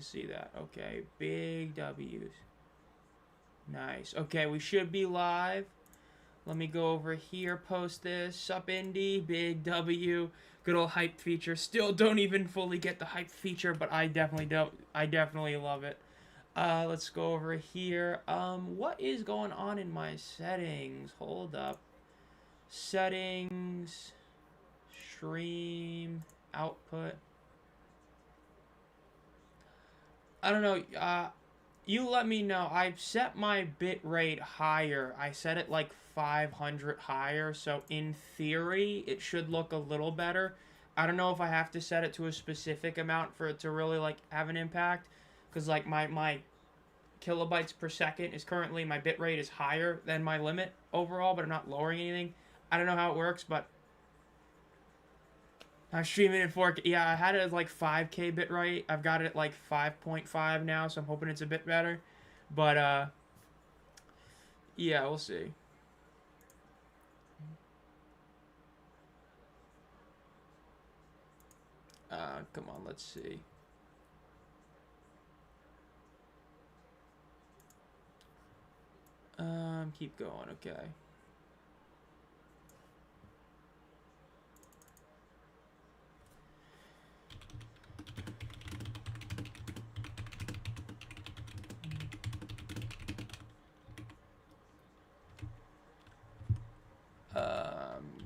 see that. Okay, big W's. Nice. Okay, we should be live. Let me go over here, post this. Sup, Indy, big W. Good old hype feature. Still don't even fully get the hype feature, but I definitely don't. I definitely love it. Let's go over here. What is going on in my settings? Hold up. Settings. Stream. Output. I don't know. You let me know. I've set my bit rate higher. I set it like 500 higher, so in theory, it should look a little better. I don't know if I have to set it to a specific amount for it to really like have an impact, because like my kilobytes per second is currently, my bit rate is higher than my limit overall, but I'm not lowering anything. I don't know how it works, but I'm streaming in 4K. Yeah, I had it at like 5K bit rate. I've got it at like 5.5 now, so I'm hoping it's a bit better. But, yeah, we'll see. Come on, let's see. Keep going, okay.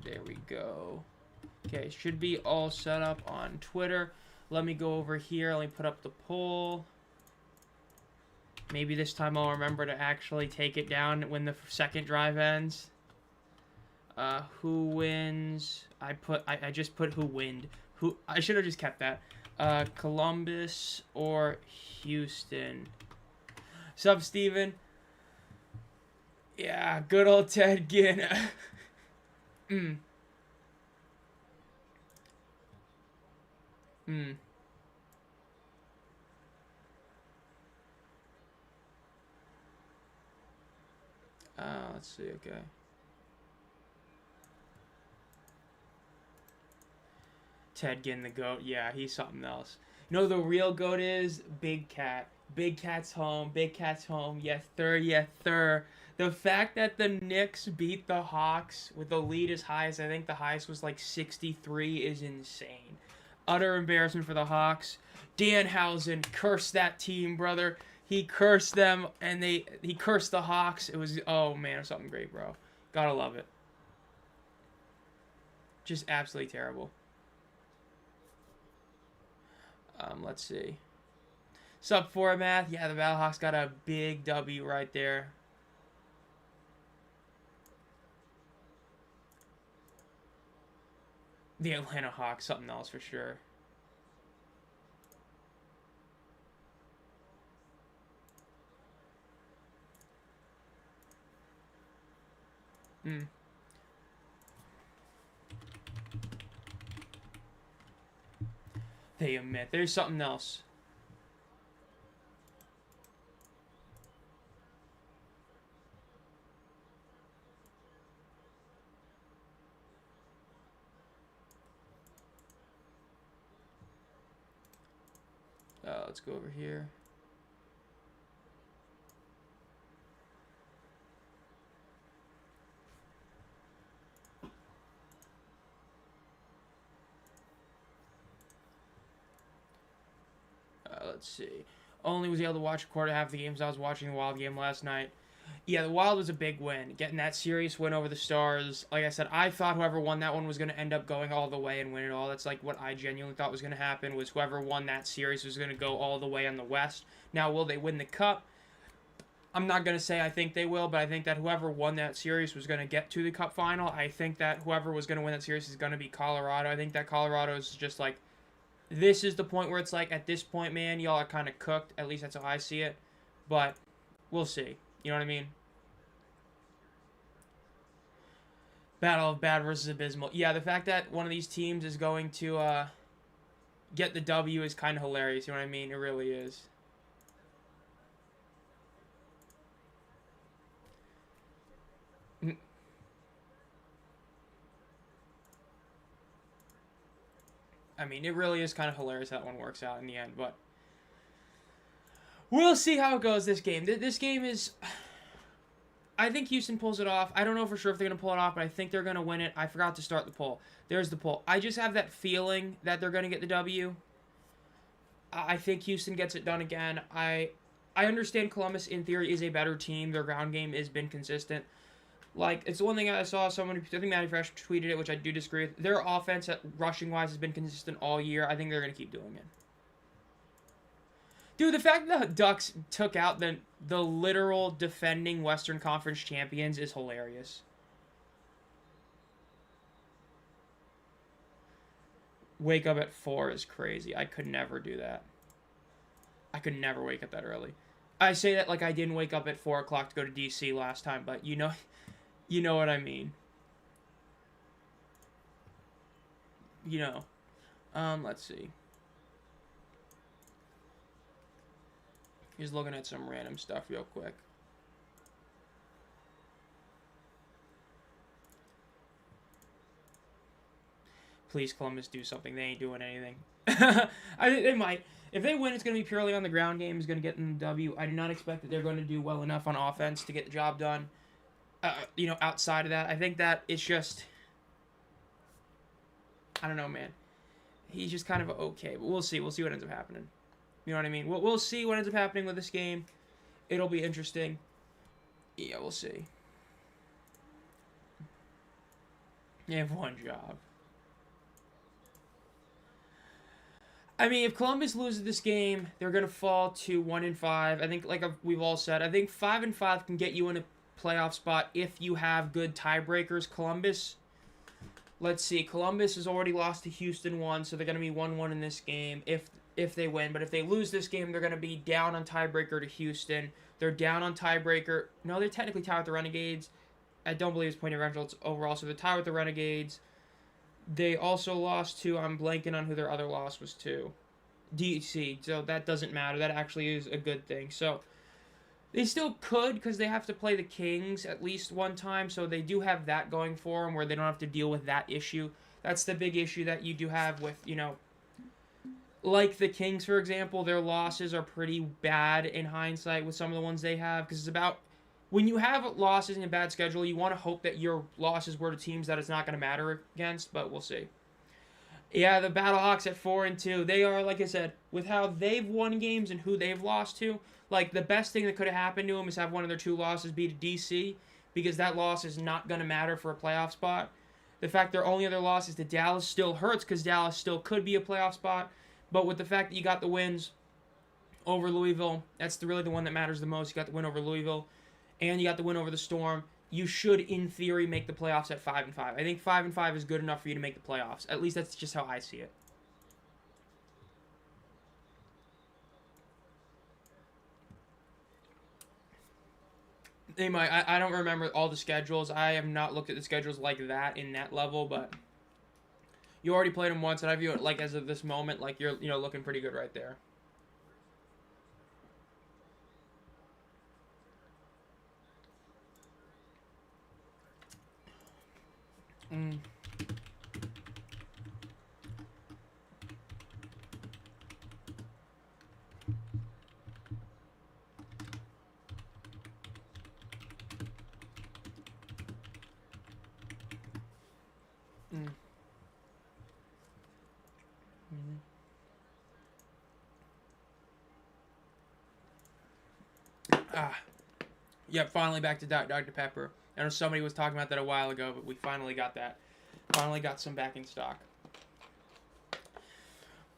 There we go. Okay, should be all set up on Twitter. Let me go over here. Let me put up the poll. Maybe this time I'll remember to actually take it down when the second drive ends. Who wins? I just put who winned. I should have just kept that. Columbus or Houston. Sup, Steven? Yeah, good old Ted Ginn. Mm. Let's see, okay. Ted Ginn, the GOAT. Yeah, he's something else. You know the real GOAT is? Big Cat. Big Cat's home. Big Cat's home. Yes, sir. Yes, sir. The fact that the Knicks beat the Hawks with the lead as high as, I think the highest was like 63, is insane. Utter embarrassment for the Hawks. Danhausen cursed that team, brother. He cursed them, and he cursed the Hawks. It was, oh man, it was something great, bro. Gotta love it. Just absolutely terrible. Let's see. Sup, Formath? Yeah, the Battlehawks got a big W right there. The Atlanta Hawks, something else for sure. They admit. There's something else. Let's go over here. Let's see. Only was able to watch a quarter half of the games. I was watching the Wild game last night. Yeah, the Wild was a big win. Getting that serious win over the Stars. Like I said, I thought whoever won that one was going to end up going all the way and win it all. That's like what I genuinely thought was going to happen, was whoever won that series was going to go all the way on the West. Now, will they win the Cup? I'm not going to say I think they will, but I think that whoever won that series was going to get to the Cup final. I think that whoever was going to win that series is going to be Colorado. I think that Colorado is just like, this is the point where it's like, at this point, man, y'all are kind of cooked. At least that's how I see it. But we'll see. You know what I mean? Battle of bad versus abysmal. Yeah, the fact that one of these teams is going to get the W is kind of hilarious. You know what I mean? It really is. I mean, it really is kind of hilarious how that one works out in the end, but We'll see how it goes this game. This game is... I think Houston pulls it off. I don't know for sure if they're going to pull it off, but I think they're going to win it. I forgot to start the poll. There's the poll. I just have that feeling that they're going to get the W. I think Houston gets it done again. I understand Columbus, in theory, is a better team. Their ground game has been consistent. Like, it's the one thing I saw someone, I think Matty Fresh tweeted it, which I do disagree with. Their offense, rushing-wise, has been consistent all year. I think they're going to keep doing it. Dude, the fact that the Ducks took out the literal defending Western Conference champions is hilarious. Wake up at 4 is crazy. I could never do that. I could never wake up that early. I say that like I didn't wake up at 4 o'clock to go to DC last time, but you know what I mean. You know. Let's see. Just looking at some random stuff real quick. Please, Columbus, do something. They ain't doing anything. I think they might. If they win, it's going to be purely on the ground game. It's going to get them the W. I do not expect that they're going to do well enough on offense to get the job done. Outside of that, I think that it's just... I don't know, man. He's just kind of okay. But we'll see. We'll see what ends up happening. You know what I mean? We'll see what ends up happening with this game. It'll be interesting. Yeah, we'll see. You have one job. I mean, if Columbus loses this game, they're going to fall to 1-5. I think, like we've all said, I think 5-5 can get you in a playoff spot if you have good tiebreakers. Columbus, let's see. Columbus has already lost to Houston once, so they're going to be 1-1 in this game if they win. But if they lose this game, they're going to be down on tiebreaker to Houston. They're down on tiebreaker. No, they're technically tied with the Renegades. I don't believe it's point differential overall, so they're tied with the Renegades. They also lost to, I'm blanking on who their other loss was to, DC. So that doesn't matter. That actually is a good thing. So they still could, because they have to play the Kings at least one time. So they do have that going for them, where they don't have to deal with that issue. That's the big issue that you do have with, like the Kings, for example. Their losses are pretty bad in hindsight with some of the ones they have, because it's about... When you have losses in a bad schedule, you want to hope that your losses were to teams that it's not going to matter against, but we'll see. Yeah, the Battlehawks at 4-2. They are, like I said, with how they've won games and who they've lost to, like, the best thing that could have happened to them is have one of their 2 losses be to DC, because that loss is not going to matter for a playoff spot. The fact their only other loss is to Dallas still hurts, because Dallas still could be a playoff spot, but with the fact that you got the wins over Louisville, that's really the one that matters the most. You got the win over Louisville, and you got the win over the Storm. You should, in theory, make the playoffs at 5-5. I think 5-5 is good enough for you to make the playoffs. At least that's just how I see it. They might. I don't remember all the schedules. I have not looked at the schedules like that in that level, but you already played them once, and I view it like as of this moment, like you're looking pretty good right there. Mm. Mm. Mm. Yep, finally back to Dr. Pepper. I know somebody was talking about that a while ago, but we finally got that. Finally got some back in stock.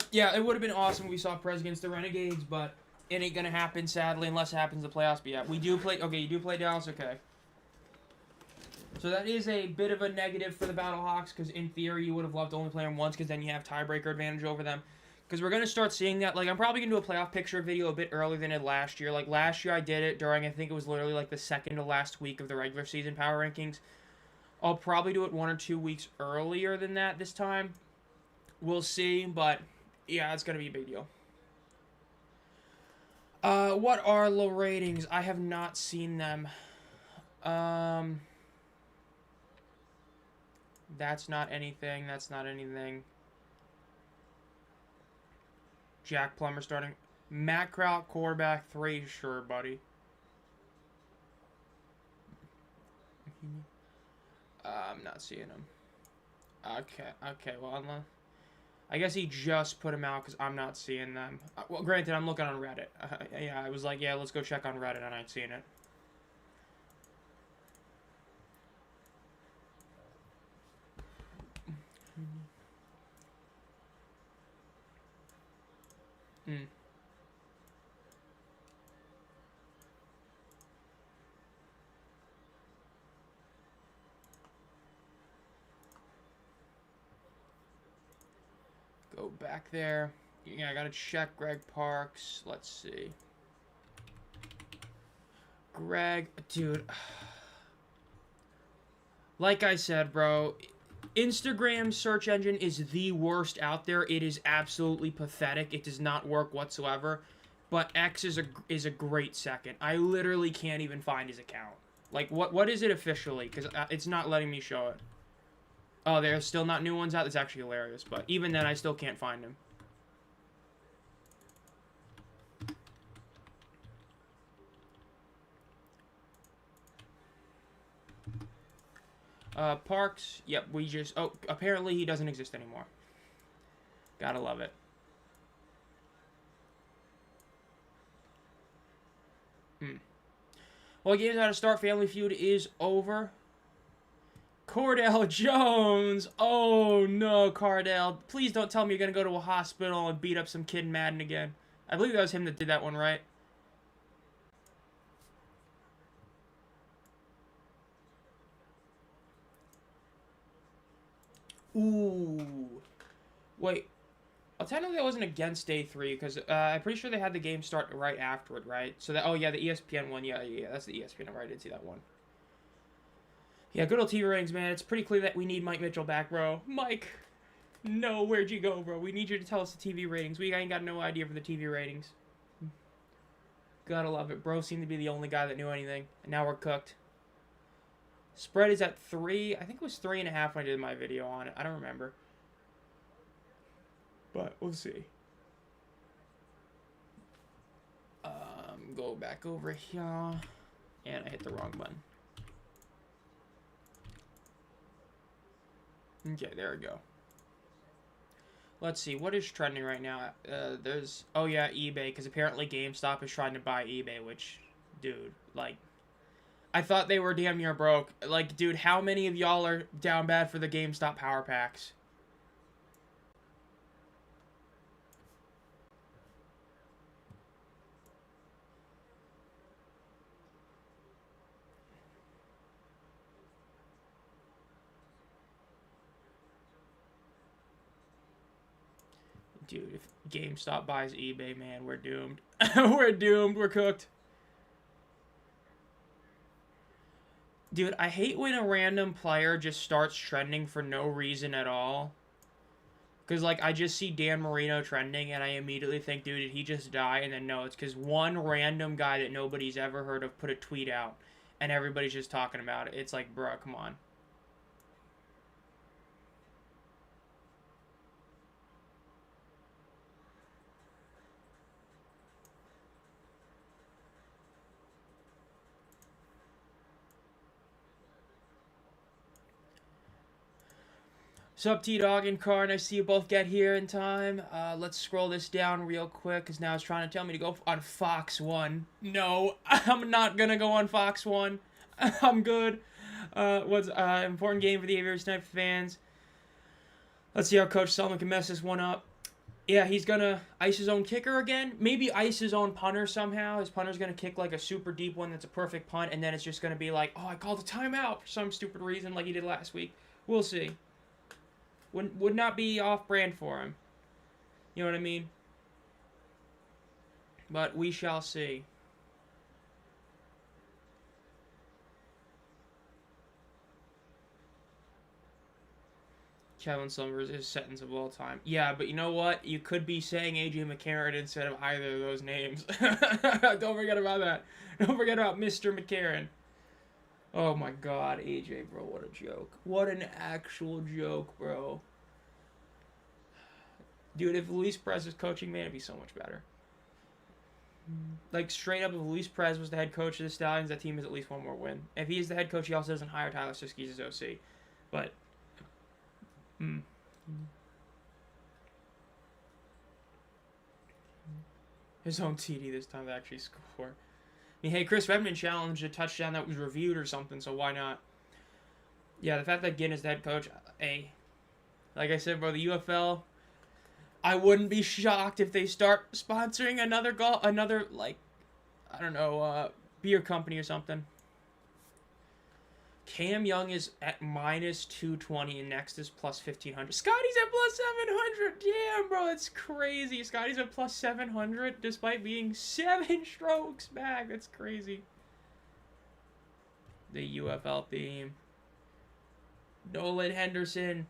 Yeah, it would have been awesome if we saw Prez against the Renegades, but it ain't going to happen, sadly, unless it happens in the playoffs. But yeah, we do play... Okay, you do play Dallas? Okay. So that is a bit of a negative for the Battlehawks, because in theory you would have loved to only play them once, because then you have tiebreaker advantage over them. Because we're going to start seeing that. Like, I'm probably going to do a playoff picture video a bit earlier than I did last year. Like, last year I did it during, I think it was literally like the second to last week of the regular season power rankings. I'll probably do it 1 or 2 weeks earlier than that this time. We'll see, but yeah, it's going to be a big deal. What are low ratings? I have not seen them. That's not anything. That's not anything. Jack Plummer starting. Matt Kraut, quarterback 3. Sure, buddy. I'm not seeing him. Okay, well, I guess he just put him out because I'm not seeing them. Well, granted, I'm looking on Reddit. Yeah, I was like, yeah, let's go check on Reddit, and I ain't seeing it. Hmm. Go back there. Yeah, I gotta check Greg Parks. Let's see. Greg, dude. Like I said, bro, Instagram search engine is the worst out there. It is absolutely pathetic. It does not work whatsoever. But X is a great second. I literally can't even find his account. Like, what is it officially? Because it's not letting me show it. Oh, there's still not new ones out? That's actually hilarious. But even then, I still can't find him. Parks. Yep, we just... Oh, apparently he doesn't exist anymore. Gotta love it. Well, games how to start. Family Feud is over. Cordell Jones. Oh, no, Cordell. Please don't tell me you're going to go to a hospital and beat up some kid in Madden again. I believe that was him that did that one, right? Ooh. Wait. Well, technically that wasn't against day 3, because I'm pretty sure they had the game start right afterward, right? So that, oh yeah, the ESPN one, yeah, that's the ESPN one, right? I did see that one. Yeah, good old TV ratings, man. It's pretty clear that we need Mike Mitchell back, bro. Mike, no, where'd you go, bro? We need you to tell us the TV ratings. We ain't got no idea for the TV ratings. Gotta love it. Bro seemed to be the only guy that knew anything, and now we're cooked. Spread is at 3. I think it was 3.5 when I did my video on it. I don't remember. But we'll see. Go back over here. And I hit the wrong button. Okay, there we go. Let's see, what is trending right now? There's... Oh, yeah, eBay, because apparently GameStop is trying to buy eBay, which... Dude, like... I thought they were damn near broke. Like, dude, how many of y'all are down bad for the GameStop Power Packs? Dude, if GameStop buys eBay, man, we're doomed. We're doomed. We're cooked. Dude, I hate when a random player just starts trending for no reason at all. Because, like, I just see Dan Marino trending, and I immediately think, dude, did he just die? And then, no, it's because one random guy that nobody's ever heard of put a tweet out, and everybody's just talking about it. It's like, bruh, come on. Sup, T-Dog and Karn, I see you both get here in time. Let's scroll this down real quick, because now it's trying to tell me to go on Fox 1. No, I'm not gonna go on Fox 1. I'm good. What's important game for the Aviators tonight for fans. Let's see how Coach Sullivan can mess this one up. Yeah, he's gonna ice his own kicker again. Maybe ice his own punter somehow. His punter's gonna kick like a super deep one that's a perfect punt, and then it's just gonna be like, oh, I called a timeout for some stupid reason like he did last week. We'll see. Would not be off-brand for him. You know what I mean? But we shall see. Kevin Summers is sentence of all time. Yeah, but you know what? You could be saying A.J. McCarron instead of either of those names. Don't forget about that. Don't forget about Mr. McCarron. Oh my god, AJ, bro, what a joke. What an actual joke, bro. Dude, if Luis Perez was coaching, man, it'd be so much better. Like, straight up, if Luis Perez was the head coach of the Stallions, that team has at least one more win. If he's the head coach, he also doesn't hire Tyler Siskey as OC. But, his own TD this time to actually score. I mean, hey, Chris Redmond challenged a touchdown that was reviewed or something, so why not? Yeah, the fact that Ginn is the head coach, like I said, bro, the UFL, I wouldn't be shocked if they start sponsoring another like, I don't know, beer company or something. Cam Young is at minus 220 and next is plus 1500. Scotty's at plus 700. Damn, bro, that's crazy. Scotty's at plus 700 despite being 7 strokes back. That's crazy. The UFL theme. Nolan Henderson.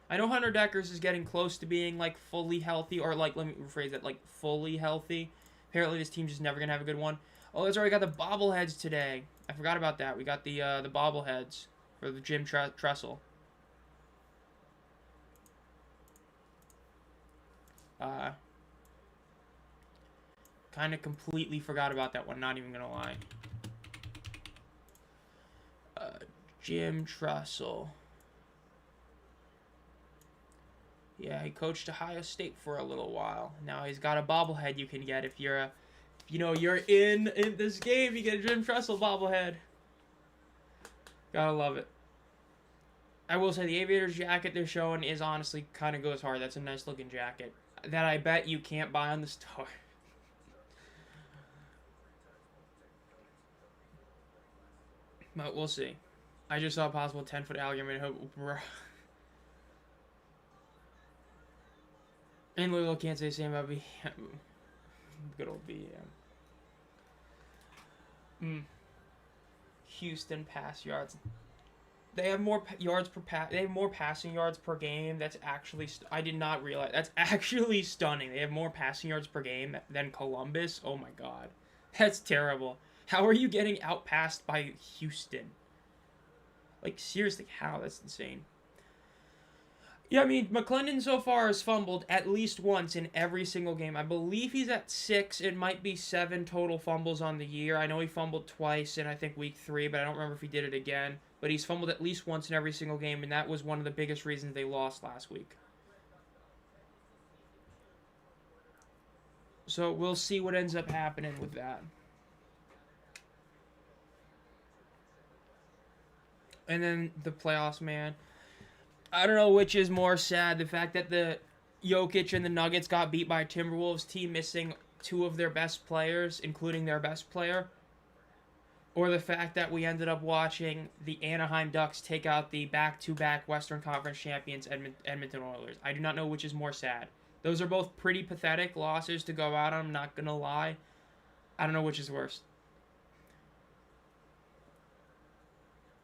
I know Hunter Deckers is getting close to being, like, fully healthy, or, like, let me rephrase that, like, fully healthy. Apparently this team's just never going to have a good one. Oh, that's right, we got the bobbleheads today. I forgot about that. We got the bobbleheads for the Jim Tressel. Kind of completely forgot about that one, not even going to lie. Jim Tressel. Yeah, he coached Ohio State for a little while. Now he's got a bobblehead you can get if you're you're in this game. You get a Jim Tressel bobblehead. Gotta love it. I will say the Aviators jacket they're showing is honestly kind of goes hard. That's a nice looking jacket that I bet you can't buy on the store. But we'll see. I just saw a possible 10-foot alligator. And Lilo can't say the same about BM. Good old BM. Houston pass yards. They have more yards per pass. They have more passing yards per game. That's actually I did not realize. That's actually stunning. They have more passing yards per game than Columbus. Oh my god, that's terrible. How are you getting outpassed by Houston? Like, seriously, how? That's insane. Yeah, I mean, McClendon so far has fumbled at least once in every single game. I believe he's at 6. It might be 7 total fumbles on the year. I know he fumbled twice in, I think, week 3, but I don't remember if he did it again. But he's fumbled at least once in every single game, and that was one of the biggest reasons they lost last week. So we'll see what ends up happening with that. And then the playoffs, man. I don't know which is more sad. The fact that the Jokic and the Nuggets got beat by a Timberwolves team missing 2 of their best players, including their best player. Or the fact that we ended up watching the Anaheim Ducks take out the back-to-back Western Conference champions Edmonton Oilers. I do not know which is more sad. Those are both pretty pathetic losses to go out on, I'm not going to lie. I don't know which is worse.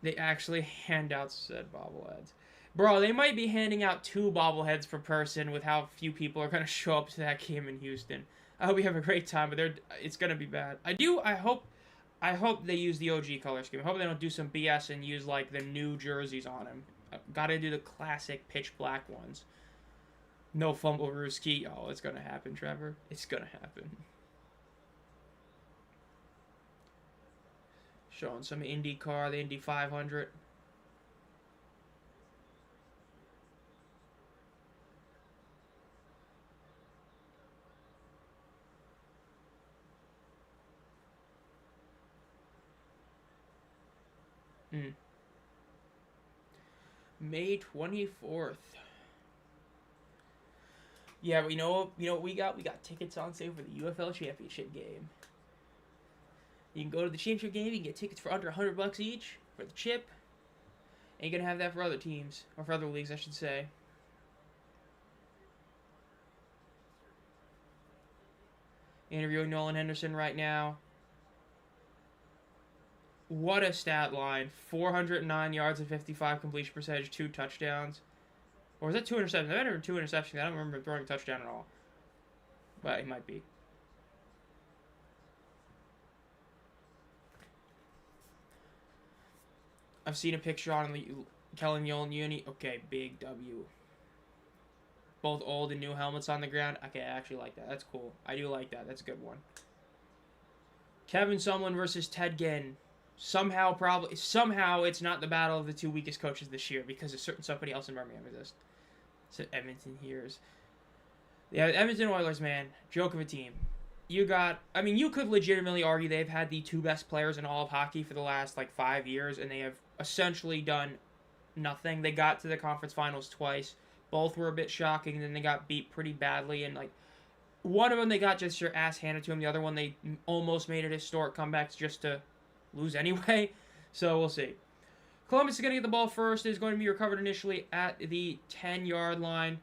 They actually hand out said bobbleheads. Bro, they might be handing out 2 bobbleheads per person with how few people are going to show up to that game in Houston. I hope you have a great time, but it's going to be bad. I hope they use the OG color scheme. I hope they don't do some BS and use, like, the new jerseys on them. Gotta do the classic pitch black ones. No fumble Ruski. Oh, it's gonna happen, Trevor. It's gonna happen. Showing some IndyCar, the Indy 500. May 24th. Yeah, but you know what we got? We got tickets on sale for the UFL Championship game. You can go to the championship game, you can get tickets for under $100 each for the chip. And you're going to have that for other teams, or for other leagues, I should say. Interviewing Nolan Henderson right now. What a stat line. 409 yards and 55 completion percentage, 2 touchdowns. Or was that 2 interceptions? I might have been 2 interceptions. I don't remember throwing a touchdown at all. But it might be. I've seen a picture on the Kellen Yolen uni. Okay, big W. Both old and new helmets on the ground. Okay, I actually like that. That's cool. I do like that. That's a good one. Kevin Sumlin versus Ted Ginn. Somehow it's not the battle of the 2 weakest coaches this year because a certain somebody else in Birmingham exists. So Edmonton hears. Yeah, Edmonton Oilers, man, joke of a team. You could legitimately argue they've had the 2 best players in all of hockey for the last 5 years, and they have essentially done nothing. They got to the conference finals twice. Both were a bit shocking, and then they got beat pretty badly. And one of them they got just your ass handed to them. The other one they almost made it historic comebacks just to lose anyway. So we'll see. Columbus is going to get the ball first. It is going to be recovered initially at the 10-yard line.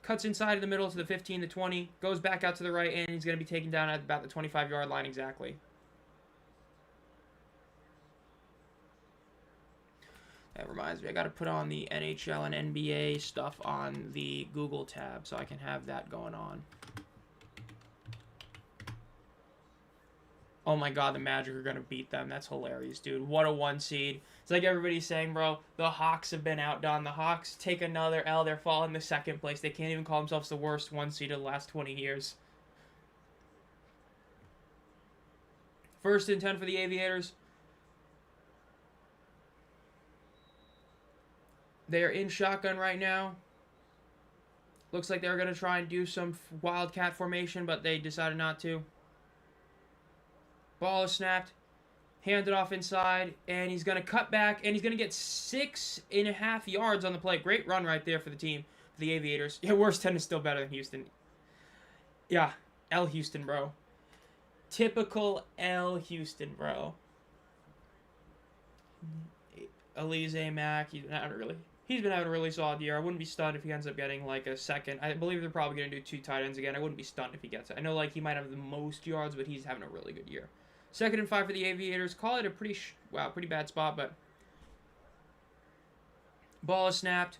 Cuts inside of the middle to the 15, the 20. Goes back out to the right, and he's going to be taken down at about the 25-yard line exactly. That reminds me, I got to put on the NHL and NBA stuff on the Google tab so I can have that going on. Oh my god, the Magic are going to beat them. That's hilarious, dude. What a 1 seed. It's like everybody's saying, bro, the Hawks have been outdone. The Hawks take another L. They're falling to 2nd place. They can't even call themselves the worst 1 seed of the last 20 years. 1st and 10 for the Aviators. They're in shotgun right now. Looks like they're going to try and do some wildcat formation, but they decided not to. Ball is snapped. Handed off inside, and he's going to cut back, and he's going to get 6.5 yards on the play. Great run right there for the team, for the Aviators. Yeah, worst 10 is still better than Houston. Yeah, L Houston, bro. Typical L Houston, bro. Alize Mack, he's been having a really solid year. I wouldn't be stunned if he ends up getting a second. I believe they're probably going to do 2 tight ends again. I wouldn't be stunned if he gets it. I know he might have the most yards, but he's having a really good year. 2nd and 5 for the Aviators. Call it a pretty bad spot, but ball is snapped.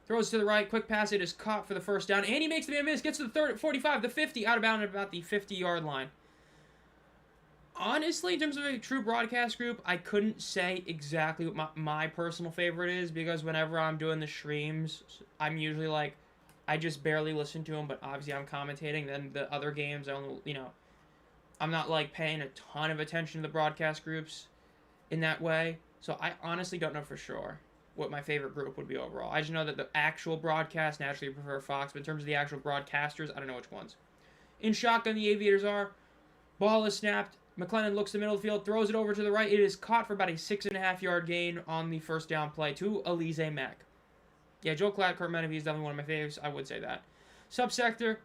Throws to the right. Quick pass. It is caught for the 1st down, and he makes the man miss. Gets to the 45, the 50, out of bounds at about the 50-yard line. Honestly, in terms of a true broadcast group, I couldn't say exactly what my personal favorite is because whenever I'm doing the streams, I'm usually I just barely listen to them, but obviously I'm commentating. Then the other games, I'm not paying a ton of attention to the broadcast groups in that way. So I honestly don't know for sure what my favorite group would be overall. I just know that the actual broadcast, naturally prefer Fox, but in terms of the actual broadcasters, I don't know which ones. In shotgun, the Aviators are. Ball is snapped. McLennan looks to the middle of the field, throws it over to the right. It is caught for about a 6.5-yard gain on the 1st down play to Alize Mack. Yeah, Joe Menefee is definitely one of my favorites. I would say that. Subsector.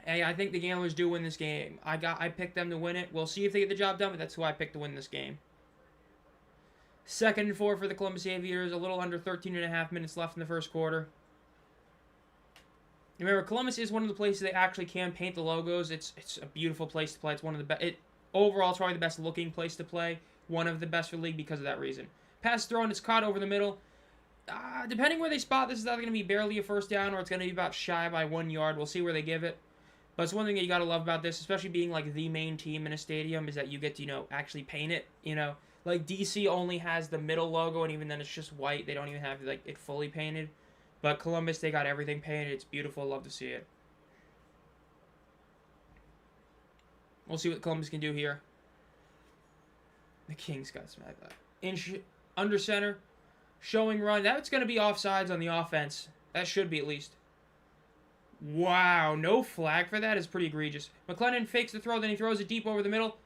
Hey, I think the Gamblers do win this game. I picked them to win it. We'll see if they get the job done, but that's who I picked to win this game. 2nd and 4 for the Columbus Aviators. A little under 13.5 minutes left in the 1st quarter. Remember, Columbus is one of the places they actually can paint the logos. It's a beautiful place to play. It's one of the best. Overall, it's probably the best looking place to play. One of the best for the league because of that reason. Pass thrown. It's caught over the middle. Depending where they spot, this is either going to be barely a 1st down or it's going to be about shy by 1 yard. We'll see where they give it. But it's one thing that you got to love about this, especially being the main team in a stadium, is that you get to, actually paint it, DC only has the middle logo, and even then it's just white. They don't even have, it fully painted. But Columbus, they got everything painted. It's beautiful. Love to see it. We'll see what Columbus can do here. The Kings got smacked up. Under center. Showing run. That's going to be offsides on the offense. That should be at least. Wow, no flag for that is pretty egregious. McLennan fakes the throw, then he throws it deep over the middle.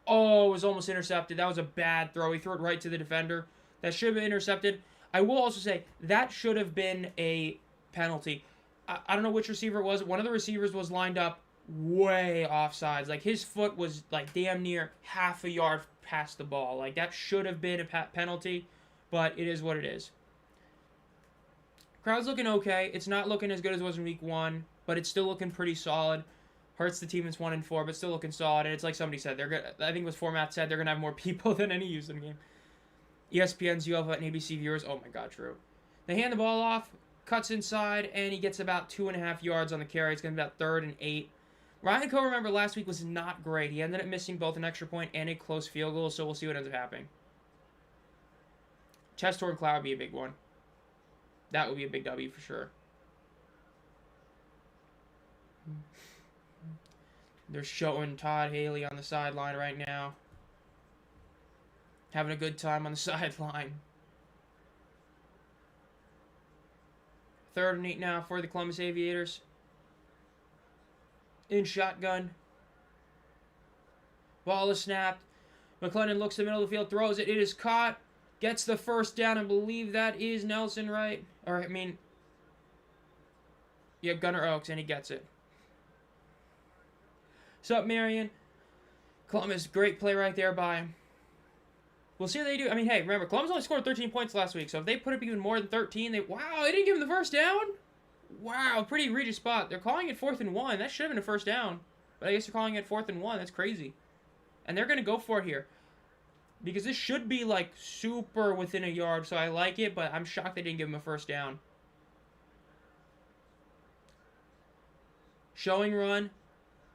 Oh, it was almost intercepted. That was a bad throw. He threw it right to the defender. That should have been intercepted. I will also say, that should have been a penalty. I don't know which receiver it was. One of the receivers was lined up way offsides. His foot was, damn near half a yard past the ball. That should have been a penalty, but it is what it is. Crowd's looking okay. It's not looking as good as it was in week 1, but it's still looking pretty solid. Hurts the team that's 1-4, but still looking solid. And it's like somebody said, I think it was Format said, they're going to have more people than any Houston game. ESPN's UFL and ABC viewers. Oh my god, true. They hand the ball off, cuts inside, and he gets about 2.5 yards on the carry. It's going to be about 3rd and 8. Ryan Coe, remember, last week was not great. He ended up missing both an extra point and a close field goal, so we'll see what ends up happening. Chest toward Cloud would be a big one. That would be a big W for sure. They're showing Todd Haley on the sideline right now. Having a good time on the sideline. 3rd and 8 now for the Columbus Aviators. In shotgun. Ball is snapped. McLennan looks to the middle of the field, throws it. It is caught. Gets the first down. I believe that is Nelson, right? Or, I mean, yeah, Gunnar Oaks, and he gets it. What's up, Marion? Columbus, great play right there by him. We'll see what they do. I mean, hey, remember, Columbus only scored 13 points last week, so if they put up even more than 13, wow, they didn't give him the first down? Wow, pretty egregious spot. They're calling it 4th and 1. That should have been a first down. But I guess they're calling it 4th and 1. That's crazy. And they're going to go for it here. Because this should be, like, super within a yard, so I like it, but I'm shocked they didn't give him a first down. Showing run.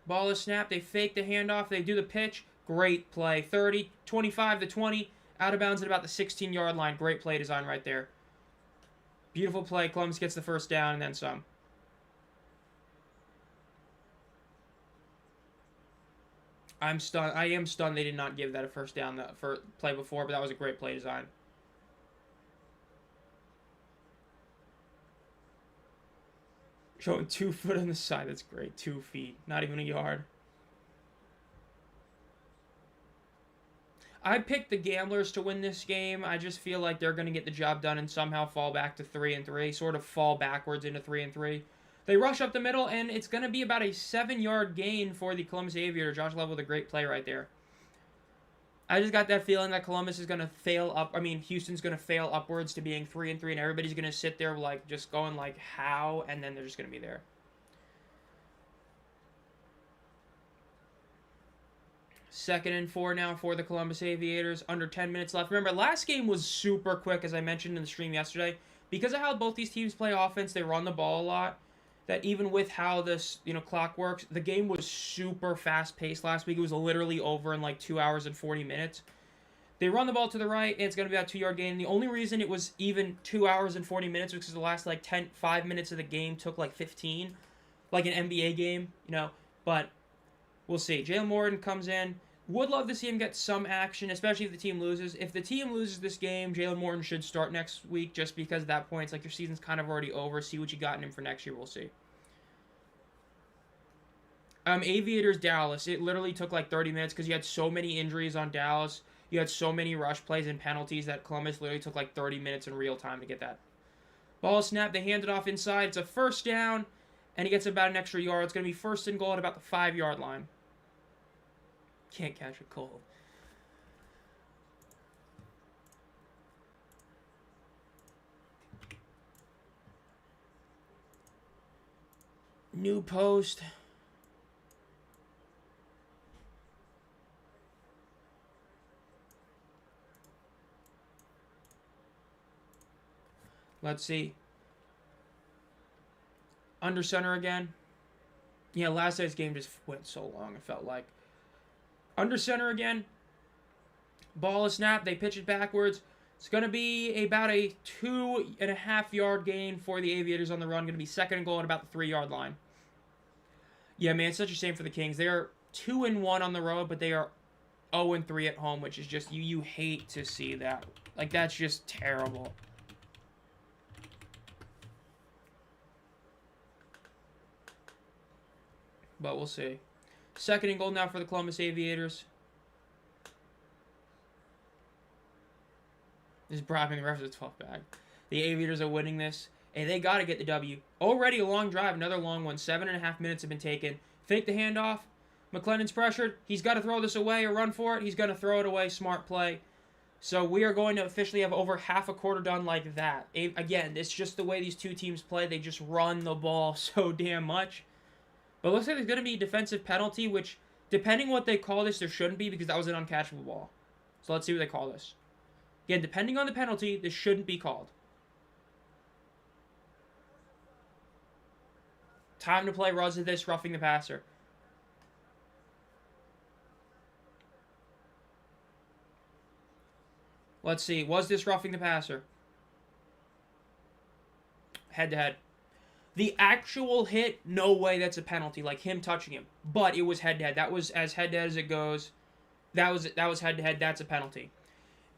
Ball is snapped. They fake the handoff. They do the pitch. Great play. 30, 25 to 20. Out of bounds at about the 16-yard line. Great play design right there. Beautiful play. Columbus gets the first down and then some. I'm stunned. I am stunned they did not give that a first down for play before, but that was a great play design. Showing 2 foot on the side. That's great. 2 feet. Not even a yard. I picked the Gamblers to win this game. I just feel like they're going to get the job done and somehow fall back to 3-3. Sort of fall backwards into 3-3. They rush up the middle, and it's going to be about a 7-yard gain for the Columbus Aviator. Josh Love with a great play right there. I just got that feeling that Columbus is going to fail up. I mean, Houston's going to fail upwards to being 3-3, and everybody's going to sit there like just going like how, and then they're just going to be there. Second and 4 now for the Columbus Aviators. Under 10 minutes left. Remember, last game was super quick, as I mentioned in the stream yesterday. Because of how both these teams play offense, they run the ball a lot. That even with how this, clock works, the game was super fast-paced last week. It was literally over in like 2 hours and 40 minutes. They run the ball to the right, and it's going to be a 2-yard gain. The only reason it was even 2 hours and 40 minutes was because the last like 5 minutes of the game took like 15. Like an NBA game, But we'll see. Jalen Morton comes in. Would love to see him get some action, especially if the team loses. If the team loses this game, Jalen Morton should start next week just because at that point, it's like your season's kind of already over. See what you got in him for next year. We'll see. Aviators, Dallas. It literally took like 30 minutes because you had so many injuries on Dallas. You had so many rush plays and penalties that Columbus literally took like 30 minutes in real time to get that. Ball snap. They hand it off inside. It's a first down, and he gets about an extra yard. It's going to be 1st and goal at about the 5-yard line. Can't catch a cold. New post. Let's see. Under center again. Yeah, last night's game just went so long, it felt like. Under center again. Ball is snapped. They pitch it backwards. It's going to be about a 2.5-yard gain for the Aviators on the run. Going to be 2nd and goal at about the 3-yard line. Yeah, man, it's such a shame for the Kings. They are 2-1 on the road, but they are 0-3 at home, which is just, you hate to see that. Like, that's just terrible. But we'll see. 2nd and goal now for the Columbus Aviators. This is bribing the ref with a 12 bag. The Aviators are winning this. Hey, they got to get the W. Already a long drive, another long one. 7.5 minutes have been taken. Fake the handoff. McLennan's pressured. He's got to throw this away or run for it. He's going to throw it away. Smart play. So we are going to officially have over half a quarter done like that. Again, it's just the way these two teams play. They just run the ball so damn much. But it looks like there's going to be a defensive penalty, which, depending what they call this, there shouldn't be because that was an uncatchable ball. So let's see what they call this. Again, depending on the penalty, this shouldn't be called. Time to play. Was this roughing the passer? Let's see. Was this roughing the passer? Head to head. The actual hit, no way that's a penalty, like him touching him. But it was head-to-head. That was as head-to-head as it goes. That was head-to-head. That's a penalty.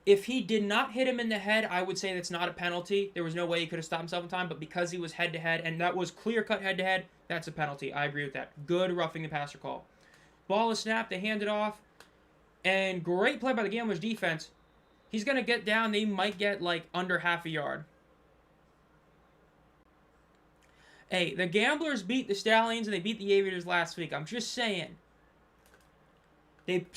If he did not hit him in the head, I would say that's not a penalty. There was no way he could have stopped himself in time, but because he was head-to-head, and that was clear-cut head-to-head, that's a penalty. I agree with that. Good roughing the passer call. Ball is snapped. They hand it off. And great play by the Gamblers' defense. He's going to get down. They might get, like, under half a yard. Hey, the Gamblers beat the Stallions and they beat the Aviators last week. I'm just saying. They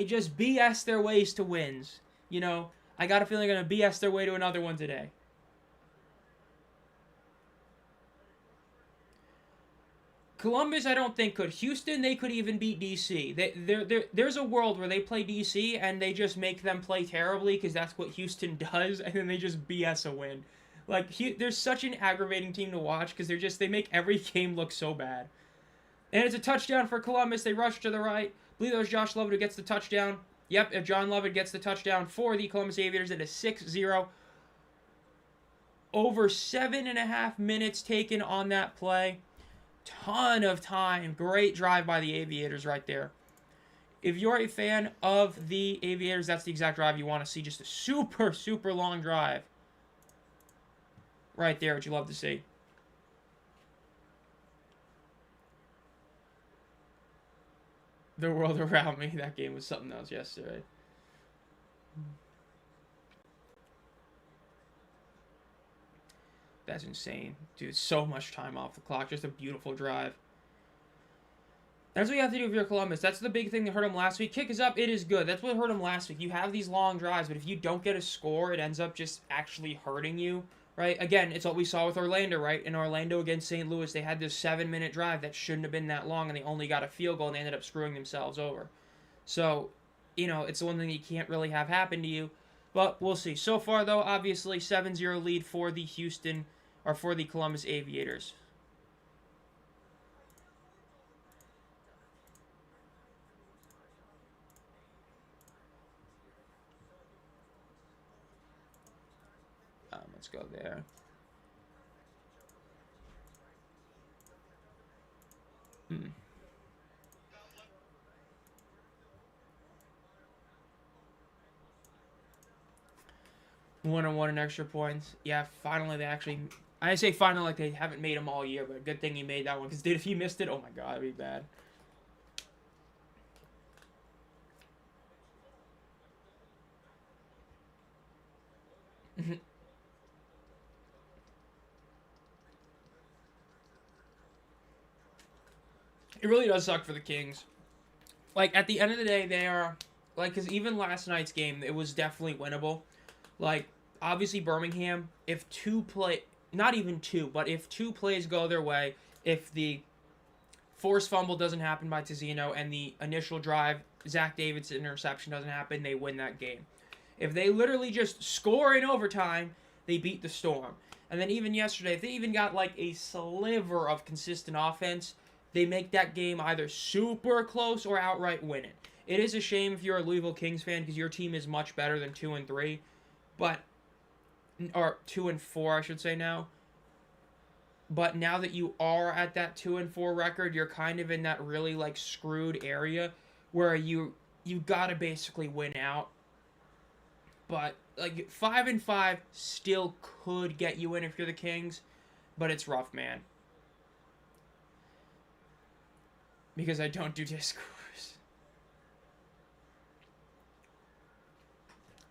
just BS their ways to wins. You know, I got a feeling they're going to BS their way to another one today. Columbus, I don't think could. Houston, they could even beat DC. There's a world where they play DC and they just make them play terribly because that's what Houston does, and then they just BS a win. Like, they're such an aggravating team to watch because they make every game look so bad. And it's a touchdown for Columbus. They rush to the right. I believe that was Josh Lovett who gets the touchdown. Yep, if John Lovett gets the touchdown for the Columbus Aviators, it is 6-0. Over 7.5 minutes taken on that play. Ton of time. Great drive by the Aviators right there. If you're a fan of the Aviators, that's the exact drive you want to see. Just a super, super long drive. Right there, what you love to see. The world around me. That game was something else yesterday. That's insane. Dude, so much time off the clock. Just a beautiful drive. That's what you have to do if you're Columbus. That's the big thing that hurt them last week. Kick is up. It is good. That's what hurt them last week. You have these long drives, but if you don't get a score, it ends up just actually hurting you. Right? Again, it's what we saw with Orlando, right? In Orlando against St. Louis, they had this 7-minute drive that shouldn't have been that long, and they only got a field goal, and they ended up screwing themselves over. So, you know, it's the one thing you can't really have happen to you. But we'll see. So far, though, obviously, 7-0 lead for the for the Columbus Aviators. Let's go there. Hmm. 1-1 in extra points. Yeah, finally they actually... I say finally like they haven't made them all year, but good thing he made that one. Because, dude, if he missed it, oh my god, that'd be bad. It really does suck for the Kings. Like, at the end of the day, they are... Like, because even last night's game, it was definitely winnable. Like, obviously Birmingham, if not even two, but if two plays go their way, if the forced fumble doesn't happen by Tizzino and the initial drive, Zach David's interception doesn't happen, they win that game. If they literally just score in overtime, they beat the Storm. And then even yesterday, if they even got like a sliver of consistent offense, they make that game either super close or outright win it. It is a shame if you're a Louisville Kings fan because your team is much better than 2-3, or 2-4, I should say now. But now that you are at that 2-4 record, you're kind of in that really like screwed area where you gotta basically win out. But like 5-5 still could get you in if you're the Kings, but it's rough, man. Because I don't do Discourse.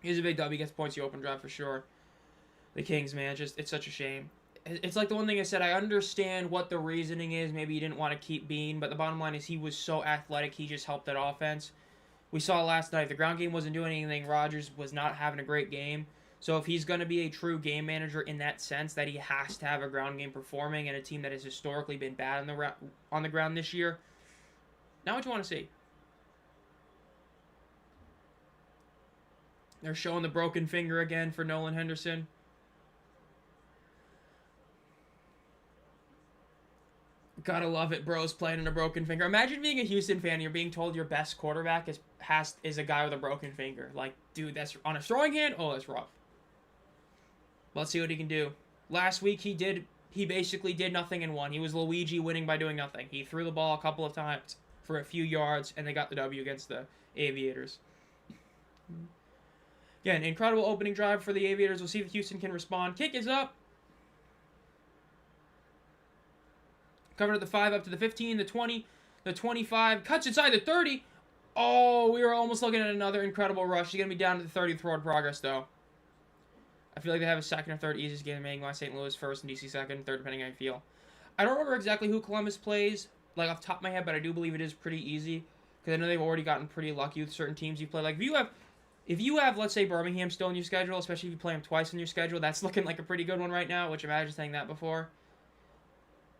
Here's a big W, gets points, you open drive for sure. The Kings, man, it's such a shame. It's like the one thing I said, I understand what the reasoning is. Maybe he didn't want to keep Bean, but the bottom line is he was so athletic, he just helped that offense. We saw last night, the ground game wasn't doing anything. Rodgers was not having a great game. So if he's going to be a true game manager in that sense, that he has to have a ground game performing and a team that has historically been bad on the ground this year, not what you want to see. They're showing the broken finger again for Nolan Henderson. Gotta love it, bros playing in a broken finger. Imagine being a Houston fan, you're being told your best quarterback is a guy with a broken finger. Like, dude, that's on a throwing hand? Oh, that's rough. Let's see what he can do. Last week, he did he basically did nothing and won. He was Luigi winning by doing nothing. He threw the ball a couple of times for a few yards, and they got the W against the Aviators. Again, incredible opening drive for the Aviators. We'll see if Houston can respond. Kick is up. Covered at the 5, up to the 15, the 20, the 25. Cuts inside the 30. Oh, we were almost looking at another incredible rush. He's going to be down to the 30th road progress, though. I feel like they have a second or third easiest game in England. St. Louis first and DC second, third, depending on how you feel. I don't remember exactly who Columbus plays, like off the top of my head, but I do believe it is pretty easy. Because I know they've already gotten pretty lucky with certain teams you play. Like, if you have, let's say, Birmingham still in your schedule, especially if you play them twice in your schedule, that's looking like a pretty good one right now, which imagine saying that before.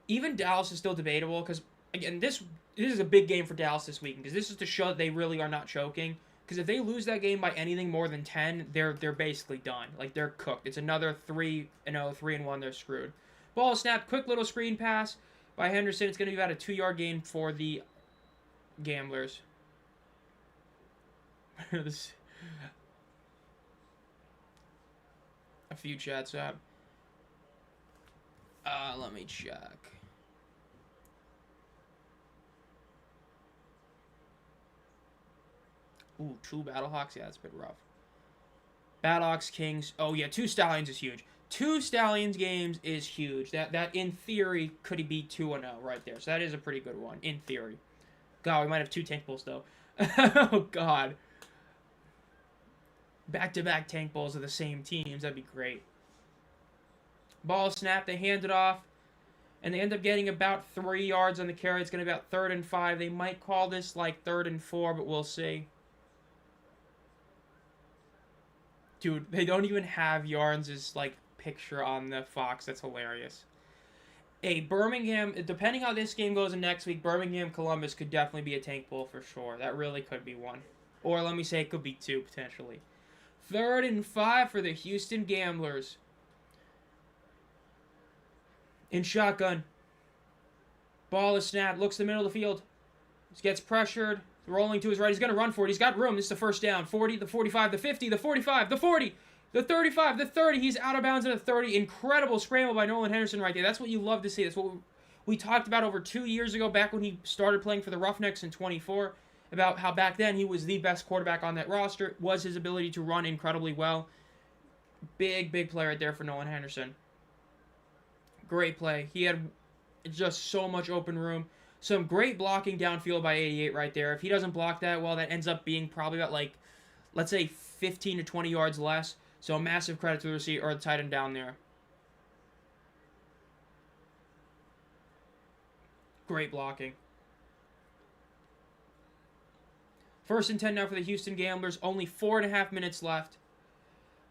Even Dallas is still debatable, because, again, this is a big game for Dallas this weekend, because this is to show that they really are not choking. Because if they lose that game by anything more than 10, they're basically done. Like, they're cooked. It's another 3-0, 3-1, they're screwed. Ball snapped, quick little screen pass by Henderson. It's going to be about a 2-yard gain for the Gamblers. A few chats up. Let me check. Ooh, 2 Battlehawks? Yeah, that's a bit rough. Battlehawks, Kings. Oh, yeah, 2 Stallions is huge. 2 Stallions games is huge. That in theory, could he be 2-0 right there. So that is a pretty good one, in theory. God, we might have 2 tank bulls, though. Oh, God. Back-to-back tank bulls of the same teams. That'd be great. Ball snap. They hand it off. And they end up getting about 3 yards on the carry. It's going to be about 3rd and 5. They might call this like 3rd and 4, but we'll see. Dude, they don't even have Yarns' like picture on the Fox. That's hilarious. Birmingham, depending how this game goes in next week, Birmingham-Columbus could definitely be a tank bull for sure. That really could be one. Or let me say it could be 2, potentially. 3rd and 5 for the Houston Gamblers. In shotgun. Ball is snapped. Looks to the middle of the field. Gets pressured. Rolling to his right. He's going to run for it. He's got room. This is the first down. 40, the 45, the 50, the 45, the 40, the 35, the 30. He's out of bounds at the 30. Incredible scramble by Nolan Henderson right there. That's what you love to see. That's what we talked about over 2 years ago, back when he started playing for the Roughnecks in 24, about how back then he was the best quarterback on that roster, was his ability to run incredibly well. Big play right there for Nolan Henderson. Great play. He had just so much open room. Some great blocking downfield by 88 right there. If he doesn't block that well, that ends up being probably about, like, let's say 15 to 20 yards less. So a massive credit to the receiver or the tight end down there. Great blocking. 1st and 10 now for the Houston Gamblers. Only 4.5 minutes left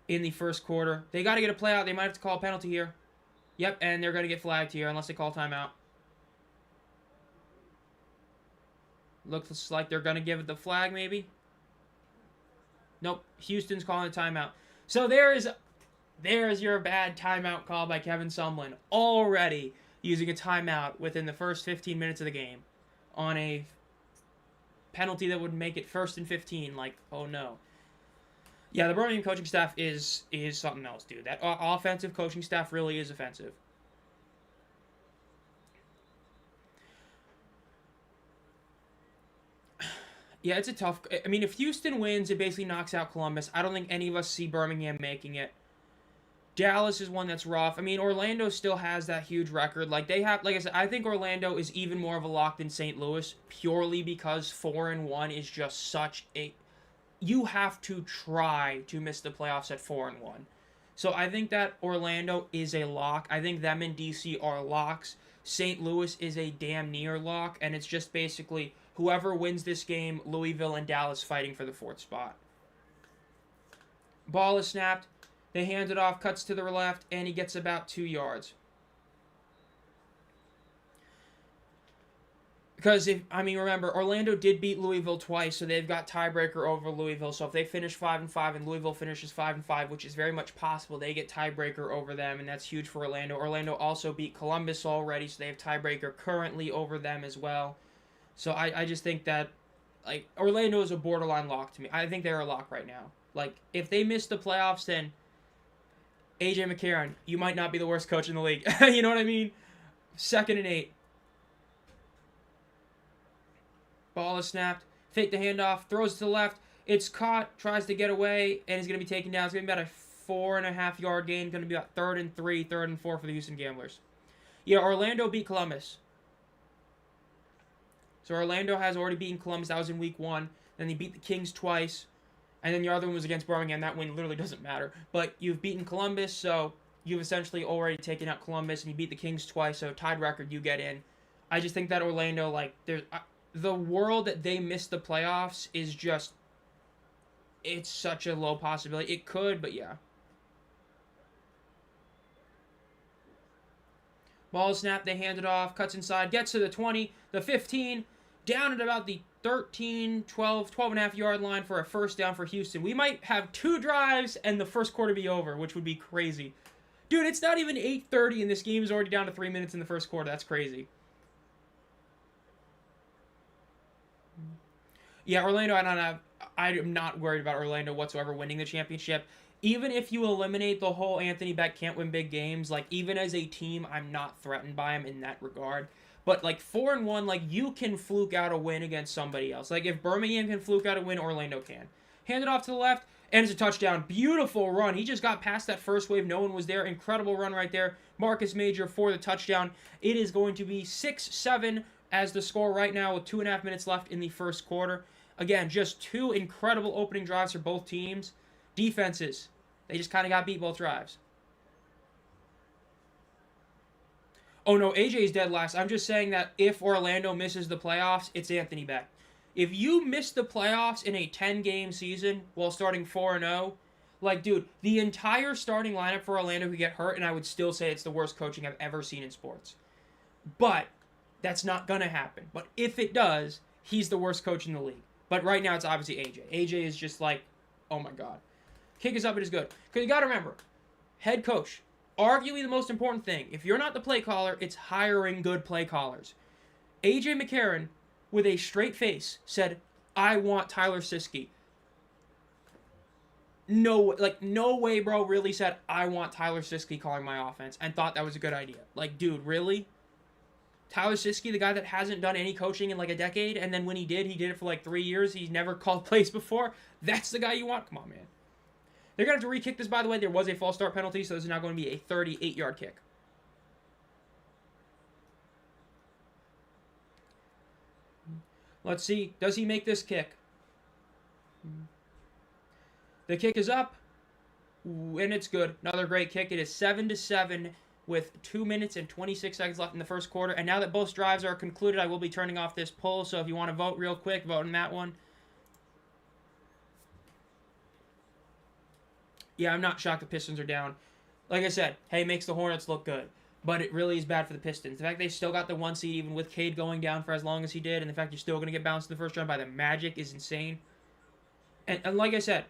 in the first quarter. They got to get a play out. They might have to call a penalty here. Yep, and they're going to get flagged here unless they call timeout. Looks like they're going to give it the flag, maybe. Nope, Houston's calling a timeout. So there's your bad timeout call by Kevin Sumlin. Already using a timeout within the first 15 minutes of the game on a penalty that would make it 1st and 15. Like, oh no. Yeah, the Birmingham coaching staff is something else, dude. That offensive coaching staff really is offensive. Yeah, it's a tough... I mean, if Houston wins, it basically knocks out Columbus. I don't think any of us see Birmingham making it. Dallas is one that's rough. I mean, Orlando still has that huge record. Like, they have... Like I said, I think Orlando is even more of a lock than St. Louis, purely because 4-1 is just such a... You have to try to miss the playoffs at 4-1. So I think that Orlando is a lock. I think them and DC are locks. St. Louis is a damn near lock, and it's just basically... Whoever wins this game, Louisville and Dallas fighting for the 4th spot. Ball is snapped. They hand it off, cuts to the left, and he gets about 2 yards. Because, remember, Orlando did beat Louisville twice, so they've got tiebreaker over Louisville. So if they finish 5-5 and Louisville finishes 5-5, which is very much possible, they get tiebreaker over them, and that's huge for Orlando. Orlando also beat Columbus already, so they have tiebreaker currently over them as well. So I just think that, like, Orlando is a borderline lock to me. I think they're a lock right now. Like, if they miss the playoffs, then AJ McCarron, you might not be the worst coach in the league. You know what I mean? 2nd and 8. Ball is snapped. Fake the handoff. Throws to the left. It's caught. Tries to get away. And is going to be taken down. It's going to be about a 4.5 yard gain. Going to be about 3rd and 3, 3rd and 4 for the Houston Gamblers. Yeah, Orlando beat Columbus. So Orlando has already beaten Columbus. That was in week 1. Then they beat the Kings twice. And then the other one was against Birmingham. That win literally doesn't matter. But you've beaten Columbus, so you've essentially already taken out Columbus. And you beat the Kings twice, so tied record, you get in. I just think that Orlando, like, the world that they missed the playoffs is just, it's such a low possibility. It could, but yeah. Ball snap, they hand it off, cuts inside, gets to the 20, the 15, down at about the 13, 12.5 yard line for a first down for Houston. We might have 2 drives and the first quarter be over, which would be crazy. Dude, it's not even 8:30 and this game is already down to 3 minutes in the first quarter. That's crazy. Yeah, Orlando, I am not worried about Orlando whatsoever winning the championship. Even if you eliminate the whole Anthony Beck can't win big games, like, even as a team, I'm not threatened by him in that regard. But, like, 4-1, like, you can fluke out a win against somebody else. Like, if Birmingham can fluke out a win, Orlando can. Hand it off to the left, and it's a touchdown. Beautiful run. He just got past that first wave. No one was there. Incredible run right there. Marcus Major for the touchdown. It is going to be 6-7 as the score right now with 2.5 minutes left in the first quarter. Again, just 2 incredible opening drives for both teams. Defenses, they just kind of got beat both drives. Oh no, AJ is dead last. I'm just saying that if Orlando misses the playoffs, it's Anthony Beck. If you miss the playoffs in a 10-game season while starting 4-0, like, dude, the entire starting lineup for Orlando could get hurt, and I would still say it's the worst coaching I've ever seen in sports. But that's not going to happen. But if it does, he's the worst coach in the league. But right now, it's obviously AJ. AJ is just like, oh my God. Kick is up, it is good. Because you got to remember, head coach, arguably the most important thing. If you're not the play caller, it's hiring good play callers. AJ McCarron, with a straight face, said, I want Tyler Siskey. No way, bro, really said, I want Tyler Siskey calling my offense, and thought that was a good idea. Like, dude, really? Tyler Siskey, the guy that hasn't done any coaching in like a decade, and then when he did it for like 3 years. He's never called plays before. That's the guy you want? Come on, man. They're going to have to re-kick this, by the way. There was a false start penalty, so this is now going to be a 38-yard kick. Let's see. Does he make this kick? The kick is up, and it's good. Another great kick. It is 7-7 with 2 minutes and 26 seconds left in the first quarter. And now that both drives are concluded, I will be turning off this poll. So if you want to vote real quick, vote on that one. Yeah, I'm not shocked the Pistons are down. Like I said, hey, makes the Hornets look good. But it really is bad for the Pistons. The fact they still got the 1 seed, even with Cade going down for as long as he did, and the fact you're still going to get bounced in the first round by the Magic is insane. And like I said,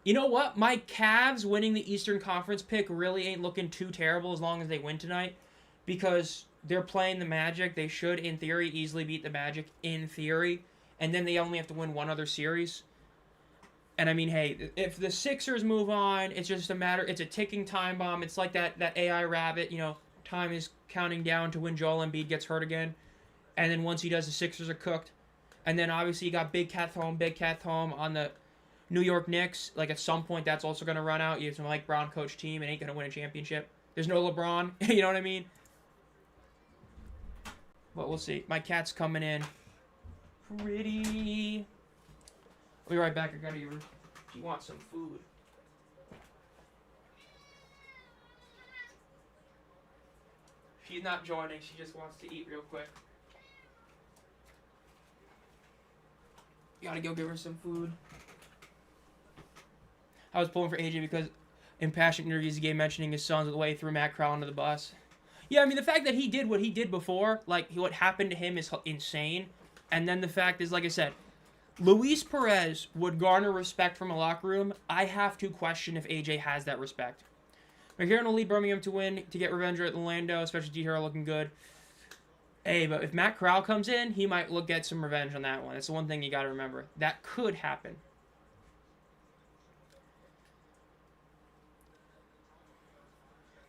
you know what? My Cavs winning the Eastern Conference pick really ain't looking too terrible as long as they win tonight. Because they're playing the Magic. They should, in theory, easily beat the Magic, in theory. And then they only have to win one other series. And I mean, hey, if the Sixers move on, it's just a matter, it's a ticking time bomb. It's like that AI rabbit, you know, time is counting down to when Joel Embiid gets hurt again. And then once he does, the Sixers are cooked. And then obviously you got Big Cat home on the New York Knicks. Like at some point that's also going to run out. You have some Mike Brown coach team and ain't going to win a championship. There's no LeBron, you know what I mean? But we'll see. My cat's coming in. Pretty. I'll be right back. I gotta give her. She wants some food. She's not joining. She just wants to eat real quick. Gotta go give her some food. I was pulling for AJ because in passionate interviews he gave mentioning his sons all the way through Matt Crowell under the bus. Yeah, I mean, the fact that he did what he did before, like, what happened to him is insane. And then the fact is, like I said, Luis Perez would garner respect from a locker room. I have to question if AJ has that respect. McCarron will lead Birmingham to win, to get revenge at Orlando, especially D-Hero looking good. Hey, but if Matt Corral comes in, he might get some revenge on that one. That's the one thing you got to remember. That could happen.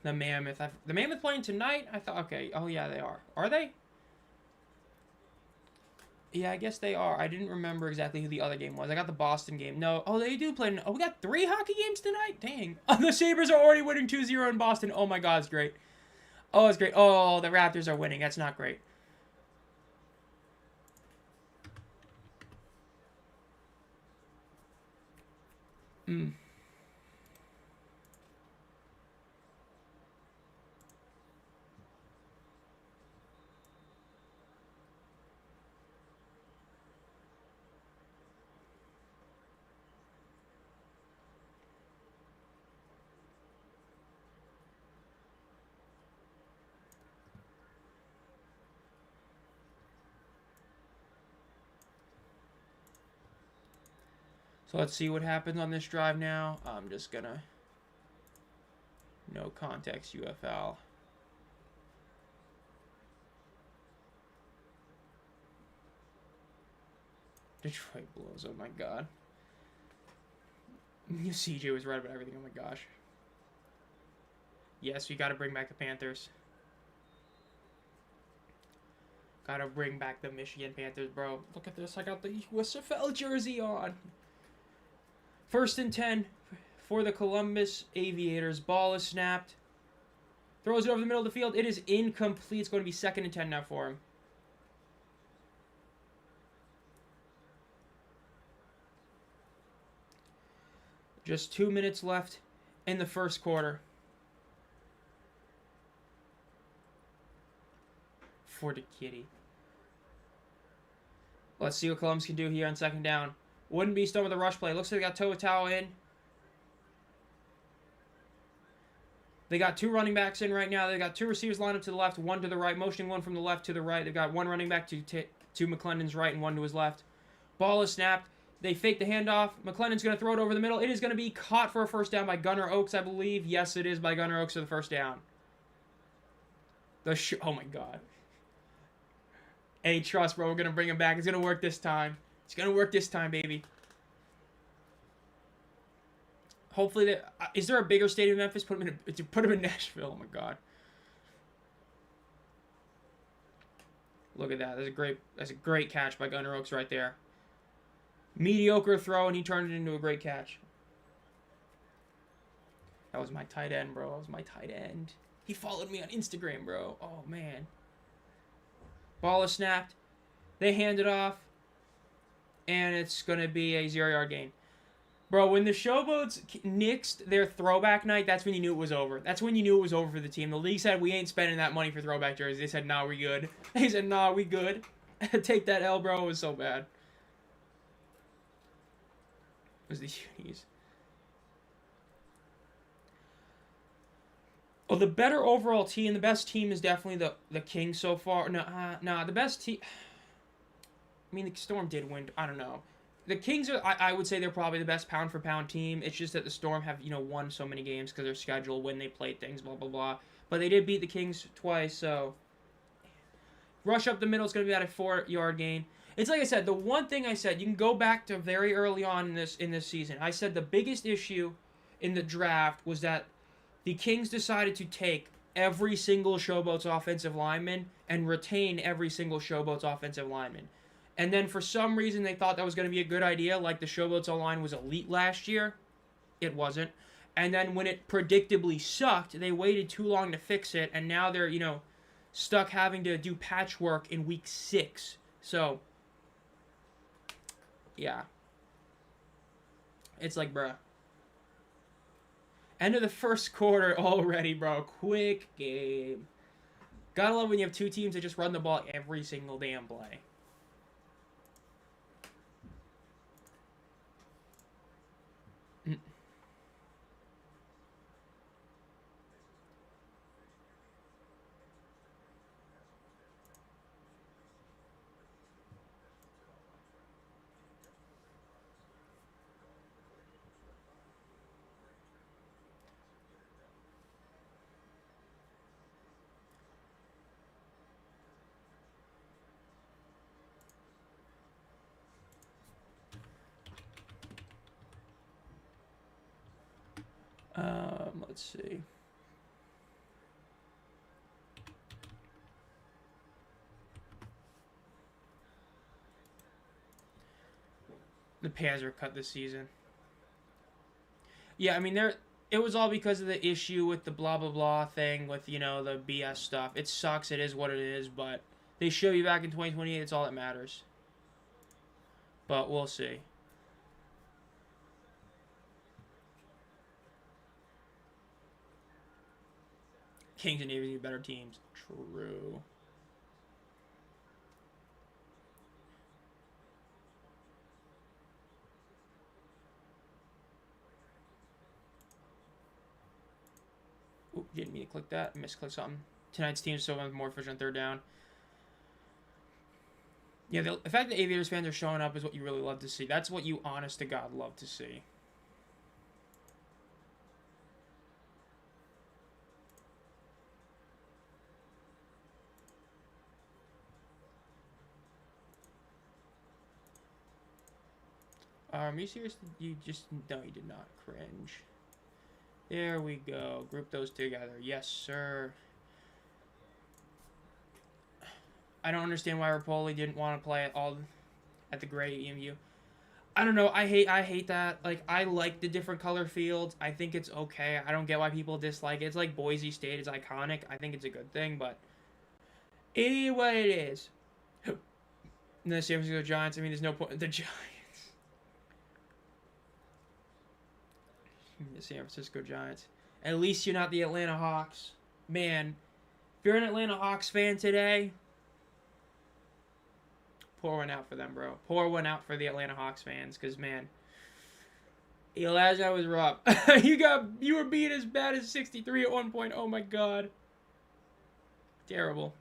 The Mammoth. The Mammoth playing tonight? I thought, okay. Oh, yeah, they are. Are they? Yeah, I guess they are. I didn't remember exactly who the other game was. I got the Boston game. No. Oh, they do play. Oh, we got 3 hockey games tonight? Dang. Oh, the Sabres are already winning 2-0 in Boston. Oh, my God, it's great. Oh, it's great. Oh, the Raptors are winning. That's not great. Hmm. So let's see what happens on this drive now. I'm just gonna no context UFL. Detroit blows. Oh my God. CJ was right about everything. Oh my gosh. Yes, we got to bring back the Panthers. Got to bring back the Michigan Panthers, bro. Look at this. I got the UFL jersey on. 1st and 10 for the Columbus Aviators. Ball is snapped. Throws it over the middle of the field. It is incomplete. It's going to be 2nd and 10 now for him. Just 2 minutes left in the first quarter. For the kitty. Let's see what Columbus can do here on 2nd down. Wouldn't be stoned with a rush play. Looks like they got To'o in. They got 2 running backs in right now. They got 2 receivers lined up to the left, 1 to the right, motioning 1 from the left to the right. They've got 1 running back to McClendon's right and 1 to his left. Ball is snapped. They fake the handoff. McClendon's going to throw it over the middle. It is going to be caught for a first down by Gunnar Oaks, I believe. Yes, it is by Gunnar Oaks for the first down. Oh, my God. Hey, trust, bro. We're going to bring him back. It's going to work this time. It's going to work this time, baby. Hopefully, is there a bigger stadium in Memphis? Put him in Nashville. Oh, my God. Look at that. That's a great catch by Gunnar Oaks right there. Mediocre throw, and he turned it into a great catch. That was my tight end, bro. That was my tight end. He followed me on Instagram, bro. Oh, man. Ball is snapped. They hand it off. And it's going to be a 0-yard gain. Bro, when the Showboats nixed their throwback night, that's when you knew it was over. That's when you knew it was over for the team. The league said, we ain't spending that money for throwback jerseys. They said, nah, we good. They said, nah, we good. Take that L, bro. It was so bad. It was the unis. Oh, the better overall team, the best team is definitely the Kings so far. No, the best team... I mean, the Storm did win. I don't know. The Kings are, I would say they're probably the best pound-for-pound team. It's just that the Storm have, won so many games because their schedule, when they played things, blah, blah, blah. But they did beat the Kings twice, so... Rush up the middle is going to be at a 4-yard gain. It's like I said, the one thing I said, you can go back to very early on in this season. I said the biggest issue in the draft was that the Kings decided to take every single Showboats offensive lineman and retain every single Showboats offensive lineman. And then for some reason they thought that was going to be a good idea, like the Showboats O-line was elite last year. It wasn't. And then when it predictably sucked, they waited too long to fix it, and now they're, stuck having to do patchwork in week 6. So, yeah. It's like, bruh. End of the first quarter already, bro. Quick game. Gotta love when you have 2 teams that just run the ball every single damn play. Let's see. The Panthers are cut this season. Yeah, I mean, it was all because of the issue with the blah blah blah thing with the BS stuff. It sucks. It is what it is, but they show you back in 2028. It's all that matters. But we'll see. Kings and Navy are better teams. True. Oop, didn't mean to click that. Misclicked something. Tonight's team is so much more efficient on third down. Yeah, the fact that Aviators fans are showing up is what you really love to see. That's what you, honest to God, love to see. Are you serious? You just... No, you did not. Cringe. There we go. Group those together. Yes, sir. I don't understand why Rapoli didn't want to play it all at the gray EMU. I don't know. I hate that. Like, I like the different color fields. I think it's okay. I don't get why people dislike it. It's like Boise State. It's iconic. I think it's a good thing, but it is what it is. And the San Francisco Giants. I mean, there's no point. The Giants. The San Francisco Giants. At least you're not the Atlanta Hawks. Man, if you're an Atlanta Hawks fan today, pour one out for them, bro. Pour one out for the Atlanta Hawks fans, because, man, Elijah was rough. You were beat as bad as 63 at one point. Oh, my God. Terrible.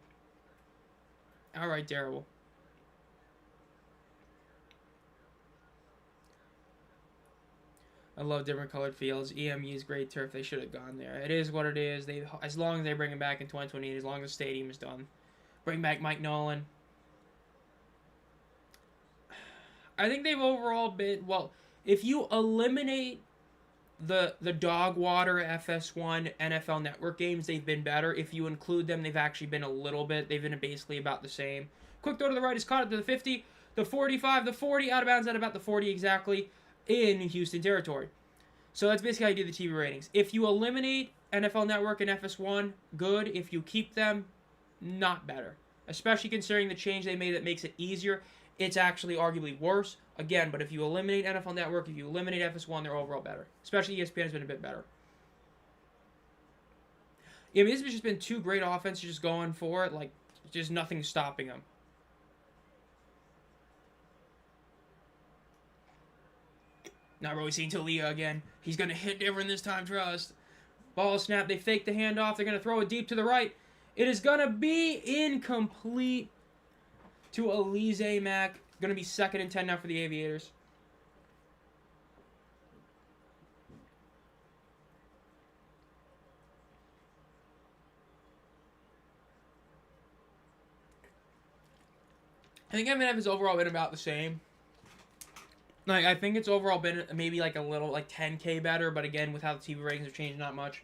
Outright terrible. I love different colored fields. EMU is great turf. They should have gone there. It is what it is. As long as they bring it back in 2028, as long as the stadium is done. Bring back Mike Nolan. I think they've overall been... Well, if you eliminate the dog water FS1 NFL Network games, they've been better. If you include them, they've actually been a little bit. They've been basically about the same. Quick throw to the right is caught up to the 50, the 45, the 40, out of bounds at about the 40 exactly in Houston territory. So that's basically how you do the TV ratings. If you eliminate NFL Network and FS1, good. If you keep them, not better. Especially considering the change they made that makes it easier. It's actually arguably worse. Again, but if you eliminate NFL Network, if you eliminate FS1, they're overall better. Especially ESPN has been a bit better. Yeah, I mean, this has just been two great offenses just going for it. Like, just nothing stopping them. Now we're seeing Talia again. He's going to hit different this time, trust. Ball snap. They fake the handoff. They're going to throw it deep to the right. It is going to be incomplete to Elise Mack. Going to be 2nd and 10 now for the Aviators. I think M&F has overall been about the same. Like, I think it's overall been maybe like a little, like 10K better, but again, with how the TV ratings have changed, not much.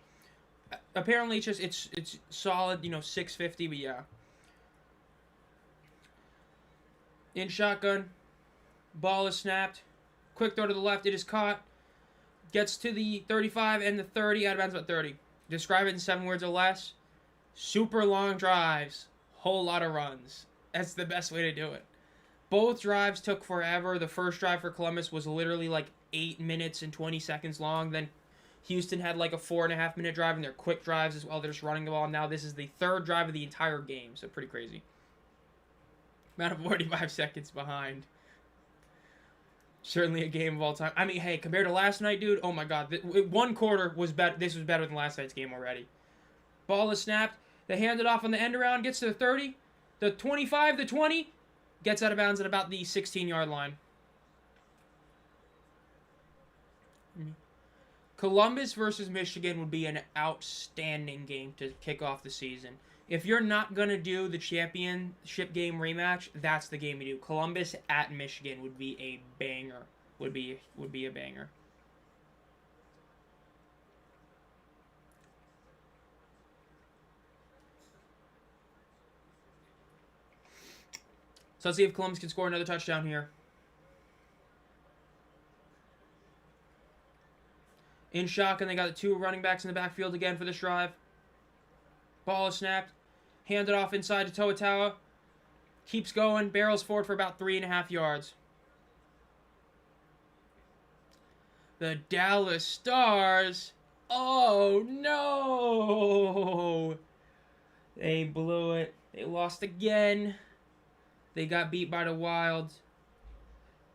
Apparently, it's solid, 650, but yeah. In shotgun, ball is snapped. Quick throw to the left, it is caught. Gets to the 35 and the 30, out of bounds about 30. Describe it in 7 words or less. Super long drives, whole lot of runs. That's the best way to do it. Both drives took forever. The first drive for Columbus was literally like 8 minutes and 20 seconds long. Then Houston had like a 4.5 minute drive, and they're quick drives as well. They're just running the ball. Now this is the 3rd drive of the entire game, so pretty crazy. About 45 seconds behind. Certainly a game of all time. I mean, hey, compared to last night, dude, oh my God. One quarter was better. This was better than last night's game already. Ball is snapped. They hand it off on the end around. Gets to the 30. The 25, the 20. Gets out of bounds at about the 16-yard line. Columbus versus Michigan would be an outstanding game to kick off the season. If you're not going to do the championship game rematch, that's the game you do. Columbus at Michigan would be a banger. Would be a banger. So let's see if Columbus can score another touchdown here. In shotgun, they got the 2 running backs in the backfield again for this drive. Ball is snapped. Handed off inside to Toatawa. Keeps going. Barrels forward for about 3.5 yards. The Dallas Stars. Oh, no. They blew it. They lost again. They got beat by the Wilds.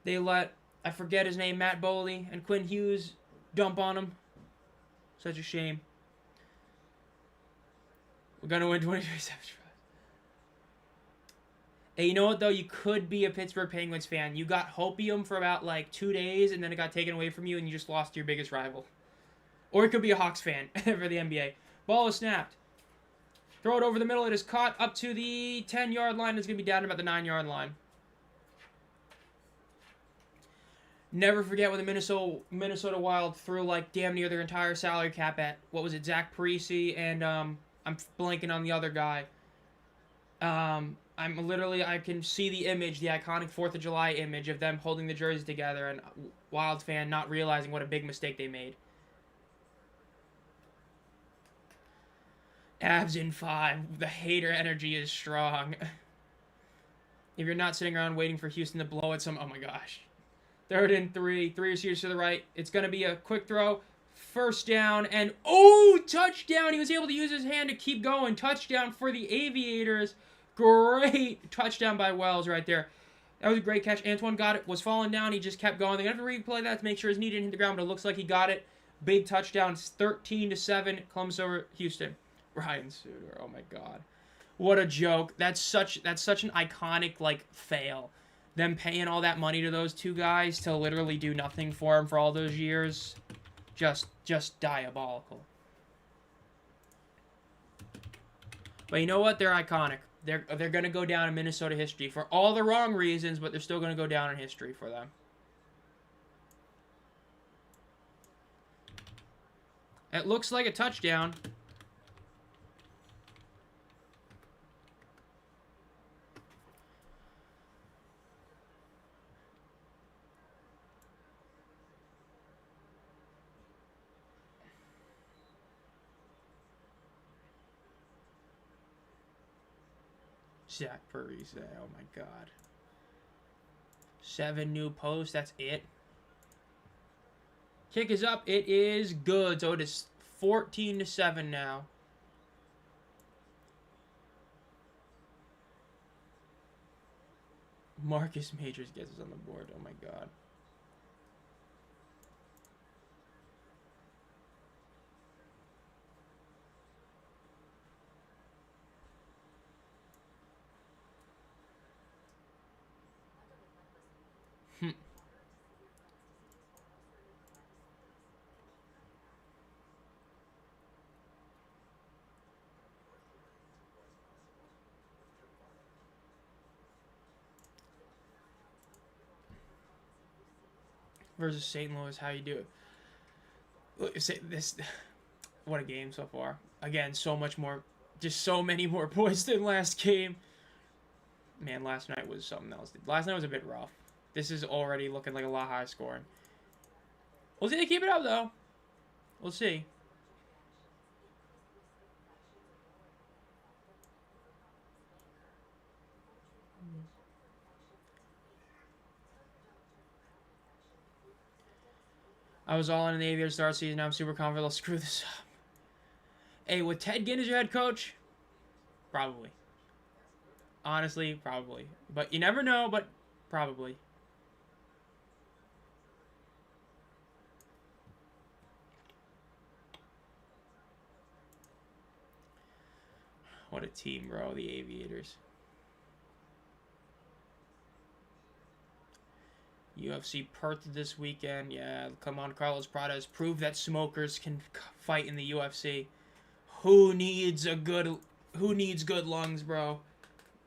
They let, I forget his name, Matt Boley and Quinn Hughes dump on him. Such a shame. We're going to win 23-7. Hey, you know what, though? You could be a Pittsburgh Penguins fan. You got hopium for about, like, 2 days, and then it got taken away from you, and you just lost to your biggest rival. Or you could be a Hawks fan for the NBA. Ball is snapped. Throw it over the middle. It is caught up to the 10-yard line. It's going to be down about the 9-yard line. Never forget when the Minnesota Wild threw, like, damn near their entire salary cap at, what was it, Zach Parise, and I'm blanking on the other guy. I can see the image, the iconic 4th of July image of them holding the jerseys together and Wild fan not realizing what a big mistake they made. Avs in 5. The hater energy is strong. If you're not sitting around waiting for Houston to blow at oh my gosh. 3rd and 3. 3 receivers to the right. It's going to be a quick throw. First down and, oh, touchdown. He was able to use his hand to keep going. Touchdown for the Aviators. Great touchdown by Wells right there. That was a great catch. Antoine got it, was falling down. He just kept going. They're going to have to replay that to make sure his knee didn't hit the ground, but it looks like he got it. Big touchdown. 13-7. Columbus over Houston. Ryan Suter. Oh, my God. What a joke. That's such an iconic, like, fail. Them paying all that money to those 2 guys to literally do nothing for him for all those years. Just diabolical. But you know what? They're iconic. They're going to go down in Minnesota history for all the wrong reasons, but they're still going to go down in history for them. It looks like a touchdown. Zach Parise, oh my God. 7 new posts, that's it. Kick is up, it is good. So it is 14-7 now. Marcus Majors gets us on the board, oh my God. Versus St. Louis, how you do it? Look, this, what a game so far. Again, so much more, just so many more points than last game. Man, last night was something else. Last night was a bit rough. This is already looking like a lot high scoring. We'll see if they keep it up, though. We'll see. I was all in the Aviators start season. Now I'm super confident they'll screw this up. Hey, with Ted Ginn as your head coach? Probably. Honestly, probably. But you never know, but probably. What a team, bro, the Aviators. UFC Perth this weekend. Yeah, come on, Carlos Pradas. Prove that smokers can fight in the UFC. Who needs good lungs, bro?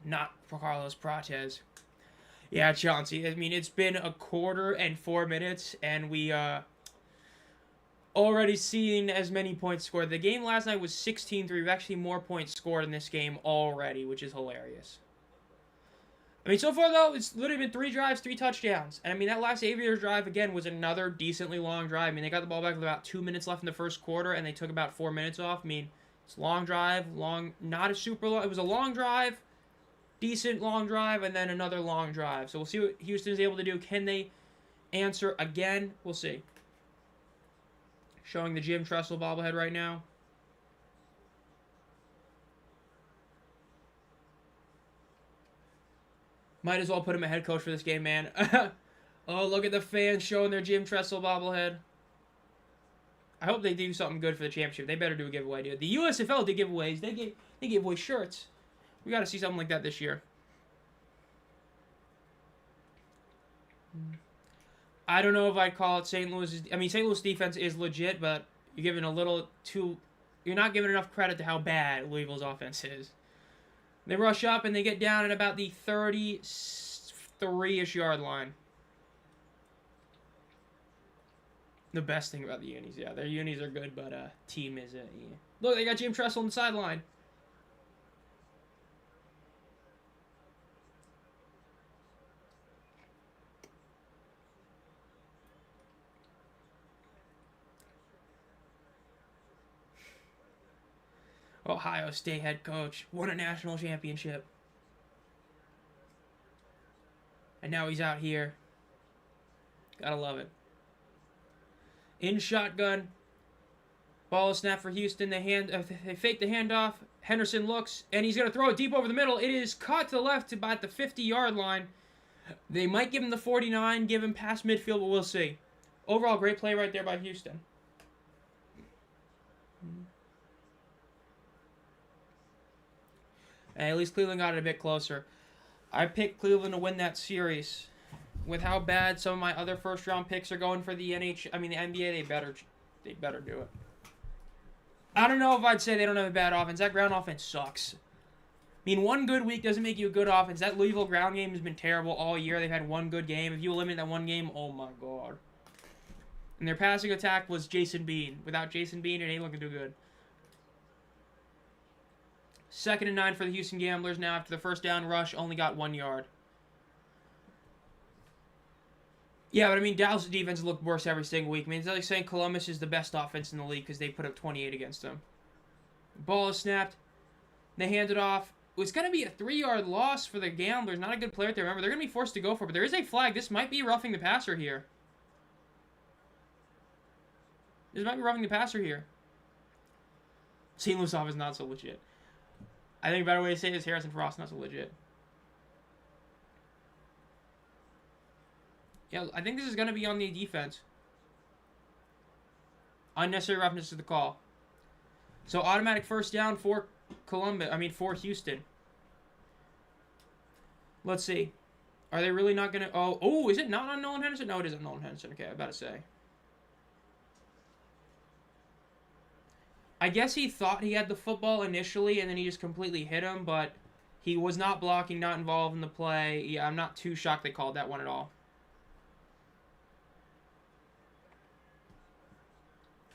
Not for Carlos Pradas. Yeah, Chauncey. I mean, it's been a quarter and 4 minutes, and we already seen as many points scored. The game last night was 16-3. We've actually more points scored in this game already, which is hilarious. I mean, so far, though, it's literally been 3 drives, 3 touchdowns. And, I mean, that last Aviators drive, again, was another decently long drive. I mean, they got the ball back with about 2 minutes left in the first quarter, and they took about 4 minutes off. I mean, it's a long drive, not a super long. It was a long drive, decent long drive, and then another long drive. So we'll see what Houston is able to do. Can they answer again? We'll see. Showing the Jim Tressel bobblehead right now. Might as well put him a head coach for this game, man. Oh, look at the fans showing their Jim Tressel bobblehead. I hope they do something good for the championship. They better do a giveaway, dude. The USFL did giveaways. They gave away shirts. We got to see something like that this year. I don't know if I'd call it St. Louis. I mean, St. Louis defense is legit, but you're giving a little too. You're not giving enough credit to how bad Louisville's offense is. They rush up and they get down at about the 33-ish yard line. The best thing about the unis, yeah, their unis are good, but team is yeah. Look, they got Jim Tressel on the sideline. Ohio State head coach won a national championship. And now he's out here. Gotta love it. In shotgun. Ball is snapped for Houston. They fake the handoff. Henderson looks, and he's going to throw it deep over the middle. It is caught to the left to about the 50-yard line. They might give him the 49, give him past midfield, but we'll see. Overall, great play right there by Houston. And at least Cleveland got it a bit closer. I picked Cleveland to win that series. With how bad some of my other first-round picks are going for the NBA, they better do it. I don't know if I'd say they don't have a bad offense. That ground offense sucks. I mean, one good week doesn't make you a good offense. That Louisville ground game has been terrible all year. They've had one good game. If you eliminate that one game, oh my god. And their passing attack was Jason Bean. Without Jason Bean, it ain't looking too good. 2nd and 9 for the Houston Gamblers now after the first down rush. Only got 1 yard. Yeah, but I mean, Dallas' defense looked worse every single week. I mean, it's like saying Columbus is the best offense in the league because they put up 28 against them. Ball is snapped. They hand it off. It's going to be a 3-yard loss for the Gamblers. Not a good player there. Remember, they're going to be forced to go for it, but there is a flag. This might be roughing the passer here. St. Louis offense is not so legit. I think a better way to say it is Harrison Frost not so legit. Yeah, I think this is going to be on the defense. Unnecessary roughness to the call. So automatic first down for for Houston. Let's see. Are they really not going to... Oh, is it not on Nolan Henderson? No, it isn't Nolan Henderson. Okay, I was about to say. I guess he thought he had the football initially, and then he just completely hit him, but he was not blocking, not involved in the play. Yeah, I'm not too shocked they called that one at all.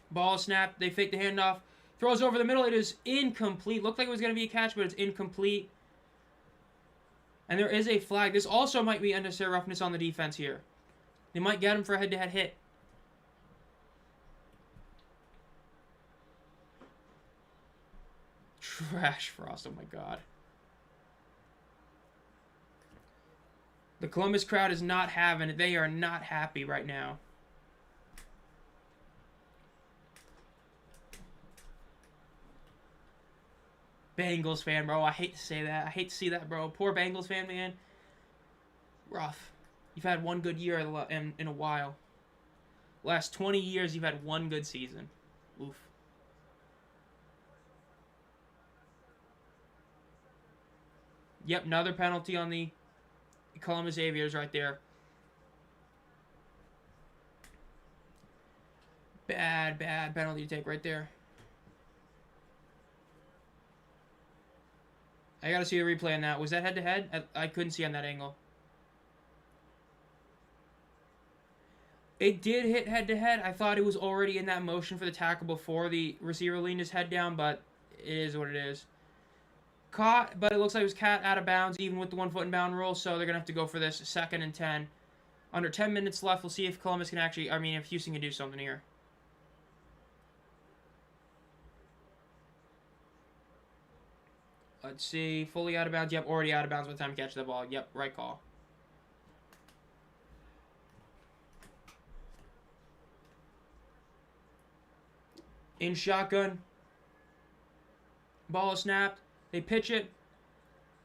Ball snap. They fake the handoff. Throws over the middle. It is incomplete. Looked like it was going to be a catch, but it's incomplete. And there is a flag. This also might be unnecessary roughness on the defense here. They might get him for a head-to-head hit. Trash Frost. Oh, my God. The Columbus crowd is not having it. They are not happy right now. Bengals fan, bro. I hate to say that. I hate to see that, bro. Poor Bengals fan, man. Rough. You've had one good year in a while. Last 20 years, you've had one good season. Oof. Yep, another penalty on the Columbus Aviators right there. Bad penalty to take right there. I gotta see a replay on that. Was that head-to-head? I couldn't see on that angle. It did hit head-to-head. I thought it was already in that motion for the tackle before the receiver leaned his head down, but it is what it is. Caught, but it looks like it was Cat out of bounds, even with the 1 foot in bound rule, so they're going to have to go for this 2nd and 10. Under 10 minutes left, we'll see if Columbus can actually, if Houston can do something here. Let's see, fully out of bounds. Yep, already out of bounds by the time you catch the ball. Yep, right call. In shotgun. Ball is snapped. They pitch it.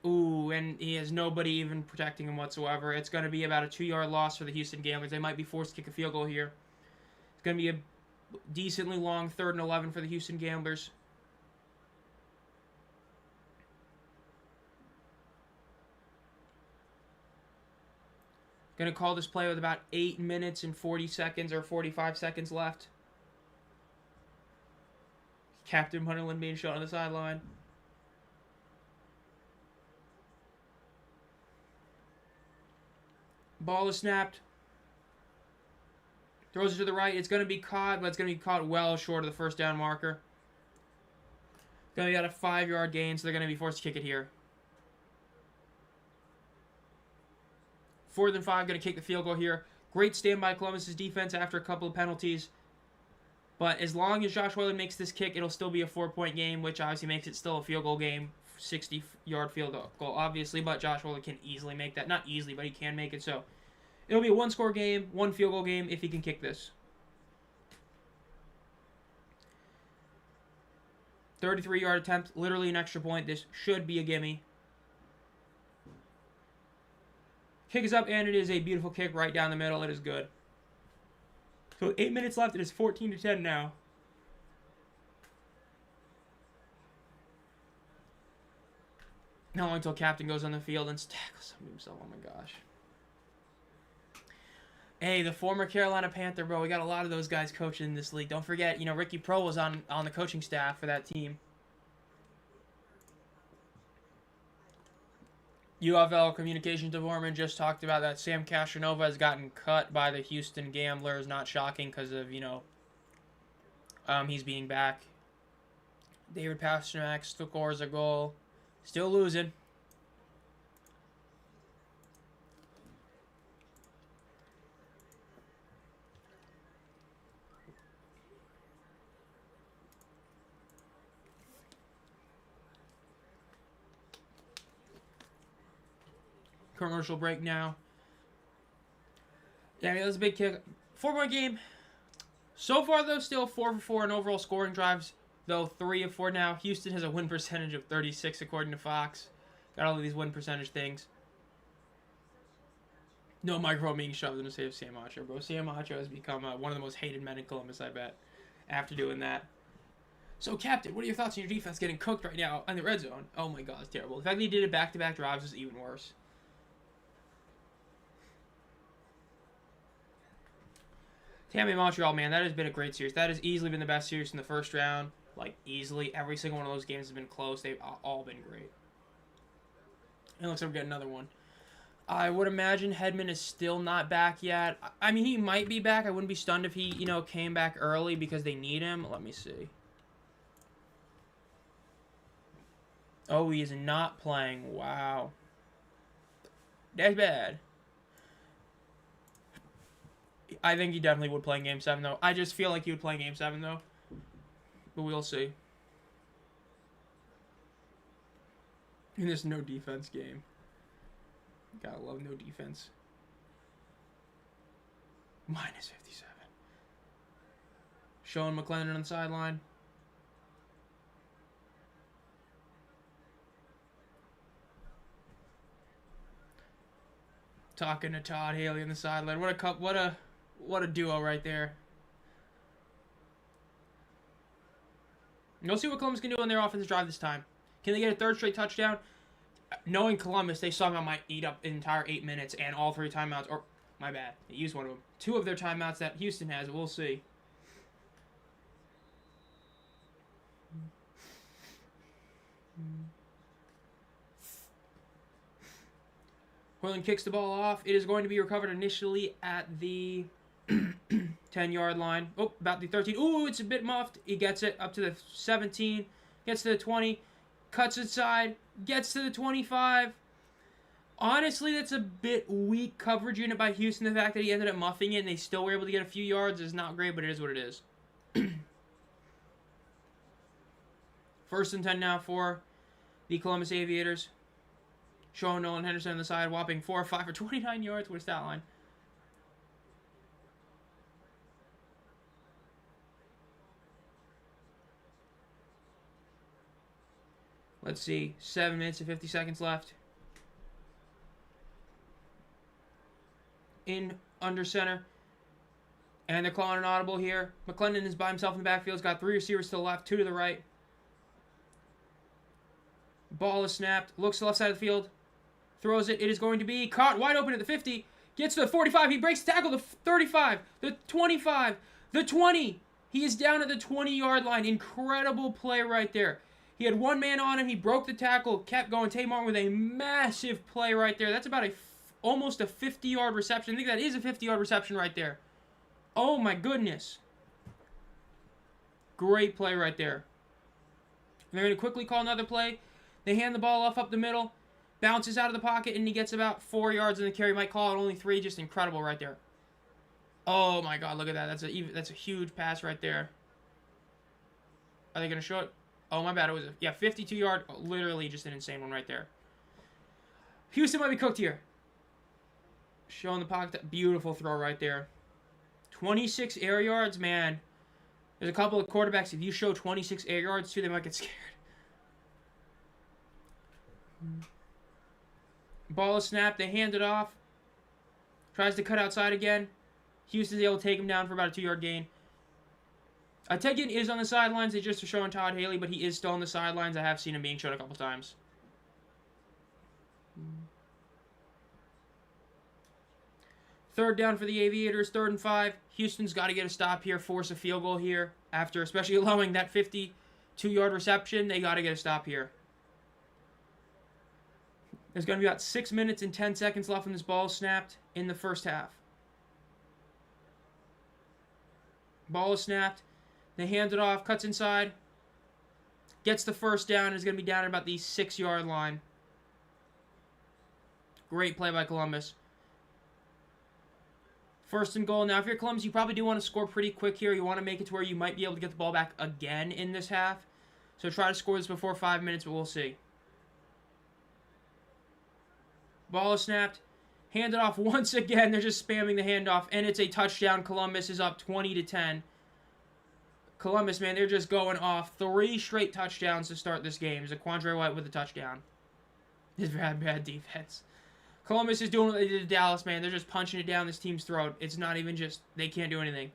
Ooh, and he has nobody even protecting him whatsoever. It's going to be about a 2-yard loss for the Houston Gamblers. They might be forced to kick a field goal here. It's going to be a decently long 3rd and 11 for the Houston Gamblers. Going to call this play with about 8 minutes and 40 seconds or 45 seconds left. Captain Munderland being shown on the sideline. Ball is snapped. Throws it to the right. It's going to be caught, but it's going to be caught well short of the 1st down marker. Going to be at a 5-yard gain, so they're going to be forced to kick it here. 4th and 5, going to kick the field goal here. Great stand by Columbus' defense after a couple of penalties. But as long as Josh Whalen makes this kick, it'll still be a 4-point game, which obviously makes it still a field goal game. 60-yard field goal, obviously, but Josh Whalen can easily make that. Not easily, but he can make it, so it'll be a 1-score game, 1 field goal game if he can kick this. 33-yard attempt, literally an extra point. This should be a gimme. Kick is up, and it is a beautiful kick right down the middle. It is good. So 8 minutes left. It is 14-10 now. Not long until Captain goes on the field and tackles himself. Oh my gosh. Hey, the former Carolina Panther, bro. We got a lot of those guys coaching in this league. Don't forget, Ricky Pro was on the coaching staff for that team. UFL Communications Department just talked about that Sam Castronova has gotten cut by the Houston Gamblers. Not shocking because of, he's being back. David Pasternak scores a goal. Still losing. Commercial break now. Yeah, that was a big kick. 4-point game. So far, though, still 4 for 4 in overall scoring drives. Though 3 of 4 now. Houston has a win percentage of 36 according to Fox. Got all of these win percentage things. No microphone being shoved in the save of Sam Acho, bro. Sam Acho has become one of the most hated men in Columbus, I bet, after doing that. So, Captain, what are your thoughts on your defense getting cooked right now in the red zone? Oh my god, it's terrible. The fact that he did it back-to-back drives is even worse. Tampa Montreal, man, that has been a great series. That has easily been the best series in the first round. Like, easily. Every single one of those games has been close. They've all been great. And it looks like we're getting another one. I would imagine Hedman is still not back yet. I mean, he might be back. I wouldn't be stunned if he, came back early because they need him. Let me see. Oh, he is not playing. Wow. That's bad. I think he definitely would play in Game 7, though. I just feel like he would play in Game 7, though. But we'll see. In this no defense game. Gotta love no defense. Minus 57. Showing McClendon on the sideline. Talking to Todd Haley on the sideline. What a duo right there. And we'll see what Columbus can do on their offensive drive this time. Can they get a 3rd straight touchdown? Knowing Columbus, they somehow might eat up an entire 8 minutes and all 3 timeouts. Or, my bad, they used one of them. 2 of their timeouts that Houston has. We'll see. Whalen kicks the ball off. It is going to be recovered initially at the 10-yard line. Oh, about the 13. Ooh, it's a bit muffed. He gets it up to the 17. Gets to the 20. Cuts inside. Gets to the 25. Honestly, that's a bit weak coverage unit by Houston. The fact that he ended up muffing it and they still were able to get a few yards is not great, but it is what it is. First and 10 now for the Columbus Aviators. Showing Nolan Henderson on the side, whopping 4 or 5 for 29 yards. What a stat line. Let's see. 7 minutes and 50 seconds left. In under center. And they're calling an audible here. McClendon is by himself in the backfield. He's got 3 receivers to the left, 2 to the right. Ball is snapped. Looks to the left side of the field. Throws it. It is going to be caught wide open at the 50. Gets to the 45. He breaks the tackle. The 35. The 25. The 20. He is down at the 20-yard line. Incredible play right there. He had one man on him. He broke the tackle. Kept going. Tay Martin with a massive play right there. That's about almost a 50-yard reception. I think that is a 50-yard reception right there. Oh, my goodness. Great play right there. They're going to quickly call another play. They hand the ball off up the middle. Bounces out of the pocket, and he gets about 4 yards in the carry. Might call it only 3. Just incredible right there. Oh, my God. Look at that. That's a huge pass right there. Are they going to show it? Oh, my bad. It was 52-yard. Literally just an insane one right there. Houston might be cooked here. Showing the pocket. Beautiful throw right there. 26 air yards, man. There's a couple of quarterbacks. If you show 26 air yards to, they might get scared. Ball is snapped. They hand it off. Tries to cut outside again. Houston's able to take him down for about a 2-yard gain. Tegan is on the sidelines. They just are showing Todd Haley, but he is still on the sidelines. I have seen him being shown a couple times. Third down for the Aviators. 3rd and 5. Houston's got to get a stop here. Force a field goal here. After especially allowing that 52-yard reception, they got to get a stop here. There's going to be about 6 minutes and 10 seconds left when this ball is snapped in the first half. Ball is snapped. They hand it off. Cuts inside. Gets the first down. Is going to be down at about the 6-yard line. Great play by Columbus. First and goal. Now, if you're Columbus, you probably do want to score pretty quick here. You want to make it to where you might be able to get the ball back again in this half. So try to score this before 5 minutes, but we'll see. Ball is snapped. Hand it off once again. They're just spamming the handoff, and it's a touchdown. Columbus is up 20-10. Columbus, man, they're just going off. 3 straight touchdowns to start this game. Zaquandre White with a touchdown. It's bad defense. Columbus is doing what they did to Dallas, man. They're just punching it down this team's throat. It's not even just, they can't do anything.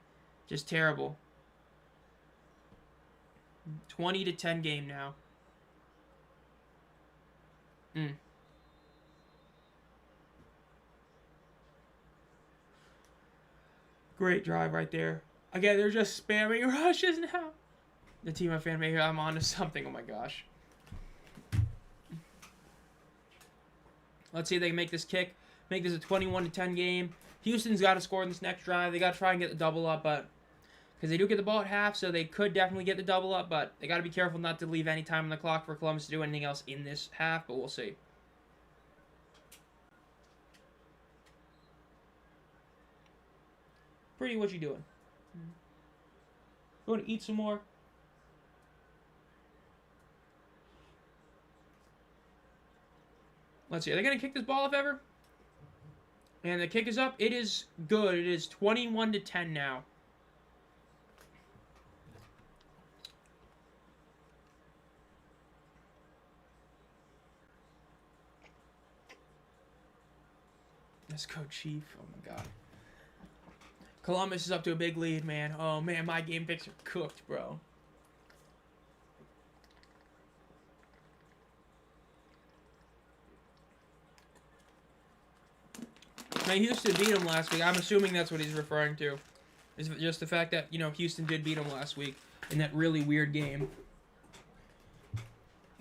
Just terrible. 20-10 game now. Great drive right there. Again, they're just spamming rushes now. The team of fan maker, I'm on to something. Oh my gosh. Let's see if they can make this kick. Make this a 21-10 game. Houston's got to score in this next drive. They got to try and get the double up, but because they do get the ball at half, so they could definitely get the double up, but they got to be careful not to leave any time on the clock for Columbus to do anything else in this half, but we'll see. Pretty, what you doing? Going to eat some more? Let's see. Are they going to kick this ball off ever? And the kick is up. It is good. It is 21-10 now. Let's go, Chief. Oh, my God. Columbus is up to a big lead, man. Oh, man, my game picks are cooked, bro. Now, Houston beat him last week. I'm assuming that's what he's referring to. Is just the fact that, you know, Houston did beat him last week in that really weird game.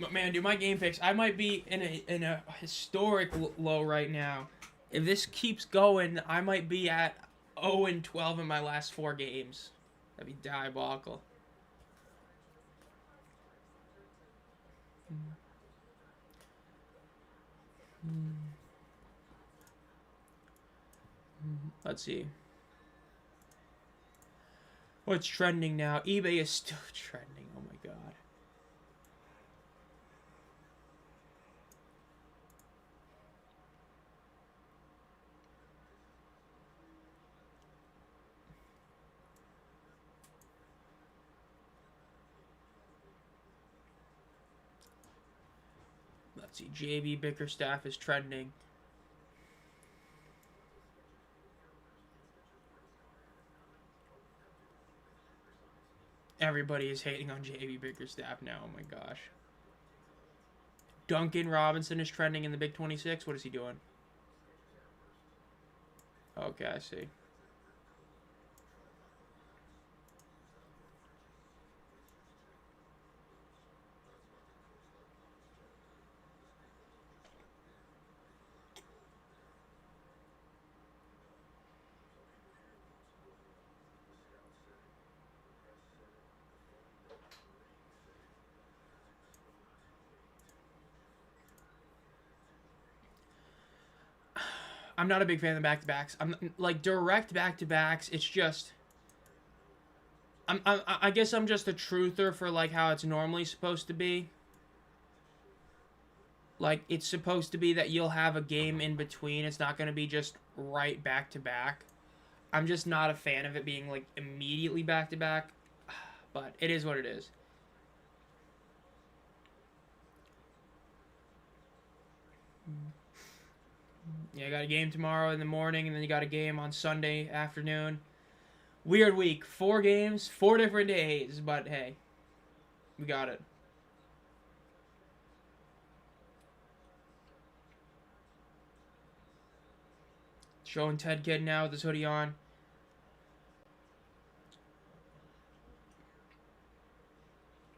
But, man, dude, my game picks, I might be in a historic low right now. If this keeps going, I might be at 0-12 in my last 4 games. That'd be diabolical. Let's see. What's trending now? eBay is still trending. Oh my god. Let's see. JB Bickerstaff is trending. Everybody is hating on JB Bickerstaff now. Oh my gosh. Duncan Robinson is trending in the Big 26. What is he doing? Okay, I see. I'm not a big fan of the back-to-backs. I'm like direct back-to-backs. It's just, I guess I'm just a truther for like how it's normally supposed to be. Like it's supposed to be that you'll have a game in between. It's not going to be just right back-to-back. I'm just not a fan of it being like immediately back-to-back. But it is what it is. Yeah, I got a game tomorrow in the morning, and then you got a game on Sunday afternoon. Weird week. 4 games, 4 different days, but hey, we got it. Showing Ted Kidd now with his hoodie on.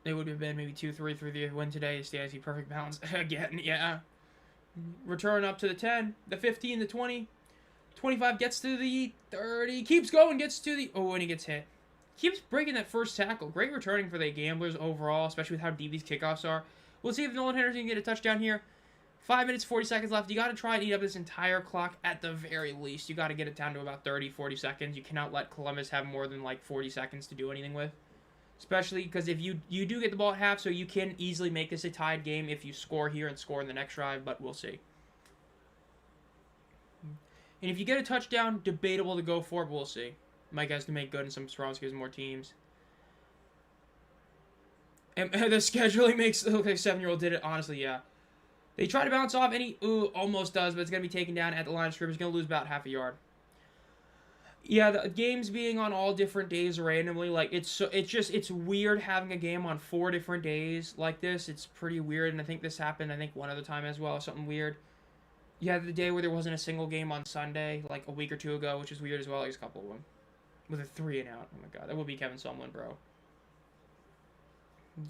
It would have been maybe 2-3 through the win today. Stacey, perfect balance again, yeah. Return up to the 10, the 15, the 20. 25 gets to the 30. Keeps going, gets to the... Oh, and he gets hit. Keeps breaking that first tackle. Great returning for the Gamblers overall, especially with how deep these kickoffs are. We'll see if Nolan Henderson can get a touchdown here. 5 minutes, 40 seconds left. You got to try and eat up this entire clock at the very least. You got to get it down to about 30, 40 seconds. You cannot let Columbus have more than like 40 seconds to do anything with. Especially because if you do get the ball at half, so you can easily make this a tied game if you score here and score in the next drive, but we'll see. And if you get a touchdown, debatable to go for it, but we'll see. Mike has to make good in some sprawls because more teams. And the scheduling makes it look like a 7-year-old did it. Honestly, yeah. They try to bounce off, and he almost does, but it's going to be taken down at the line of scrimmage. He's going to lose about half a yard. Yeah, the games being on all different days randomly, like, it's weird having a game on 4 different days like this. It's pretty weird, and I think this happened, one other time as well, something weird. You had the day where there wasn't a single game on Sunday, like a week or 2 ago, which is weird as well. There's a couple of them. With a 3 and out. Oh my god, that would be Kevin Sumlin, bro.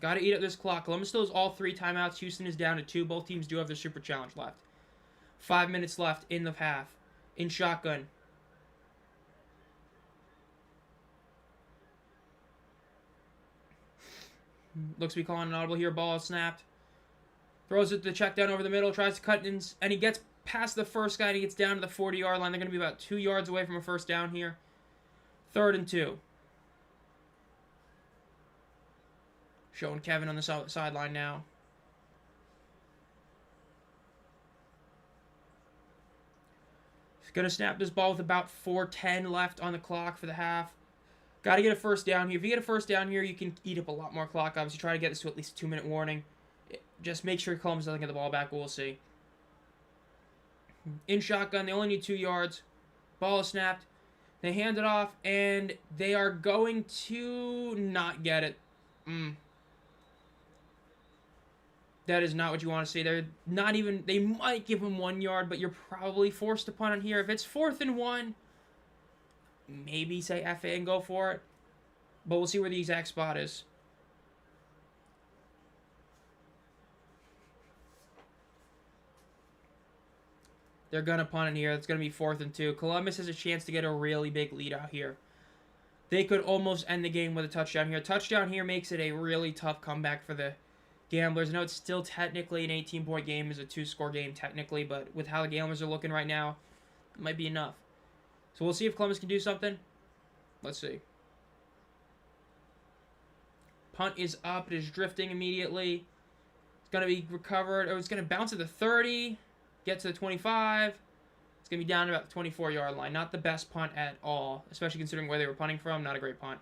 Gotta eat up this clock. Columbus still has all 3 timeouts. Houston is down to 2. Both teams do have their super challenge left. 5 minutes left in the half. In shotgun. Looks to be calling an audible here. Ball is snapped. Throws it the check down over the middle. Tries to cut in. And he gets past the first guy. And he gets down to the 40-yard line. They're going to be about 2 yards away from a first down here. 3rd and 2. Showing Kevin on the sideline now. He's going to snap this ball with about 4:10 left on the clock for the half. Got to get a first down here. If you get a first down here, you can eat up a lot more clock. Obviously, try to get this to at least a 2-minute warning. Just make sure Columbus doesn't get the ball back. We'll see. In shotgun, they only need 2 yards. Ball is snapped. They hand it off, and they are going to not get it. That is not what you want to see. They're not even... They might give him 1 yard, but you're probably forced to punt on here. If it's 4th and 1... Maybe say FA and go for it. But we'll see where the exact spot is. They're going to punt in here. It's going to be 4th and 2. Columbus has a chance to get a really big lead out here. They could almost end the game with a touchdown here. A touchdown here makes it a really tough comeback for the Gamblers. I know it's still technically an 18-point game, is a 2-score game technically, but with how the Gamblers are looking right now, it might be enough. So we'll see if Columbus can do something. Let's see. Punt is up. It is drifting immediately. It's going to be recovered. Oh, it's going to bounce at the 30, get to the 25. It's going to be down to about the 24-yard line. Not the best punt at all, especially considering where they were punting from. Not a great punt.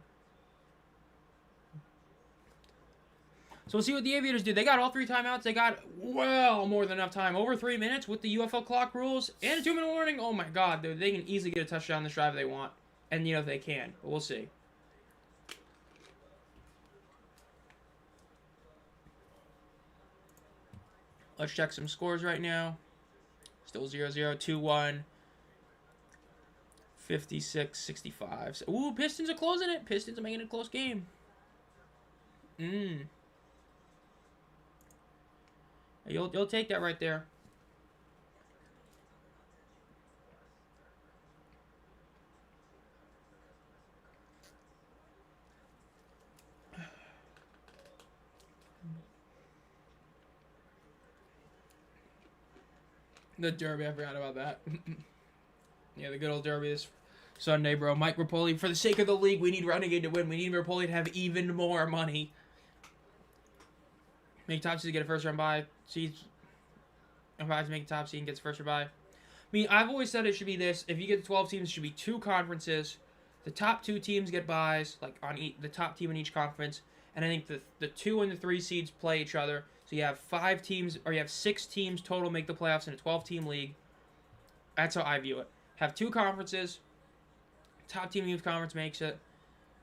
So we'll see what the Aviators do. They got all 3 timeouts. They got well more than enough time. Over 3 minutes with the UFL clock rules and a 2-minute warning. Oh, my God. They can easily get a touchdown this drive if they want. And, they can. But we'll see. Let's check some scores right now. Still 0-0, 2-1, 56-65. Ooh, Pistons are closing it. Pistons are making it a close game. You'll take that right there. The Derby, I forgot about that. Yeah, the good old Derby this Sunday, bro. Mike Rapoli, for the sake of the league, we need Renegade to win. We need Rapoli to have even more money. Make top seed, get a first round bye. Seeds, to make a top seed and gets first round bye. I mean, I've always said it should be this. If you get 12 teams, it should be 2 conferences. The top 2 teams get byes, like on the top team in each conference. And I think the 2 and the 3 seeds play each other. So you have 5 teams, or you have 6 teams total make the playoffs in a 12-team league. That's how I view it. Have 2 conferences. Top team in each conference makes it.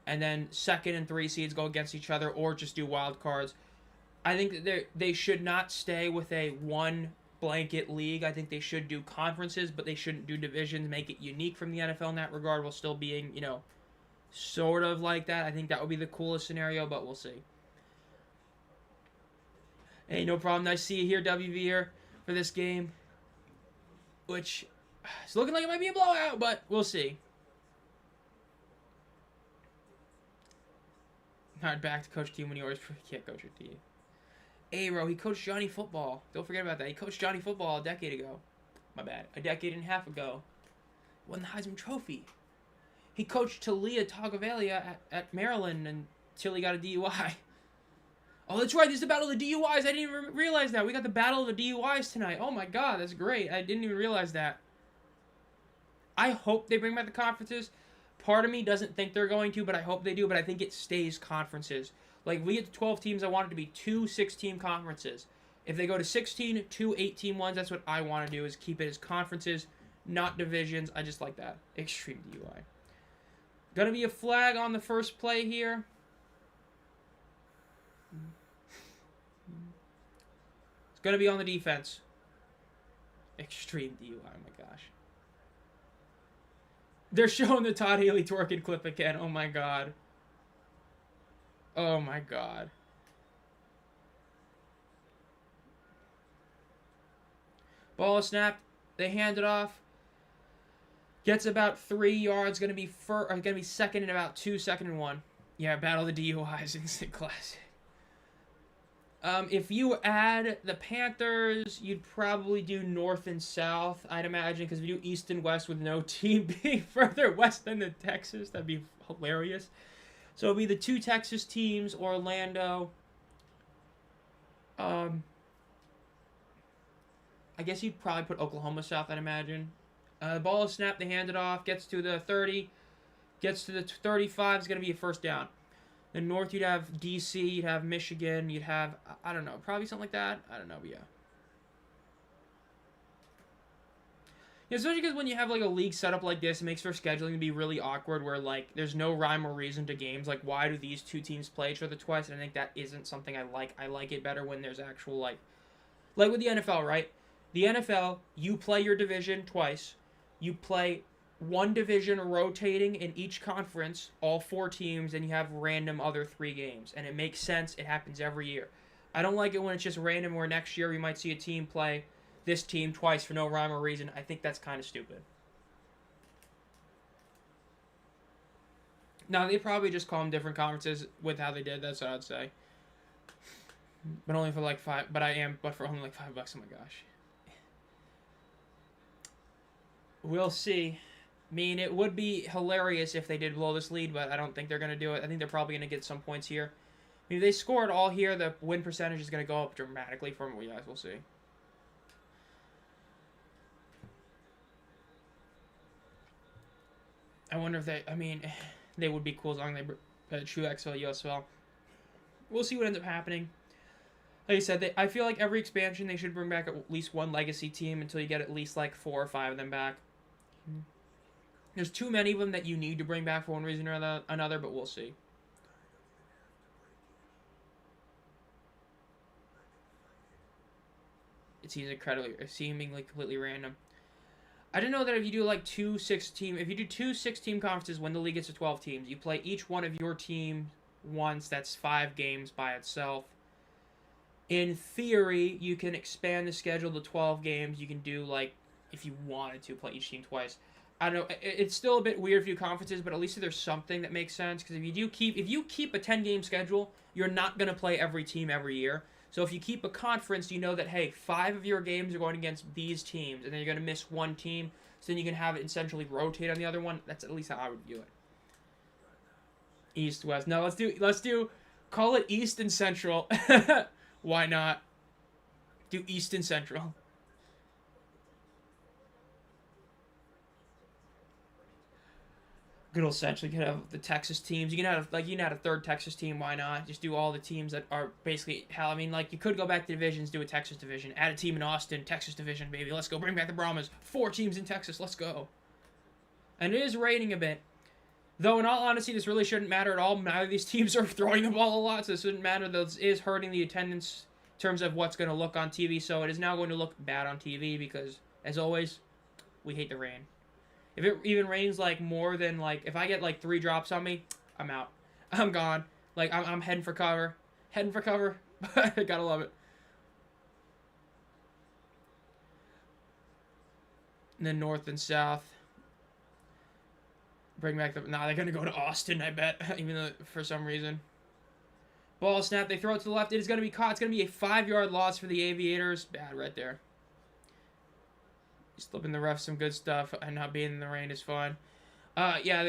And then 2nd and 3 seeds go against each other, or just do wild cards. I think that they should not stay with a one blanket league. I think they should do conferences, but they shouldn't do divisions. Make it unique from the NFL in that regard, while still being, sort of like that. I think that would be the coolest scenario, but we'll see. Hey, no problem. Nice to see you here, WV, here for this game, which is looking like it might be a blowout, but we'll see. All right, back to Coach Team when he always can't coach your team. Hey, bro, he coached Johnny Football. Don't forget about that. He coached Johnny Football a decade ago. My bad. A decade and a half ago. Won the Heisman Trophy. He coached Talia Tagovailoa at Maryland until he got a DUI. Oh, that's right. This is the battle of the DUIs. I didn't even realize that. We got the battle of the DUIs tonight. Oh, my God. That's great. I didn't even realize that. I hope they bring back the conferences. Part of me doesn't think they're going to, but I hope they do. But I think it stays conferences. Like, if we get to 12 teams, I want it to be 2 6-team conferences. If they go to 16, 2 8-team ones, that's what I want to do, is keep it as conferences, not divisions. I just like that. Extreme DUI. Gonna be a flag on the first play here. It's gonna be on the defense. Extreme DUI, oh my gosh. They're showing the Todd Haley twerking clip again. Oh my God. Oh my God. Ball is snapped. They hand it off. Gets about 3 yards. Gonna be second and about 2, 2nd and 1. Yeah, battle of the DUIs, instant classic. If you add the Panthers, you'd probably do north and south, I'd imagine, because if you do east and west with no team being further west than the Texas, that'd be hilarious. So it'll be the 2 Texas teams, Orlando. I guess you'd probably put Oklahoma South, I'd imagine. The ball is snapped, they hand it off, gets to the 30, gets to the 35, it's going to be a first down. Then north, you'd have D.C., you'd have Michigan, you'd have, I don't know, probably something like that. I don't know, but yeah. Yeah, especially because when you have, like, a league setup like this, it makes for scheduling to be really awkward where, like, there's no rhyme or reason to games. Like, why do these 2 teams play each other twice? And I think that isn't something I like. I like it better when there's actual, like with the NFL, right? The NFL, you play your division twice. You play 1 division rotating in each conference, all 4 teams, and you have random other 3 games. And it makes sense. It happens every year. I don't like it when it's just random, where next year we might see a team play this team twice for no rhyme or reason. I think that's kind of stupid. Now, they probably just call them different conferences with how they did. That's what I'd say. But only for like but for only like $5. Oh my gosh. We'll see. I mean, it would be hilarious if they did blow this lead, but I don't think they're going to do it. I think they're probably going to get some points here. I mean, if they scored all here, the win percentage is going to go up dramatically from what you guys will see. I wonder if they would be cool as long as they true XFL, USFL. We'll see what ends up happening. Like I said, I feel like every expansion they should bring back at least one legacy team until you get at least like 4 or 5 of them back. There's too many of them that you need to bring back for one reason or another, but we'll see. It seemingly completely random. I didn't know that if you do like if you do 2 6-team conferences when the league gets to 12 teams, you play each one of your team once. That's 5 games by itself. In theory, you can expand the schedule to 12 games. You can do like, if you wanted to, play each team twice. I don't know. It's still a bit weird for you conferences, but at least there's something that makes sense. Because if you keep a 10-game schedule, you're not gonna play every team every year. So if you keep a conference, you know that, hey, 5 of your games are going against these teams, and then you're going to miss one team, so then you can have it essentially rotate on the other one. That's at least how I would view it. East, West. No, call it East and Central. Why not? Do East and Central. Good old Central. You can have the Texas teams. You can have a third Texas team. Why not? Just do all the teams that are basically hell. I mean, like you could go back to divisions, do a Texas division, add a team in Austin, Texas division, baby. Let's go. Bring back the Brahmas. 4 teams in Texas. Let's go. And it is raining a bit. Though, in all honesty, this really shouldn't matter at all. Neither of these teams are throwing the ball a lot, so this shouldn't matter. This is hurting the attendance in terms of what's going to look on TV. So it is now going to look bad on TV because, as always, we hate the rain. If it even rains, like, more than, like, if I get, like, 3 drops on me, I'm out. I'm gone. Like, I'm heading for cover. Heading for cover. Gotta love it. And then north and south. Bring back they're going to go to Austin, I bet. Even though, for some reason. Ball snap. They throw it to the left. It is going to be caught. It's going to be a 5-yard loss for the Aviators. Bad right there. Slipping the refs some good stuff, and not being in the rain is fun. Yeah,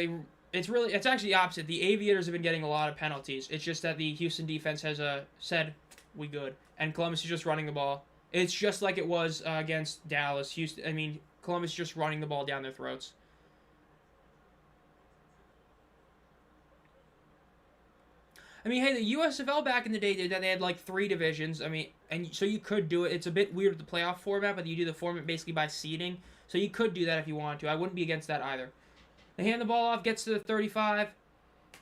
it's actually the opposite. The Aviators have been getting a lot of penalties. It's just that the Houston defense has said, we good. And Columbus is just running the ball. It's just like it was against Dallas. Columbus is just running the ball down their throats. I mean, hey, the USFL back in the day did that. They had like 3 divisions. I mean, and so you could do it. It's a bit weird with the playoff format, but you do the format basically by seeding. So you could do that if you wanted to. I wouldn't be against that either. They hand the ball off, gets to the 35,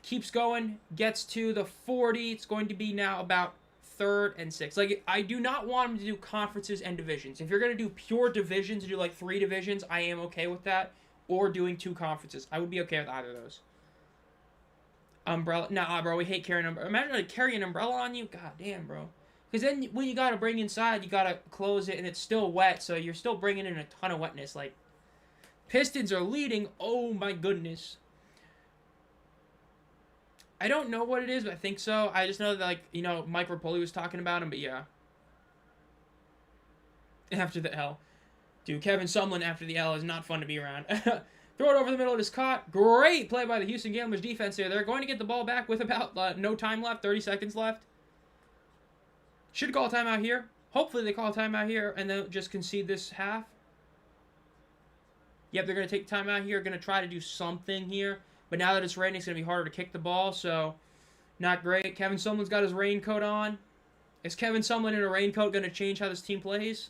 keeps going, gets to the 40. It's going to be now about 3rd and 6. Like, I do not want them to do conferences and divisions. If you're going to do pure divisions and do like 3 divisions, I am okay with that. Or doing 2 conferences. I would be okay with either of those. Umbrella. Nah, bro, we hate carrying an umbrella. Imagine like carrying an umbrella on you. God damn, bro. Because then when you got to bring inside, you got to close it, and it's still wet, so you're still bringing in a ton of wetness. Like, Pistons are leading. Oh, my goodness. I don't know what it is, but I think so. I just know that, like, Mike Rapoli was talking about him, but yeah. After the L. Dude, Kevin Sumlin after the L is not fun to be around. Throw it over the middle. It is caught. Great play by the Houston Gamblers defense here. They're going to get the ball back with about no time left. 30 seconds left. Should call a timeout here. Hopefully they call a timeout here and then just concede this half. Yep, they're going to take timeout here. Going to try to do something here. But now that it's raining, it's going to be harder to kick the ball. So, not great. Kevin Sumlin's got his raincoat on. Is Kevin Sumlin in a raincoat going to change how this team plays?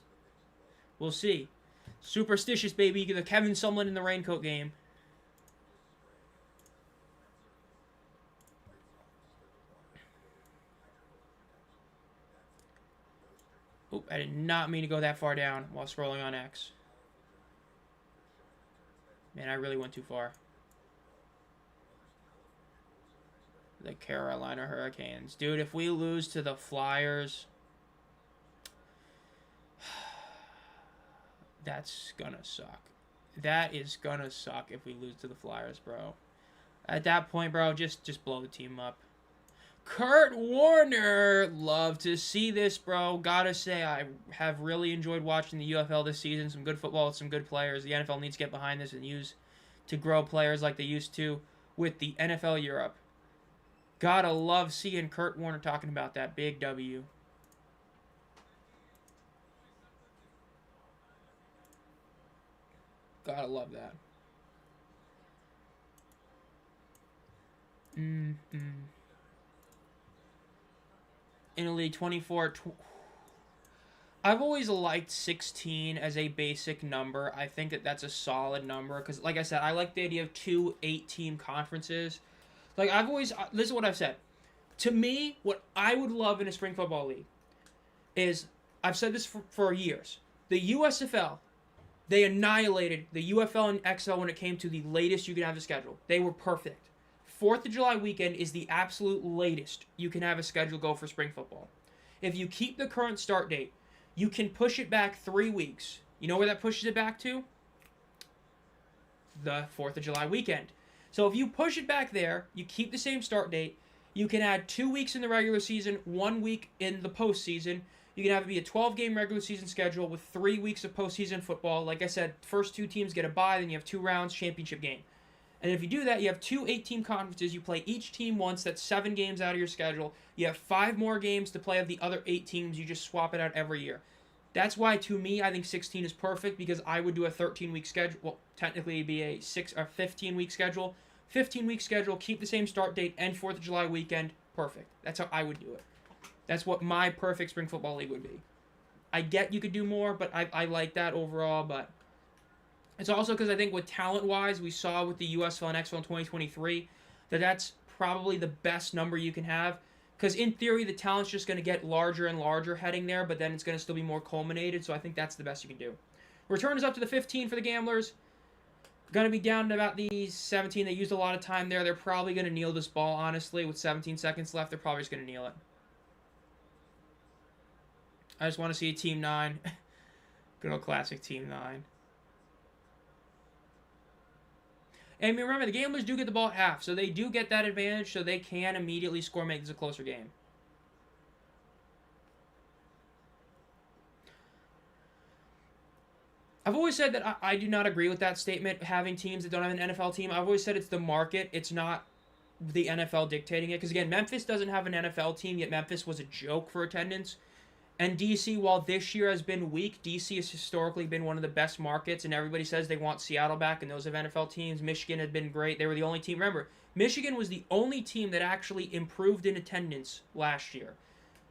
We'll see. Superstitious, baby. The Kevin Sumlin in the raincoat game. Oop, I did not mean to go that far down while scrolling on X. Man, I really went too far. The Carolina Hurricanes. Dude, if we lose to the Flyers... That's gonna suck. That is gonna suck if we lose to the Flyers, bro. At that point, bro, just blow the team up. Kurt Warner, love to see this, bro. Gotta say, I have really enjoyed watching the UFL this season. Some good football with some good players. The NFL needs to get behind this and use to grow players like they used to with the NFL Europe. Gotta love seeing Kurt Warner talking about that big W. Gotta love that. Mm-hmm. In a league 24. I've always liked 16 as a basic number. I think that that's a solid number because, like I said, I like the idea of two 8-team conferences. Like, I've always, this is what I've said. To me, what I would love in a spring football league is, I've said this for years, the USFL, they annihilated the UFL and XL when it came to the latest you can have a schedule. They were perfect. 4th of July weekend is the absolute latest you can have a schedule go for spring football. If you keep the current start date, you can push it back 3 weeks. You know where that pushes it back to? The 4th of July weekend. So if you push it back there, you keep the same start date, you can add 2 weeks in the regular season, 1 week in the postseason. You can have it be a 12-game regular season schedule with 3 weeks of postseason football. Like I said, first 2 teams get a bye, then you have 2 rounds, championship game. And if you do that, you have 2 8-team conferences. You play each team once. That's 7 games out of your schedule. You have 5 more games to play of the other 8 teams. You just swap it out every year. That's why, to me, I think 16 is perfect because I would do a 13-week schedule. Well, technically, it'd be a 15-week schedule. 15-week schedule, keep the same start date, and 4th of July weekend. Perfect. That's how I would do it. That's what my perfect spring football league would be. I get you could do more, but I like that overall, but it's also because I think with talent-wise, we saw with the USFL and XFL in 2023 that that's probably the best number you can have. Because in theory, the talent's just going to get larger and larger heading there, but then it's going to still be more culminated, so I think that's the best you can do. Return is up to the 15 for the Gamblers. Going to be down to about the 17. They used a lot of time there. They're probably going to kneel this ball, honestly. With 17 seconds left, they're probably just going to kneel it. I just want to see a Team 9. Good old classic Team 9. And remember, the Gamblers do get the ball at half, so they do get that advantage, so they can immediately score, make this a closer game. I've always said that I do not agree with that statement, having teams that don't have an NFL team. I've always said it's the market. It's not the NFL dictating it. Because, again, Memphis doesn't have an NFL team, yet Memphis was a joke for attendance. And D.C., while this year has been weak, D.C. has historically been one of the best markets, and everybody says they want Seattle back, and those have NFL teams. Michigan had been great. They were the only team. Remember, Michigan was the only team that actually improved in attendance last year,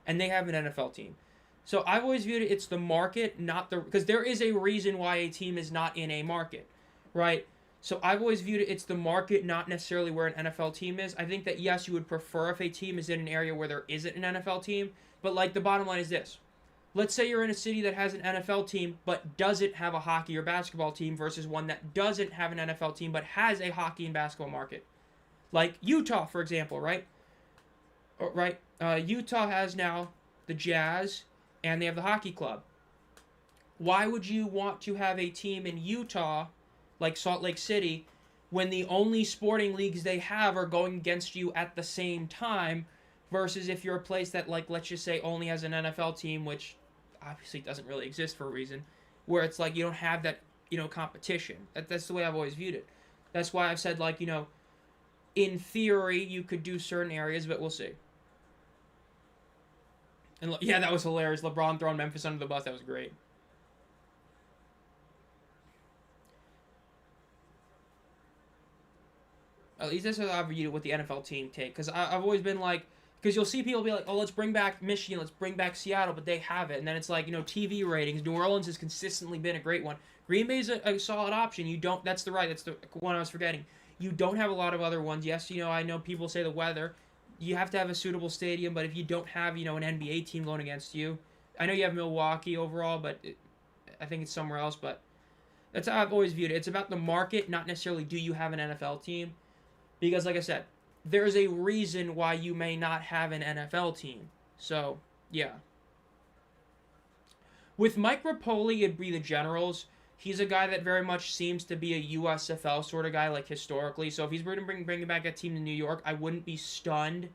and they have an NFL team. So I've always viewed it's the market, not the... Because there is a reason why a team is not in a market, right? So I've always viewed it's the market, not necessarily where an NFL team is. I think that, yes, you would prefer if a team is in an area where there isn't an NFL team, but, like, the bottom line is this. Let's say you're in a city that has an NFL team but doesn't have a hockey or basketball team versus one that doesn't have an NFL team but has a hockey and basketball market. Like Utah, for example, right? Right? Utah has now the Jazz and they have the hockey club. Why would you want to have a team in Utah, like Salt Lake City, when the only sporting leagues they have are going against you at the same time, versus if you're a place that, like, let's just say only has an NFL team, which obviously doesn't really exist for a reason, where it's like you don't have that, competition. That's the way I've always viewed it. That's why I've said, like, in theory, you could do certain areas, but we'll see. And yeah, that was hilarious. LeBron throwing Memphis under the bus. That was great. At least that's what I've viewed with the NFL team take. Because I've always been like, because you'll see people be like, oh, let's bring back Michigan, let's bring back Seattle, but they have it. And then it's like, TV ratings. New Orleans has consistently been a great one. Green Bay's a solid option. That's the one I was forgetting. You don't have a lot of other ones. Yes, I know people say the weather. You have to have a suitable stadium, but if you don't have, an NBA team going against you, I know you have Milwaukee overall, but I think it's somewhere else, but that's how I've always viewed it. It's about the market, not necessarily do you have an NFL team. Because, like I said, there's a reason why you may not have an NFL team. So, yeah. With Mike Rapoli, it'd be the Generals. He's a guy that very much seems to be a USFL sort of guy, like, historically. So if he's bringing back a team to New York, I wouldn't be stunned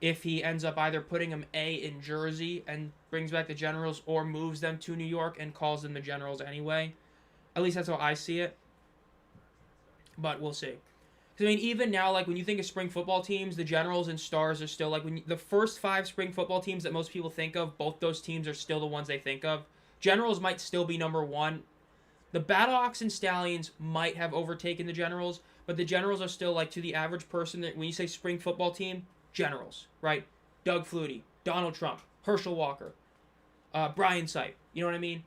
if he ends up either putting him in Jersey and brings back the Generals, or moves them to New York and calls them the Generals anyway. At least that's how I see it. But we'll see. I mean, even now, like when you think of spring football teams, the Generals and Stars are still like the first 5 spring football teams that most people think of. Both those teams are still the ones they think of. Generals might still be number 1. The Battlehawks and Stallions might have overtaken the Generals, but the Generals are still like, to the average person, that when you say spring football team, Generals, right? Doug Flutie, Donald Trump, Herschel Walker, Brian Sipe. You know what I mean?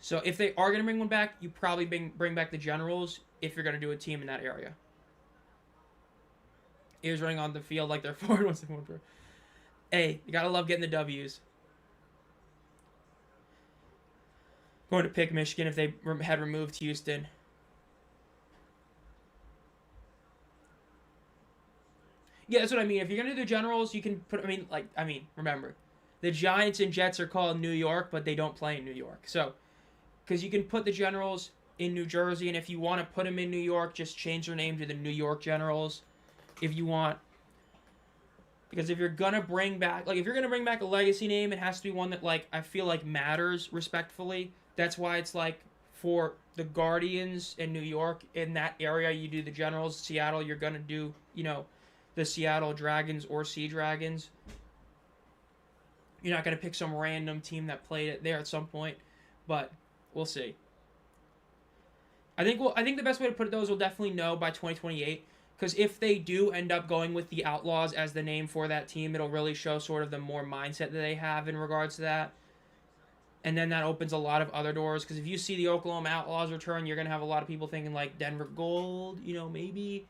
So if they are going to bring one back, you probably bring back the Generals if you're going to do a team in that area. Ears running on the field like they're forward. Hey, you gotta love getting the W's. Going to pick Michigan if they had removed Houston. Yeah, that's what I mean. If you're gonna do the Generals, you can put. Remember, the Giants and Jets are called New York, but they don't play in New York. So, because you can put the Generals in New Jersey, and if you want to put them in New York, just change their name to the New York Generals. If you want, because if you're gonna bring back a legacy name, it has to be one that, like, I feel like matters respectfully. That's why it's like, for the Guardians in New York, in that area, you do the Generals. Seattle, you're gonna do, the Seattle Dragons or Sea Dragons. You're not gonna pick some random team that played it there at some point, but we'll see. I think the best way to put it, though, is we'll definitely know by 2028. Because if they do end up going with the Outlaws as the name for that team, it'll really show sort of the more mindset that they have in regards to that. And then that opens a lot of other doors. Because if you see the Oklahoma Outlaws return, you're going to have a lot of people thinking, like, Denver Gold, maybe.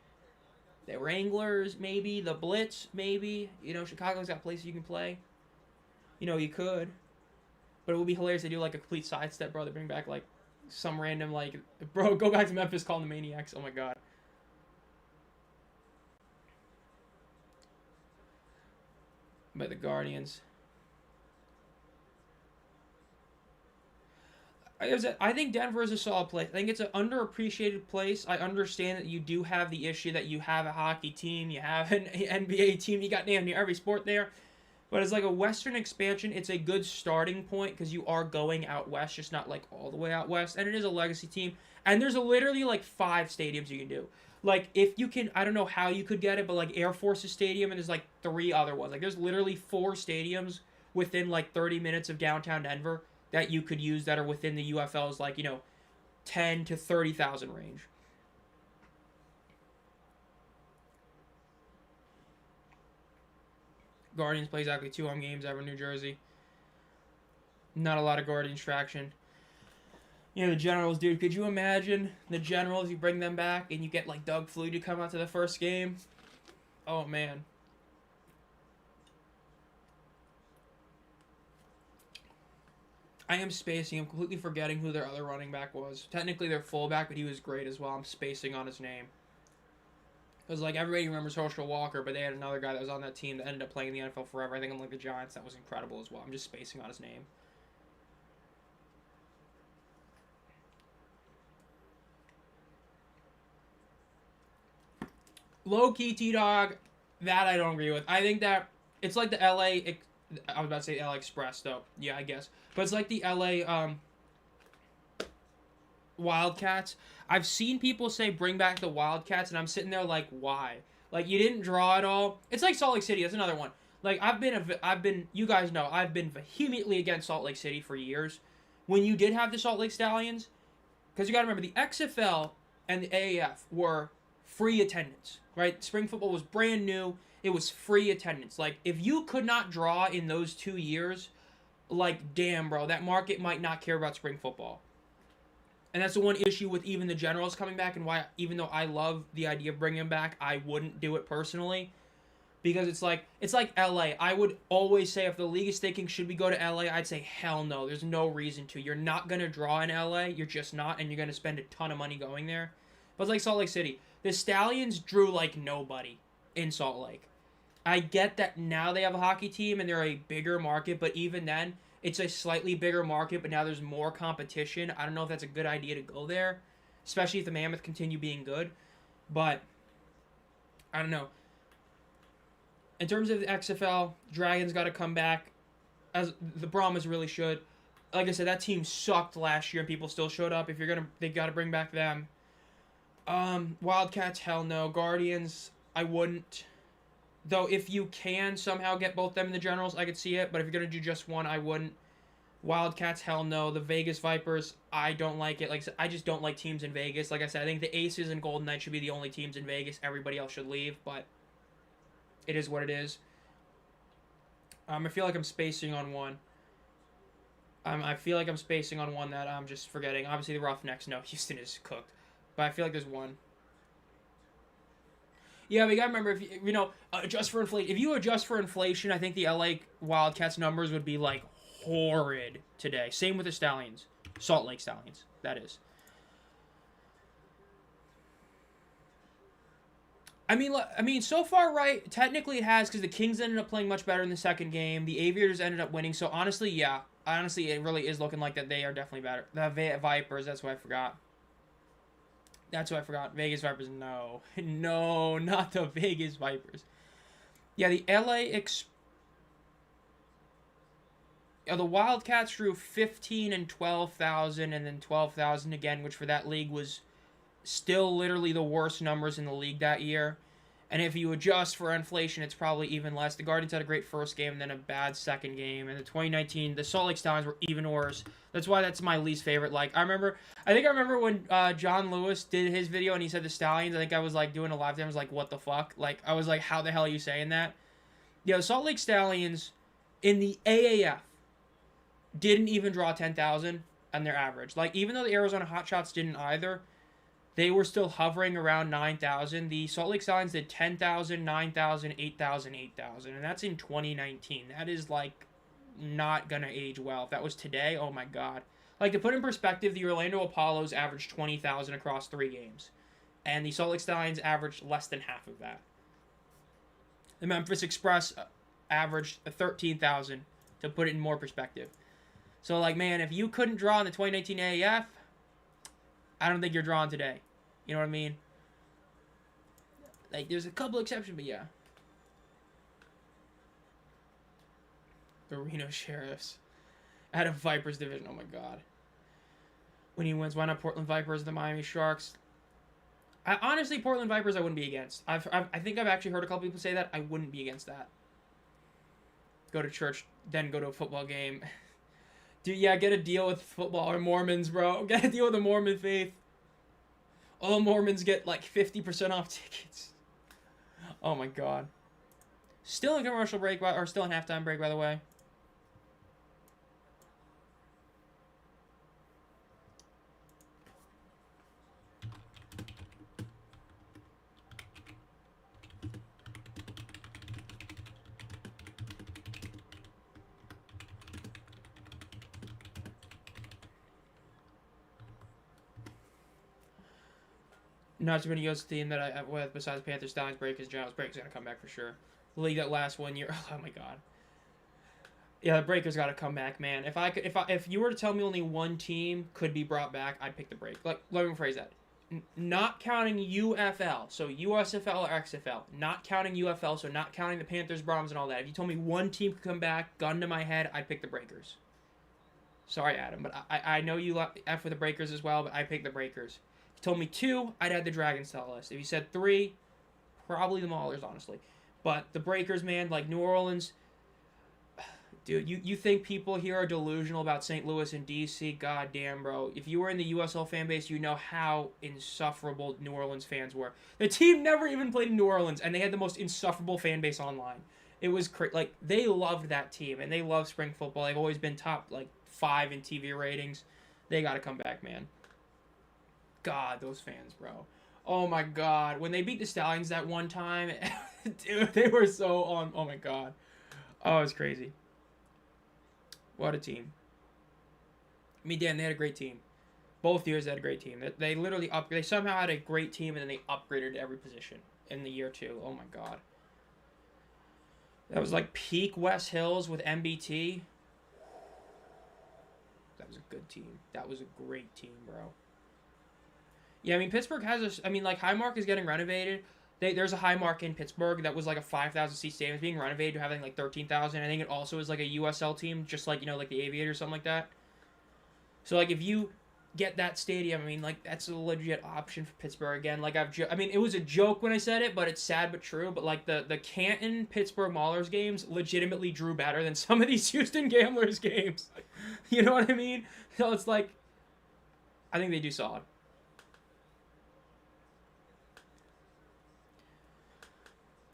The Wranglers, maybe. The Blitz, maybe. Chicago's got places you can play. You could. But it would be hilarious to do, like, a complete sidestep, bro. They bring back, like, some random, like, bro, go back to Memphis, call them the Maniacs. Oh, my God. By the Guardians. I think Denver is a solid place. I think it's an underappreciated place. I understand that you do have the issue that you have a hockey team, you have an NBA team, you got damn near every sport there. But as like a Western expansion, it's a good starting point because you are going out west, just not like all the way out west. And it is a legacy team. And there's literally like 5 stadiums you can do. Like, if you can, I don't know how you could get it, but like Air Force's stadium, and there's like 3 other ones. Like, there's literally 4 stadiums within like 30 minutes of downtown Denver that you could use that are within the UFL's, like, 10 to 30,000 range. Guardians play exactly 2 home games ever in New Jersey. Not a lot of Guardians traction. The Generals, dude. Could you imagine the Generals, you bring them back and you get, like, Doug Flutie to come out to the first game? Oh, man. I am spacing. I'm completely forgetting who their other running back was. Technically, their fullback, but he was great as well. I'm spacing on his name. Because, like, everybody remembers Herschel Walker, but they had another guy that was on that team that ended up playing in the NFL forever. I think on, like, the Giants. That was incredible as well. I'm just spacing on his name. Low-key T-Dog, that I don't agree with. I think that it's like the LA... I was about to say LA Express, though. Yeah, I guess. But it's like the LA Wildcats. I've seen people say bring back the Wildcats, and I'm sitting there like, why? Like, you didn't draw it all. It's like Salt Lake City. That's another one. Like, you guys know, I've been vehemently against Salt Lake City for years. When you did have the Salt Lake Stallions, because you got to remember, the XFL and the AAF were free attendance, right? Spring football was brand new. It was free attendance. Like, if you could not draw in those 2 years, like, damn, bro, that market might not care about spring football. And that's the one issue with even the Generals coming back, and why, even though I love the idea of bringing them back, I wouldn't do it personally. Because it's like LA. I would always say if the league is thinking, should we go to LA? I'd say, hell no. There's no reason to. You're not going to draw in LA. You're just not, and you're going to spend a ton of money going there. But it's like Salt Lake City. The Stallions drew like nobody in Salt Lake. I get that now they have a hockey team and they're a bigger market, but even then, it's a slightly bigger market, but now there's more competition. I don't know if that's a good idea to go there, especially if the Mammoth continue being good. But I don't know. In terms of the XFL, Dragons got to come back, as the Brahmas really should. Like I said, that team sucked last year, and people still showed up. If you're gonna, they got to bring back them. Wildcats, hell no. Guardians, I wouldn't. Though if you can somehow get both them in the generals, I could see it. But if you're gonna do just one, I wouldn't. Wildcats, hell no. The Vegas Vipers, I don't like it. Like I said, I just don't like teams in Vegas. Like I said, I think the Aces and Golden Knights should be the only teams in Vegas. Everybody else should leave, but it is what it is. I feel like I'm spacing on one. I feel like I'm spacing on one that I'm just forgetting. Obviously, the Roughnecks, no, Houston is cooked. But I feel like there's one. Yeah, but you gotta remember, if adjust for inflation. If you adjust for inflation, I think the LA Wildcats numbers would be like horrid today. Same with the Stallions, Salt Lake Stallions. That is. I mean, so far, right? Technically, it has because the Kings ended up playing much better in the second game. The Aviators ended up winning. So honestly, yeah, it really is looking like that they are definitely better. The Vipers, that's what I forgot. Vegas Vipers, no. No, not the Vegas Vipers. Yeah, the Wildcats drew 15 and 12,000 and then 12,000 again, which for that league was still literally the worst numbers in the league that year. And if you adjust for inflation, it's probably even less. The Guardians had a great first game and then a bad second game. And the 2019, the Salt Lake Stallions were even worse. That's why that's my least favorite. Like, I think I remember when John Lewis did his video and he said the Stallions. I think I was like doing a live thing. I was like, what the fuck? Like, I was like, how the hell are you saying that? Yeah, the Salt Lake Stallions in the AAF didn't even draw 10,000 on their average. Like, even though the Arizona Hotshots didn't either, they were still hovering around 9,000. The Salt Lake Stallions did 10,000, 9,000, 8,000, 8,000. And that's in 2019. That is, like, not going to age well. If that was today, oh my god. Like, to put in perspective, the Orlando Apollos averaged 20,000 across 3 games. And the Salt Lake Stallions averaged less than half of that. The Memphis Express averaged 13,000, to put it in more perspective. So, like, man, if you couldn't draw in the 2019 AAF, I don't think you're drawing today. You know what I mean? Like, there's a couple exceptions, but yeah. The Reno Sheriffs out of Vipers division. Oh my god. When he wins, why not Portland Vipers, the Miami Sharks? Honestly, Portland Vipers, I wouldn't be against. I think I've actually heard a couple people say that. I wouldn't be against that. Go to church, then go to a football game. Dude, yeah, get a deal with football or Mormons, bro. Get a deal with the Mormon faith. All Mormons get like 50% off tickets. Oh my god. Still in commercial break, or still in halftime break, by the way. Not too many goes to the team that I with besides Panthers, Stallions, Breakers, Giants. Breakers gonna come back for sure. The league that lasts 1 year. Oh my god. Yeah, the Breakers gotta come back, man. If you were to tell me only one team could be brought back, I'd pick the Break. Like, let me rephrase that. Not counting UFL, so USFL or XFL. Not counting UFL, so not counting the Panthers, Brahms, and all that. If you told me one team could come back, gun to my head, I'd pick the Breakers. Sorry, Adam, but I know you F with the Breakers as well, but I pick the Breakers. Told me 2, I'd add the Dragons to the list. If you said 3, probably the Maulers, honestly. But the Breakers, man, like New Orleans, dude, you think people here are delusional about St. Louis and D.C.? God damn, bro. If you were in the USL fan base, you know how insufferable New Orleans fans were. The team never even played in New Orleans, and they had the most insufferable fan base online. It was like, they loved that team, and they love spring football. They've always been top, like, 5 in TV ratings. They got to come back, man. God, those fans, bro. Oh my god. When they beat the Stallions that one time, dude, they were so on. Oh my god. Oh, it was crazy. What a team. I mean, damn, they had a great team. Both years they had a great team. They literally they somehow had a great team and then they upgraded every position in the year 2. Oh my god. That was like peak West Hills with MBT. That was a good team. That was a great team, bro. Yeah, I mean, Pittsburgh has like, Highmark is getting renovated. There's a Highmark in Pittsburgh that was like a 5,000 seat stadium. It's being renovated to having like 13,000. I think it also is like a USL team, just like, like the Aviators or something like that. So like if you get that stadium, I mean, like that's a legit option for Pittsburgh again. Like I mean, it was a joke when I said it, but it's sad but true. But like the Canton Pittsburgh Maulers games legitimately drew better than some of these Houston Gamblers games. You know what I mean? So it's like, I think they do solid.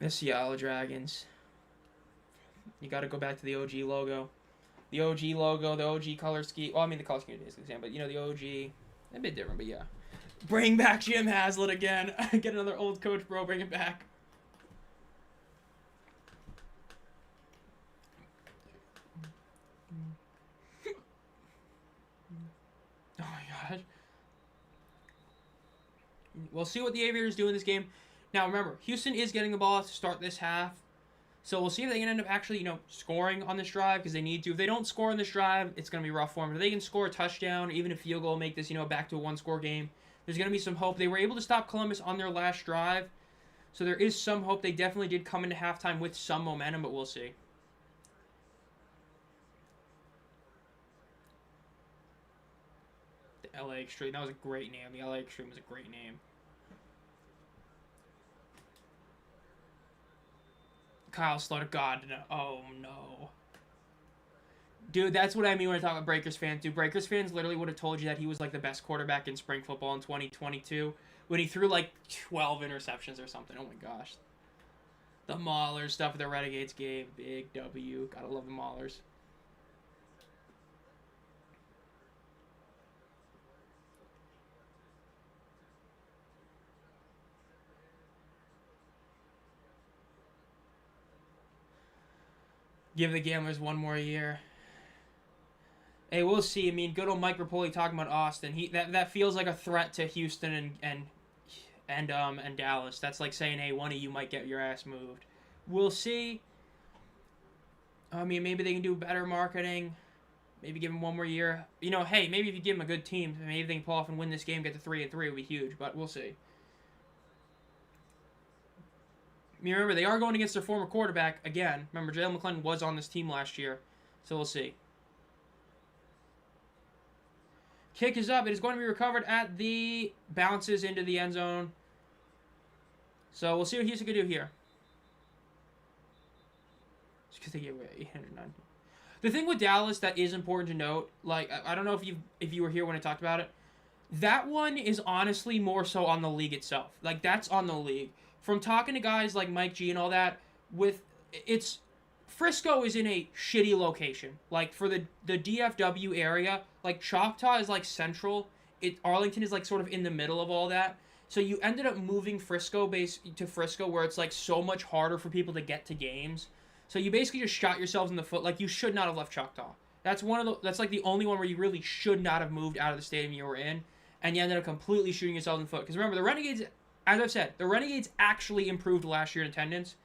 The Seattle Dragons. You got to go back to the OG logo. The OG logo, the OG color scheme. Well, I mean, the color scheme is basically the same, but, the OG, a bit different, but yeah. Bring back Jim Haslett again. Get another old coach, bro. Bring it back. Oh, my gosh. We'll see what the Aviators do in this game. Now, remember, Houston is getting the ball to start this half. So we'll see if they can end up actually, scoring on this drive because they need to. If they don't score on this drive, it's going to be rough for them. If they can score a touchdown, even a field goal, make this, back to a one-score game, there's going to be some hope. They were able to stop Columbus on their last drive. So there is some hope. They definitely did come into halftime with some momentum, but we'll see. The LA Extreme. That was a great name. The LA Extreme was a great name. Kyle Slaughter, God, no. Oh, no. Dude, that's what I mean when I talk about Breakers fans. Dude, Breakers fans literally would have told you that he was, like, the best quarterback in spring football in 2022 when he threw, like, 12 interceptions or something. Oh, my gosh. The Maulers stuff at the Renegades game. Big W. Gotta love the Maulers. Give the Gamblers one more year. Hey, we'll see. I mean, good old Mike Rapoli talking about Austin. That feels like a threat to Houston and Dallas. That's like saying, hey, one of you might get your ass moved. We'll see. I mean, maybe they can do better marketing. Maybe give him one more year. Hey, maybe if you give him a good team, maybe they can pull off and win this game, get to 3-3. It would be huge, but we'll see. I mean, remember, they are going against their former quarterback again. Remember, Jalen McClendon was on this team last year, so we'll see. Kick is up. It is going to be recovered at the bounces into the end zone. So we'll see what Houston can do here. Just because they gave away 809. The thing with Dallas that is important to note, like, I don't know if you were here when I talked about it, that one is honestly more so on the league itself. Like, that's on the league. From talking to guys like Mike G and all that, Frisco is in a shitty location. Like, for the DFW area, like, Choctaw is, like, central. Arlington is, like, sort of in the middle of all that. So you ended up moving Frisco to Frisco where it's, like, so much harder for people to get to games. So you basically just shot yourselves in the foot. Like, you should not have left Choctaw. That's like, the only one where you really should not have moved out of the stadium you were in. And you ended up completely shooting yourself in the foot. Because remember, the Renegades, as I've said, the Renegades actually improved last year in attendance.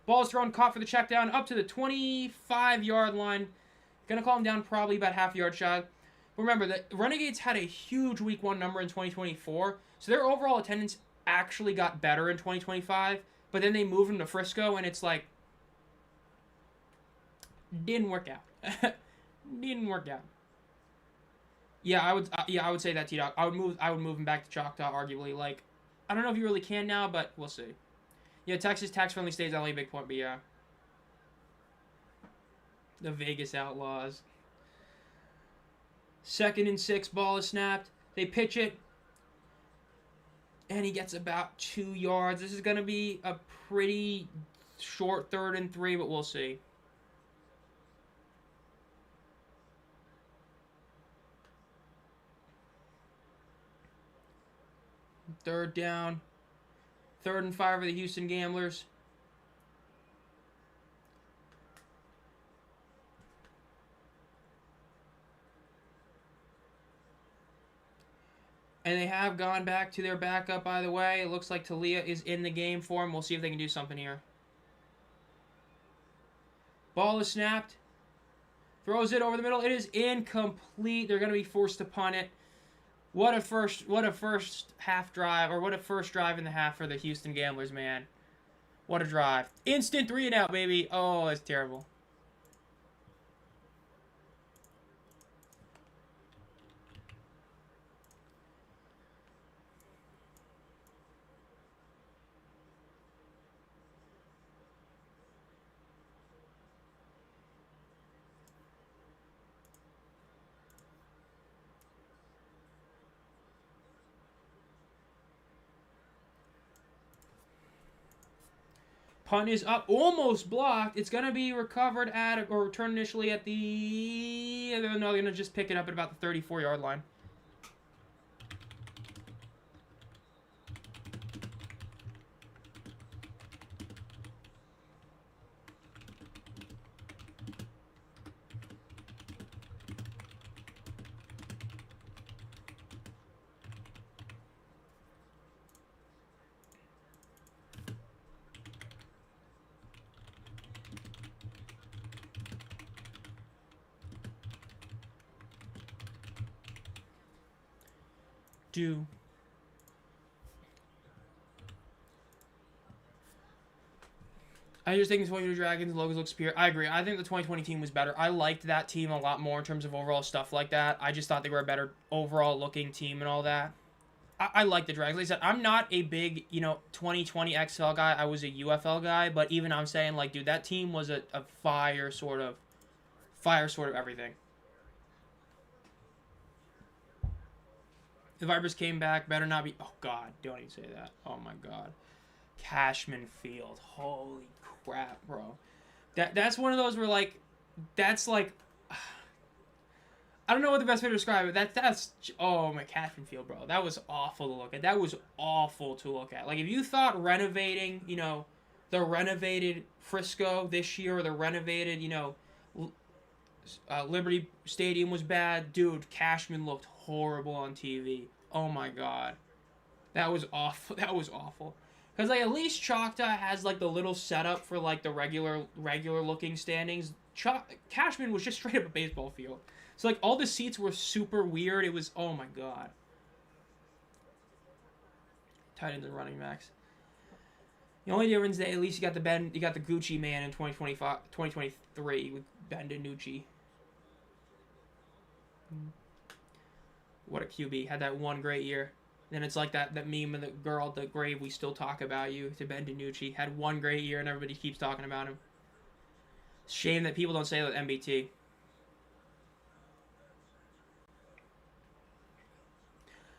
Ball is thrown, caught for the check down, up to the 25-yard line. Going to call him down probably about half a yard shy. But remember, the Renegades had a huge Week 1 number in 2024, so their overall attendance actually got better in 2025, but then they moved them to Frisco, and it's like, didn't work out. Didn't work out. Yeah, I would say that, T-Dog. I would move him back to Choctaw, arguably. Like, I don't know if you really can now, but we'll see. Yeah, Texas tax-friendly states only a big point, but yeah. The Vegas Outlaws. 2nd and 6, ball is snapped. They pitch it. And he gets about 2 yards. This is going to be a pretty short 3rd and 3, but we'll see. Third down. 3rd and 5 for the Houston Gamblers. And they have gone back to their backup, by the way. It looks like Talia is in the game for him. We'll see if they can do something here. Ball is snapped. Throws it over the middle. It is incomplete. They're going to be forced to punt it. What a first half drive, or what a first drive in the half for the Houston Gamblers, man. What a drive. Instant 3-and-out, baby. Oh, that's terrible. Punt is up, almost blocked. It's going to be recovered at, or returned initially at the... No, they're going to just pick it up at about the 34-yard line. Do. I just think the 2020 Dragons logos look superior. I agree. I think the 2020 team was better. I liked that team a lot more in terms of overall stuff like that. I just thought they were a better overall looking team and all that. I like the Dragons. Like I said, I'm not a big, 2020 XFL guy. I was a UFL guy, but even I'm saying, like, dude, that team was a fire sort of everything. The Vipers came back. Better not be. Oh God, don't even say that. Oh my God, Cashman Field. Holy crap, bro. That's one of those where that's like. I don't know what the best way to describe it. That's oh my Cashman Field, bro. That was awful to look at. That was awful to look at. Like if you thought renovating, the renovated Frisco this year or the renovated, Liberty Stadium was bad, dude. Cashman looked horrible on TV. Oh my God, that was awful. That was awful. Because at least Choctaw has the little setup for the regular looking standings. Cashman was just straight up a baseball field. So all the seats were super weird. It was oh my God. Tight ends and running backs. The only difference is that at least you got the Gucci man in 2023 with Ben DiNucci. What a QB. Had that one great year. Then it's like that meme of the girl at the grave, we still talk about you, to Ben DiNucci. Had one great year and everybody keeps talking about him. Shame that people don't say that MBT.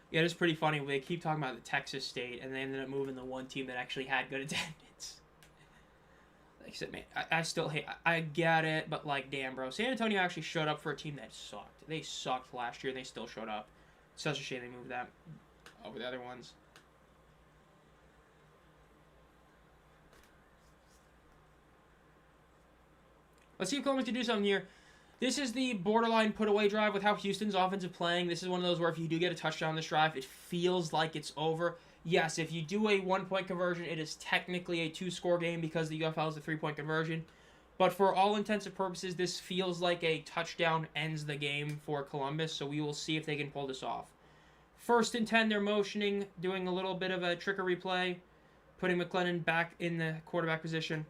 Yeah, it's pretty funny. They keep talking about the Texas State, and they ended up moving the one team that actually had good attendance. Like I said, man, I still hate... I get it, but damn, bro. San Antonio actually showed up for a team that sucked. They sucked last year, and they still showed up. Such a shame they moved that over the other ones. Let's see if Columbus can do something here. This is the borderline put-away drive with how Houston's offensive playing. This is one of those where if you do get a touchdown on this drive, it feels like it's over. Yes, if you do a one-point conversion, it is technically a two-score game because the UFL is a three-point conversion. But for all intents and purposes, this feels like a touchdown ends the game for Columbus, so we will see if they can pull this off. 1st and 10, they're motioning, doing a little bit of a trickery play, putting McLennan back in the quarterback position.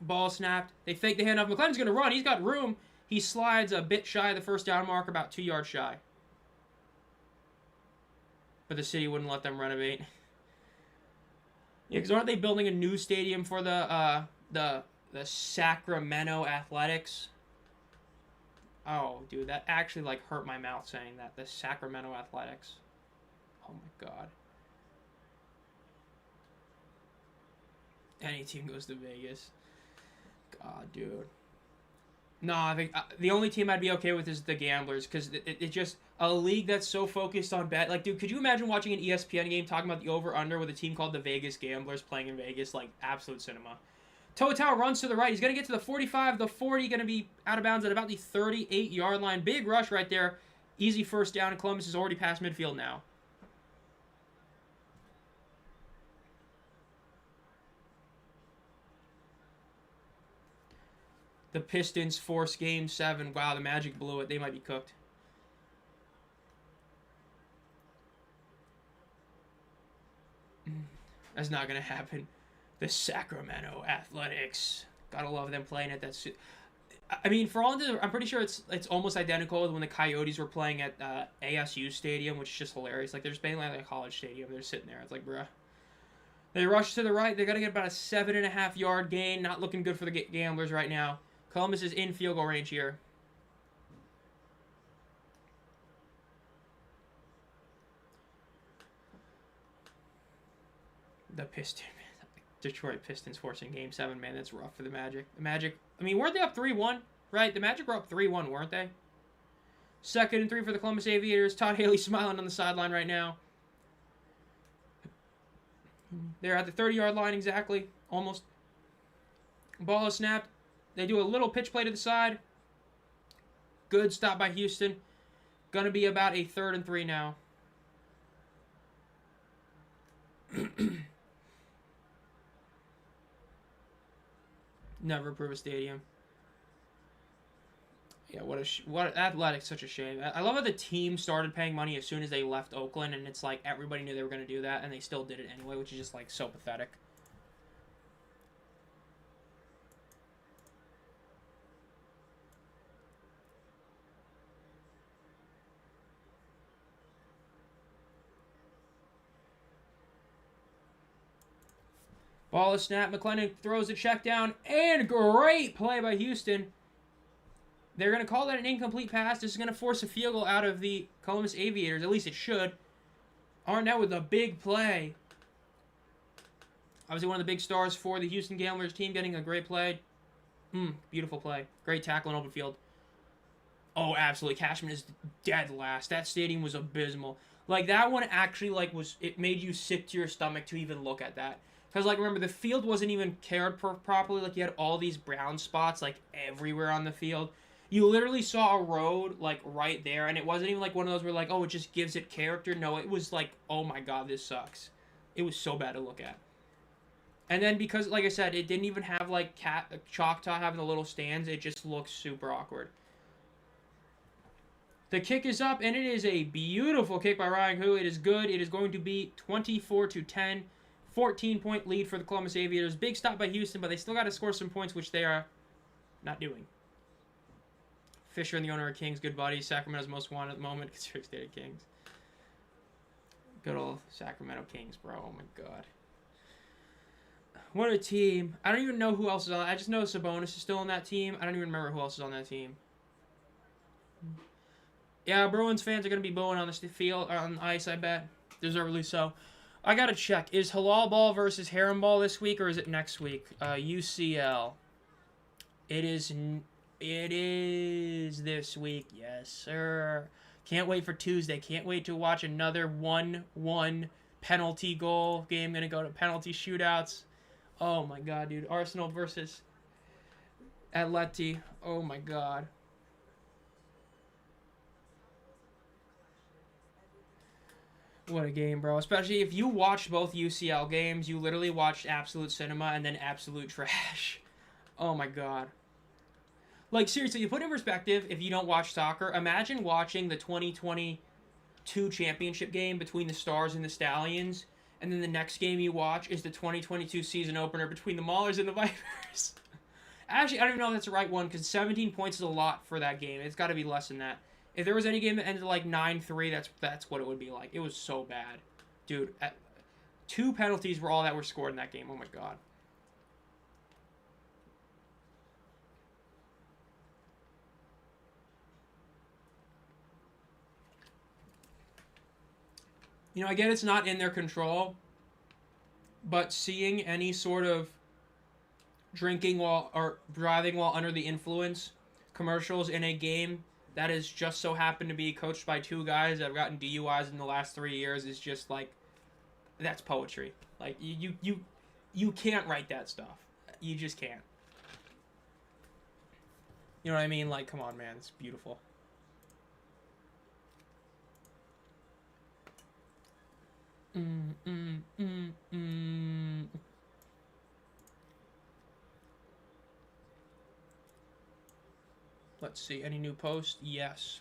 Ball snapped. They fake the handoff. McLennan's going to run. He's got room. He slides a bit shy of the first down mark, about 2 yards shy. But the city wouldn't let them renovate. Yeah, because aren't they building a new stadium for the Sacramento Athletics? Oh, dude, that actually hurt my mouth saying that. The Sacramento Athletics. Oh my God. Any team goes to Vegas. God, dude. No, I think the only team I'd be okay with is the Gamblers, because it just a league that's so focused on bet. Dude, could you imagine watching an ESPN game talking about the over/under with a team called the Vegas Gamblers playing in Vegas? Absolute cinema. To'o runs to the right. He's going to get to the 45, the 40, going to be out of bounds at about the 38-yard line. Big rush right there. Easy first down, and Columbus is already past midfield now. The Pistons force Game 7. Wow, the Magic blew it. They might be cooked. That's not going to happen. The Sacramento Athletics. Gotta love them playing at that. I mean, for all intents, I'm pretty sure it's almost identical to when the Coyotes were playing at ASU Stadium, which is just hilarious. Like, they're just playing like a college stadium. They're sitting there. It's like, bruh. They rush to the right. They got to get about a 7.5-yard gain. Not looking good for the Gamblers right now. Columbus is in field goal range here. The Pistons. Detroit Pistons forcing Game 7, man. That's rough for the Magic. The Magic, I mean, weren't they up 3-1? Right? The Magic were up 3-1, weren't they? 2nd and 3 for the Columbus Aviators. Todd Haley smiling on the sideline right now. They're at the 30-yard line exactly. Almost. Ball is snapped. They do a little pitch play to the side. Good stop by Houston. Gonna be about a 3rd and 3 now. Never approve a stadium. Yeah, what Athletics, such a shame. I love how the team started paying money as soon as they left Oakland, and it's like everybody knew they were going to do that, and they still did it anyway, which is just like so pathetic. Ball is snapped. McLennan throws a check down, and great play by Houston. They're going to call that an incomplete pass. This is going to force a field goal out of the Columbus Aviators. At least it should. Arnett with a big play. Obviously one of the big stars for the Houston Gamblers team getting a great play. Beautiful play. Great tackle in open field. Oh, absolutely. Cashman is dead last. That stadium was abysmal. Like, that one actually, like, it made you sick to your stomach to even look at that. Because, like, remember, the field wasn't even cared for properly. Like, you had all these brown spots, like, everywhere on the field. You literally saw a road, like, right there. And it wasn't even, like, one of those where, like, oh, it just gives it character. No, it was like, oh, my God, this sucks. It was so bad to look at. And then because, like I said, it didn't even have, like, Choctaw having the little stands. It just looks super awkward. The kick is up, and it is a beautiful kick by Ryan Hu. It is good. It is going to be 24-10. 14-point lead for the Columbus Aviators. Big stop by Houston, but they still got to score some points, which they are not doing. Fisher and the owner of Kings, good buddies. Sacramento's most wanted at the moment. Considered State of Kings. Good old Sacramento Kings, bro. Oh, my God. What a team. I don't even know who else is on it. I just know Sabonis is still on that team. I don't even remember who else is on that team. Yeah, Bruins fans are going to be booing on the field, on the ice, I bet. Deservedly so. I got to check. Is Halal Ball versus Harem Ball this week, or is it next week? UCL. It is this week. Yes, sir. Can't wait for Tuesday. Can't wait to watch another 1-1 penalty goal game. Going to go to penalty shootouts. Oh, my God, dude. Arsenal versus Atleti. Oh, my God. What a game, bro. Especially if you watched both UCL games, you literally watched absolute cinema and then absolute trash. Oh, my God. Like, seriously, you put in perspective, if you don't watch soccer, imagine watching the 2022 championship game between the Stars and the Stallions, and then the next game you watch is the 2022 season opener between the Maulers and the Vipers. Actually, I don't even know if that's the right one, because 17 points is a lot for that game. It's got to be less than that. If there was any game that ended like 9-3, that's what it would be like. It was so bad. Dude, 2 penalties were all that were scored in that game. Oh, my God. You know, I get it's not in their control, but seeing any sort of drinking while or driving while under the influence commercials in a game that is just so happened to be coached by 2 guys that have gotten DUIs in the last 3 years is just like, that's poetry. Like, you can't write that stuff. You just can't. You know what I mean? Like, come on, man. It's beautiful. Let's see. Any new posts? Yes.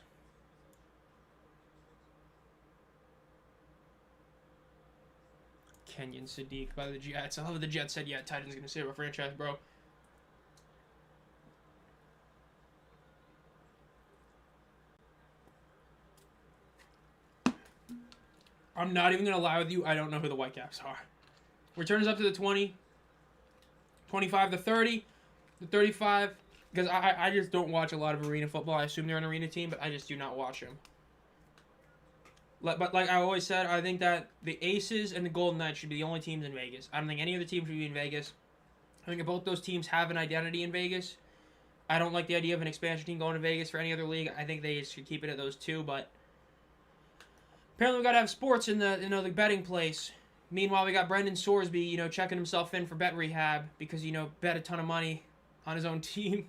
Kenyon Sadiq by the Jets. I love the Jets said, yeah, Titans going to save our franchise, bro. I'm not even going to lie with you. I don't know who the Whitecaps are. Returns up to the 20. 25 to 30. The 35. Because I just don't watch a lot of arena football. I assume they're an arena team, but I just do not watch them. But like I always said, I think that the Aces and the Golden Knights should be the only teams in Vegas. I don't think any other team should be in Vegas. I think both those teams have an identity in Vegas. I don't like the idea of an expansion team going to Vegas for any other league. I think they should keep it at those two, but apparently we got to have sports in the the betting place. Meanwhile, we got Brendan Sorsby, checking himself in for bet rehab because, bet a ton of money on his own team.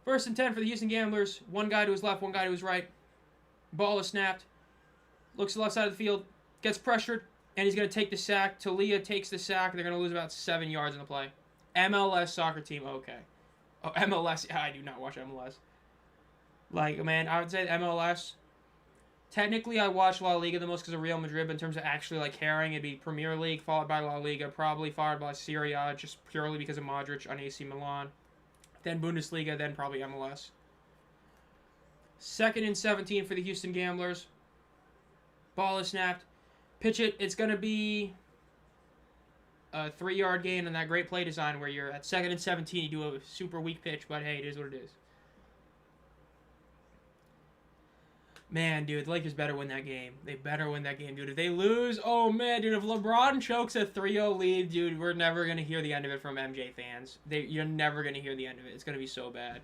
First and 10 for the Houston Gamblers. One guy to his left, one guy to his right. Ball is snapped. Looks to the left side of the field. Gets pressured. And he's going to take the sack. Talia takes the sack. They're going to lose about 7 yards in the play. MLS soccer team. Okay. Oh, MLS. Yeah, I do not watch MLS. Like, man, I would say MLS. Technically, I watch La Liga the most because of Real Madrid. But in terms of actually, caring, it'd be Premier League, followed by La Liga. Probably followed by Serie A, just purely because of Modric on AC Milan. Then Bundesliga, then probably MLS. Second and 17 for the Houston Gamblers. Ball is snapped. Pitch it. It's going to be a 3-yard gain on that great play design where you're at second and 17. You do a super weak pitch, but hey, it is what it is. Man, dude, the Lakers better win that game. They better win that game, dude. If they lose, oh, man, dude, if LeBron chokes a 3-0 lead, dude, we're never going to hear the end of it from MJ fans. You're never going to hear the end of it. It's going to be so bad.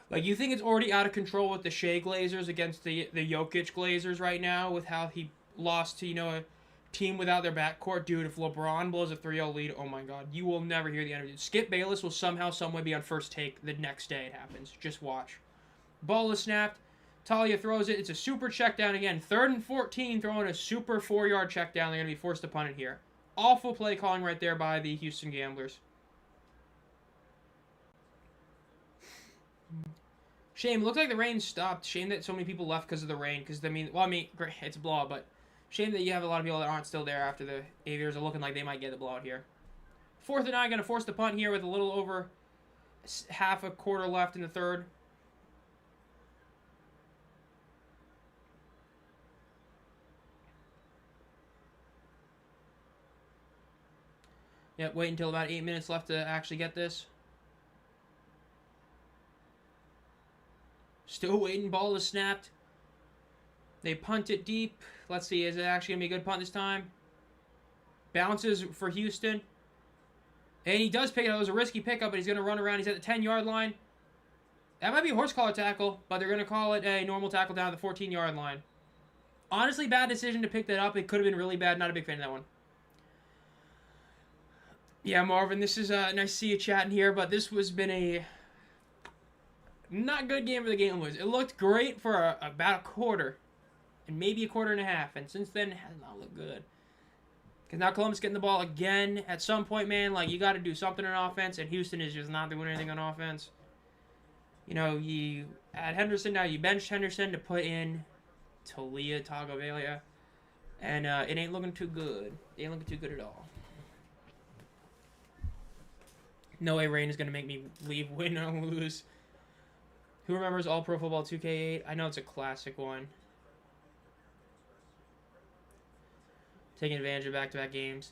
Like, you think it's already out of control with the Shea Glazers against the Jokic Glazers right now with how he lost to, a team without their backcourt? Dude, if LeBron blows a 3-0 lead, oh, my God, you will never hear the end of it. Skip Bayless will somehow, someway be on first take the next day it happens. Just watch. Ball is snapped. Talia throws it. It's a super check down again. 3rd and 14, throwing a super 4-yard check down. They're going to be forced to punt it here. Awful play calling right there by the Houston Gamblers. Shame. Looked like the rain stopped. Shame that so many people left because of the rain. Because, great, it's a blowout, but shame that you have a lot of people that aren't still there after the Aviators are looking like they might get the blowout here. 4th and 9, going to force the punt here with a little over half a quarter left in the third. Yep, wait until about 8 minutes left to actually get this. Still waiting. Ball is snapped. They punt it deep. Let's see. Is it actually going to be a good punt this time? Bounces for Houston. And he does pick it up. It was a risky pickup, but he's going to run around. He's at the 10-yard line. That might be a horse collar tackle, but they're going to call it a normal tackle down at the 14-yard line. Honestly, bad decision to pick that up. It could have been really bad. Not a big fan of that one. Yeah, Marvin, this is nice to see you chatting here, but this has been a not good game for the Gamblers. It looked great for about a quarter, and maybe a quarter and a half, and since then, it has not looked good. Because now Columbus getting the ball again. At some point, man, you got to do something on offense, and Houston is just not doing anything on offense. You add Henderson now. You benched Henderson to put in Talia Tagovailoa, and it ain't looking too good. It ain't looking too good at all. No way rain is going to make me leave, win, or lose. Who remembers All Pro Football 2K8? I know it's a classic one. Taking advantage of back-to-back games.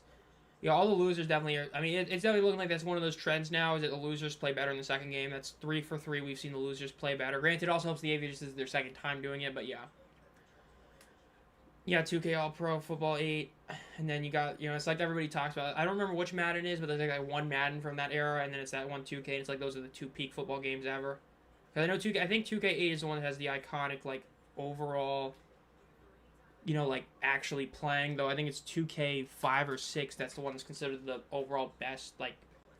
Yeah, all the losers definitely are. It's definitely looking like that's one of those trends now, is that the losers play better in the second game. That's 3 for 3. We've seen the losers play better. Granted, it also helps the Aviators. This is their second time doing it, but yeah. Yeah, 2K All Pro Football 8, and then you got, it's like everybody talks about. I don't remember which Madden it is, but there's like one Madden from that era, and then it's that one 2K, and it's like those are the 2 peak football games ever. Because I know I think 2K8 is the one that has the iconic, overall, actually playing, though I think it's 2K5 or 6, that's the one that's considered the overall best,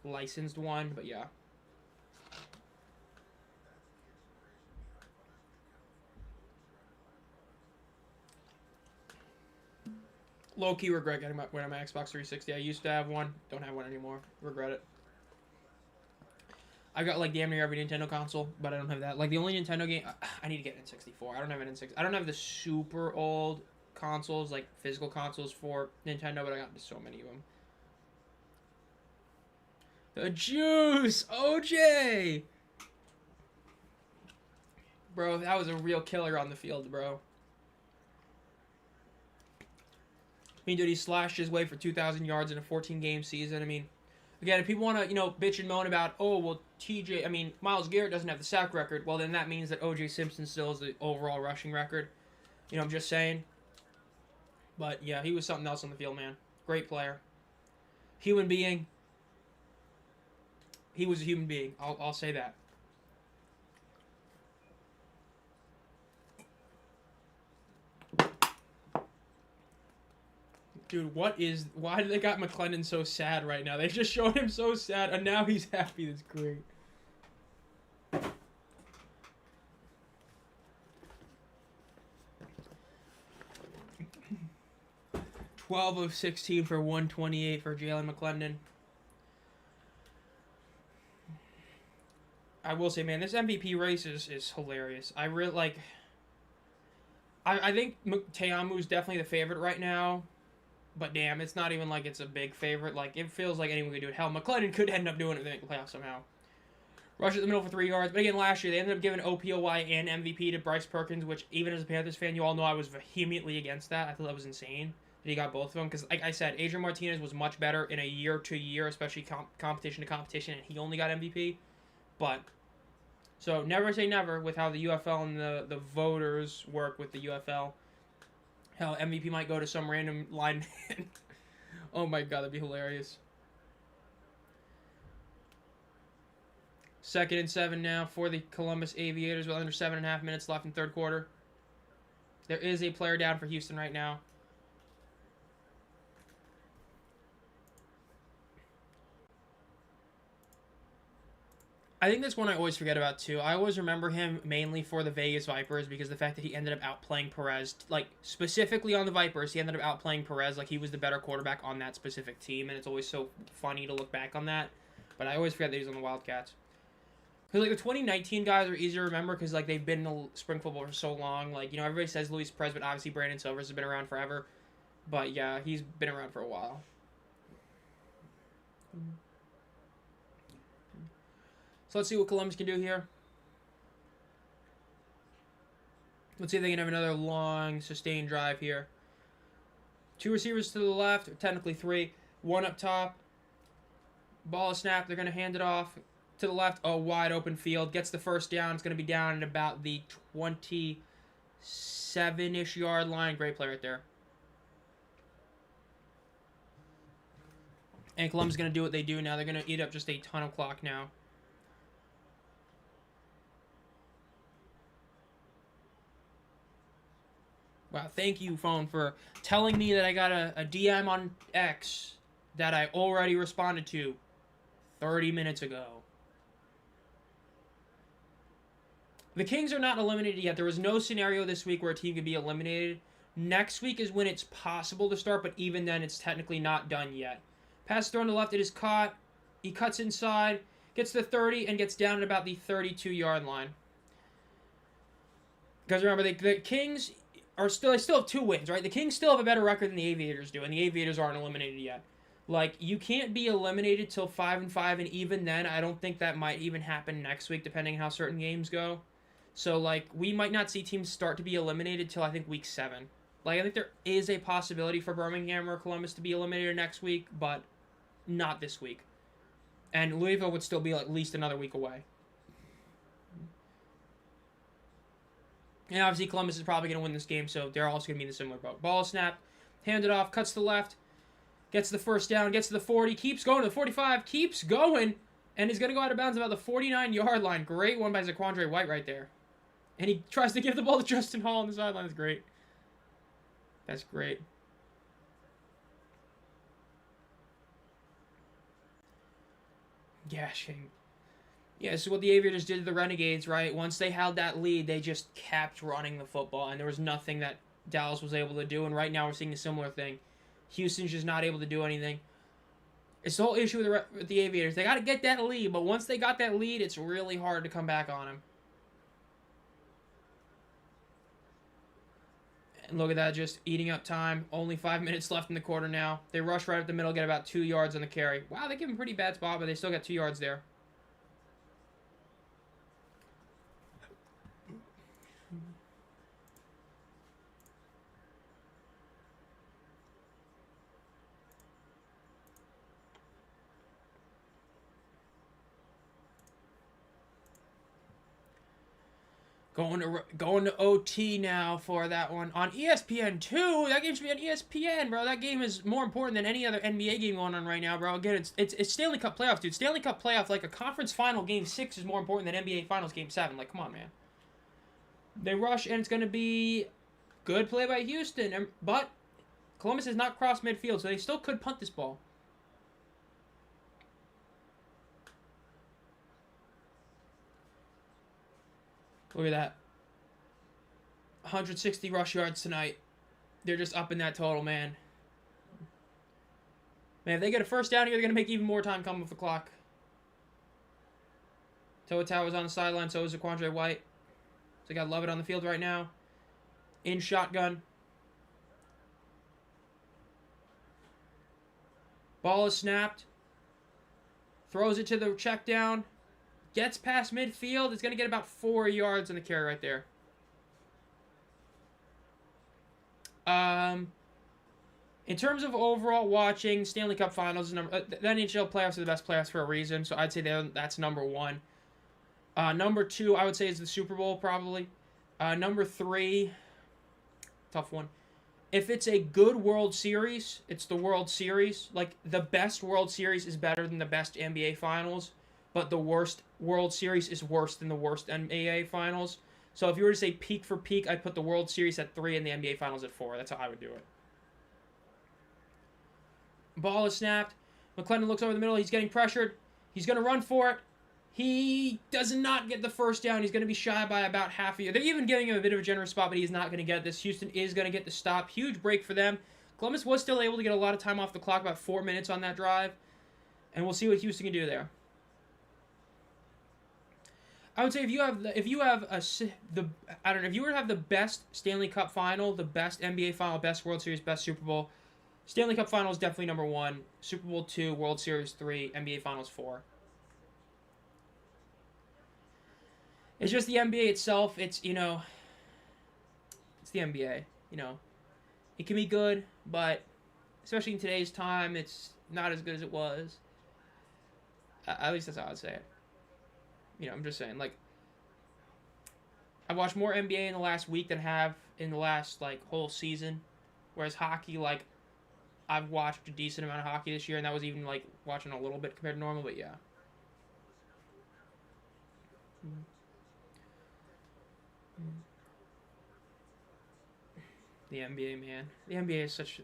licensed one, but yeah. Low-key regret getting my Xbox 360. I used to have one. Don't have one anymore. Regret it. I got, damn near every Nintendo console, but I don't have that. The only Nintendo game... I need to get an N64. I don't have an N64. I don't have the super old consoles, like physical consoles for Nintendo, but I got so many of them. The juice! OJ! Bro, that was a real killer on the field, bro. I mean, dude, he slashed his way for 2,000 yards in a 14-game season. I mean, again, if people want to, bitch and moan about, oh, well, Myles Garrett doesn't have the sack record, well, then that means that O.J. Simpson still has the overall rushing record. I'm just saying. But, yeah, he was something else on the field, man. Great player. Human being. He was a human being. I'll say that. Dude, why do they got McClendon so sad right now? They just showed him so sad, and now he's happy. That's great. 12 of 16 for 128 for Jalen McClendon. I will say, man, this MVP race is hilarious. I really like. I think Te'amu's definitely the favorite right now. But damn, it's not even like it's a big favorite. Like, it feels like anyone could do it. Hell, McClendon could end up doing it if they make the playoffs somehow. Rush at the middle for 3 yards. But again, last year, they ended up giving OPOY and MVP to Bryce Perkins, which even as a Panthers fan, you all know I was vehemently against that. I thought that was insane that he got both of them. Because, like I said, Adrian Martinez was much better in a year-to-year, especially competition to competition, and he only got MVP. But, so never say never with how the UFL and the voters work with the UFL. Hell, MVP might go to some random lineman. Oh my god, that'd be hilarious. 2nd and 7 now for the Columbus Aviators with under 7.5 minutes left in third quarter. There is a player down for Houston right now. I think that's one I always forget about, too. I always remember him mainly for the Vegas Vipers because the fact that he ended up outplaying Perez, like, specifically on the Vipers, he ended up outplaying Perez, like, he was the better quarterback on that specific team, and it's always so funny to look back on that. But I always forget that he's on the Wildcats. Because, like, the 2019 guys are easy to remember because, like, they've been in spring football for so long. Like, everybody says Luis Perez, but obviously Brandon Silvers has been around forever. But, yeah, he's been around for a while. So let's see what Columbus can do here. Let's see if they can have another long, sustained drive here. 2 receivers to the left, or technically 3. 1 up top. Ball is snapped. They're going to hand it off to the left. Oh, wide open field. Gets the first down. It's going to be down at about the 27-ish yard line. Great play right there. And Columbus is going to do what they do now. They're going to eat up just a ton of clock now. Wow, thank you, phone, for telling me that I got a DM on X that I already responded to 30 minutes ago. The Kings are not eliminated yet. There was no scenario this week where a team could be eliminated. Next week is when it's possible to start, but even then, it's technically not done yet. Pass thrown to left, it is caught. He cuts inside, gets to 30, and gets down at about the 32-yard line. Because remember, the Kings they still have 2 wins, right? The Kings still have a better record than the Aviators do, and the Aviators aren't eliminated yet. Like, you can't be eliminated till 5-5, and even then, I don't think that might even happen next week, depending on how certain games go. So, like, we might not see teams start to be eliminated till, I think, week 7. Like, I think there is a possibility for Birmingham or Columbus to be eliminated next week, but not this week. And Louisville would still be at least another week away. And obviously Columbus is probably going to win this game, so they're also going to be in a similar boat. Ball snap, handed off, cuts to the left, gets the first down, gets to the 40, keeps going to the 45, keeps going, and is going to go out of bounds about the 49-yard line. Great one by Zaquandre White right there. And he tries to give the ball to Justin Hall on the sideline. That's great. That's great. Gashing. Yeah, this is what the Aviators did to the Renegades, right? Once they held that lead, they just kept running the football, and there was nothing that Dallas was able to do, and right now we're seeing a similar thing. Houston's just not able to do anything. It's the whole issue with the Aviators. They got to get that lead, but once they got that lead, it's really hard to come back on them. And look at that, just eating up time. Only 5 minutes left in the quarter now. They rush right up the middle, get about 2 yards on the carry. Wow, they give him a pretty bad spot, but they still got 2 yards there. Going to OT now for that one on ESPN2. That game should be on ESPN, bro. That game is more important than any other NBA game going on right now, bro. Again, it's Stanley Cup playoffs, dude. Stanley Cup playoffs, like a conference final game 6 is more important than NBA Finals game 7. Like, come on, man. They rush, and it's going to be good play by Houston, but Columbus has not crossed midfield, so they still could punt this ball. Look at that. 160 rush yards tonight. They're just up in that total, man. Man, if they get a first down here, they're going to make even more time come with the clock. Toa is on the sideline, so is Zaquandre White. So got Lovett on the field right now. In shotgun. Ball is snapped. Throws it to the check down. Gets past midfield. It's going to get about 4 yards on the carry right there. In terms of overall watching, Stanley Cup Finals, the NHL playoffs are the best playoffs for a reason, so I'd say that's number 1. Number 2, I would say, is the Super Bowl, probably. Number 3, tough one. If it's a good World Series, it's the World Series. Like, the best World Series is better than the best NBA Finals, but the worst World Series is worse than the worst NBA Finals. So if you were to say peak for peak, I'd put the World Series at 3 and the NBA Finals at 4. That's how I would do it. Ball is snapped. McClendon looks over the middle. He's getting pressured. He's going to run for it. He does not get the first down. He's going to be shy by about half a year. They're even giving him a bit of a generous spot, but he's not going to get this. Houston is going to get the stop. Huge break for them. Columbus was still able to get a lot of time off the clock, about 4 minutes on that drive. And we'll see what Houston can do there. I would say if you were to have the best Stanley Cup final, the best NBA final, best World Series, best Super Bowl, Stanley Cup final is definitely number 1. Super Bowl 2, World Series 3, NBA Finals 4. It's just the NBA itself. It's the NBA. It can be good, but especially in today's time, it's not as good as it was. At least that's how I'd say it. I'm just saying, like, I've watched more NBA in the last week than I have in the last, whole season. Whereas hockey, I've watched a decent amount of hockey this year, and that was even, watching a little bit compared to normal, but yeah. The NBA, man. The NBA is such...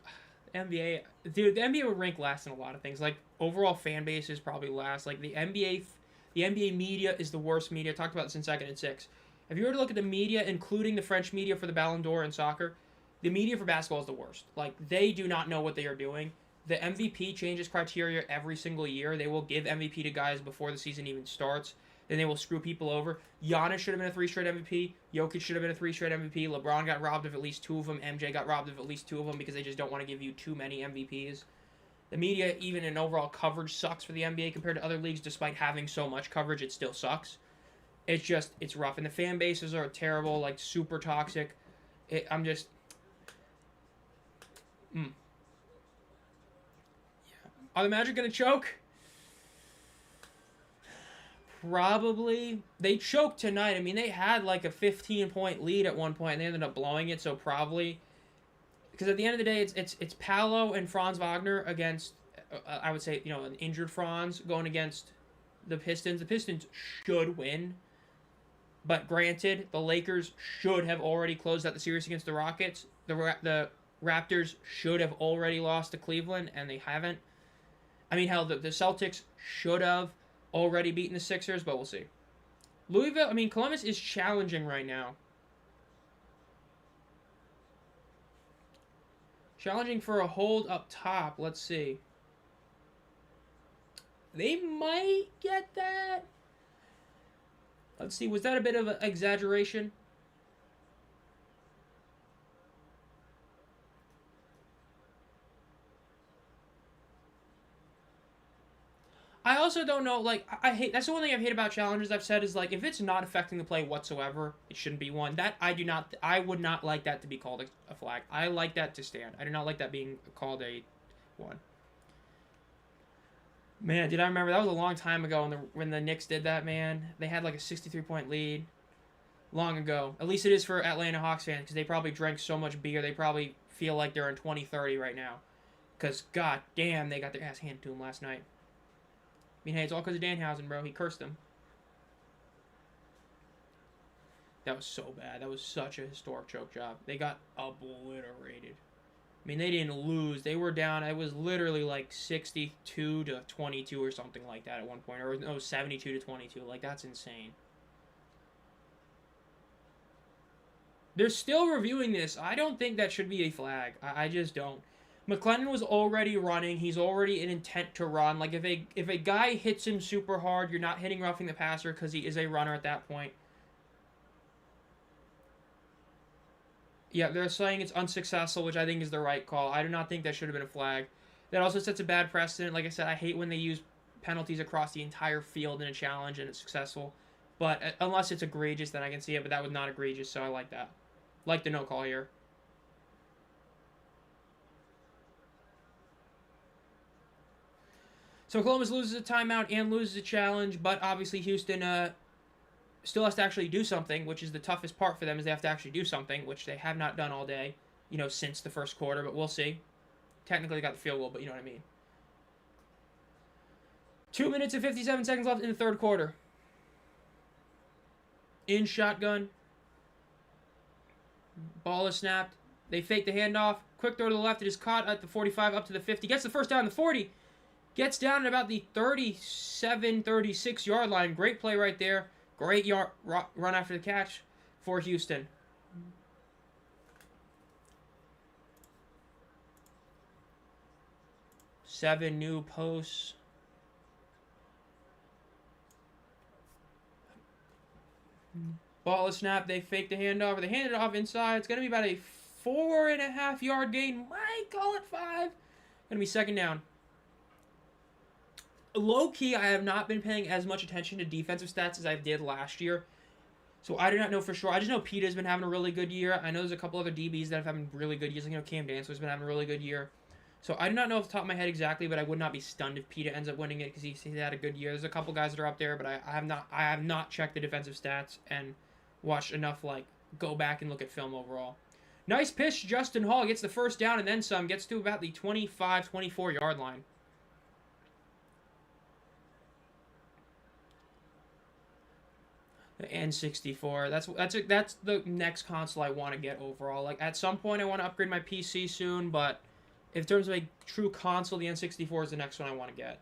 NBA... Dude, the NBA would rank last in a lot of things. Overall fan base is probably last. The NBA media is the worst media. I talked about this in 2nd and 6. If you were to look at the media, including the French media for the Ballon d'Or in soccer, the media for basketball is the worst. They do not know what they are doing. The MVP changes criteria every single year. They will give MVP to guys before the season even starts. Then they will screw people over. Giannis should have been a 3-straight MVP. Jokic should have been a 3-straight MVP. LeBron got robbed of at least 2 of them. MJ got robbed of at least 2 of them because they just don't want to give you too many MVPs. The media, even in overall coverage, sucks for the NBA compared to other leagues. Despite having so much coverage, it still sucks. It's rough. And the fan bases are terrible, super toxic. Yeah. Are the Magic going to choke? Probably. They choked tonight. I mean, they had a 15-point lead at one point, and they ended up blowing it, so probably. Because at the end of the day, it's Paolo and Franz Wagner against, I would say, an injured Franz going against the Pistons. The Pistons should win. But granted, the Lakers should have already closed out the series against the Rockets. The Raptors should have already lost to Cleveland, and they haven't. I mean, hell, the Celtics should have already beaten the Sixers, but we'll see. Columbus is challenging right now. Challenging for a hold up top. Let's see. They might get that. Let's see. Was that a bit of an exaggeration? also don't know, like, I hate, that's the one thing I've hated about challenges I've said is, like, if it's not affecting the play whatsoever, it shouldn't be one. That, I would not like that to be called a flag. I like that to stand. I do not like that being called a one. Man, did I remember, that was a long time ago when the Knicks did that, man. They had, like, a 63-point lead. Long ago. At least it is for Atlanta Hawks fans, because they probably drank so much beer, they probably feel like they're in 2030 right now. Because, god damn, they got their ass handed to them last night. I mean, hey, it's all because of Danhausen, bro. He cursed them. That was so bad. That was such a historic choke job. They got obliterated. I mean, they didn't lose. They were down. It was literally like 62 to 22 or something like that at one point. Or no, 72 to 22. Like, that's insane. They're still reviewing this. I don't think that should be a flag. I just don't. McClendon was already running. He's already in intent to run. Like, if a guy hits him super hard, you're not hitting roughing the passer because he is a runner at that point. Yeah, they're saying it's unsuccessful, which I think is the right call. I do not think that should have been a flag. That also sets a bad precedent. Like I said, I hate when they use penalties across the entire field in a challenge and it's successful. But unless it's egregious, then I can see it. But that was not egregious, so I like that. Like the no call here. So Columbus loses a timeout and loses a challenge, but obviously Houston still has to actually do something, which is the toughest part for them, is they have to actually do something, which they have not done all day, since the first quarter, but we'll see. Technically they got the field goal, but you know what I mean. 2 minutes and 57 seconds left in the third quarter. In shotgun. Ball is snapped. They fake the handoff. Quick throw to the left. It is caught at the 45 up to the 50. Gets the first down the 40. Gets down at about the 37, 36 yard line. Great play right there. Great run after the catch for Houston. Seven new posts. Ball is snapped. They fake the handoff. They hand it off inside. It's going to be about a 4.5 yard gain. Might call it 5. Going to be second down. Low-key, I have not been paying as much attention to defensive stats as I did last year. So I do not know for sure. I just know Peter's been having a really good year. I know there's a couple other DBs that have having really good years. Cam Dantzler's been having a really good year. So I do not know off the top of my head exactly, but I would not be stunned if Peter ends up winning it because he had a good year. There's a couple guys that are up there, but I have not checked the defensive stats and watched enough, go back and look at film overall. Nice pitch. Justin Hall gets the first down and then some. Gets to about the 25, 24 yard line. The N64. That's the next console I want to get overall. At some point I want to upgrade my PC soon, but in terms of a true console, the N64 is the next one I want to get.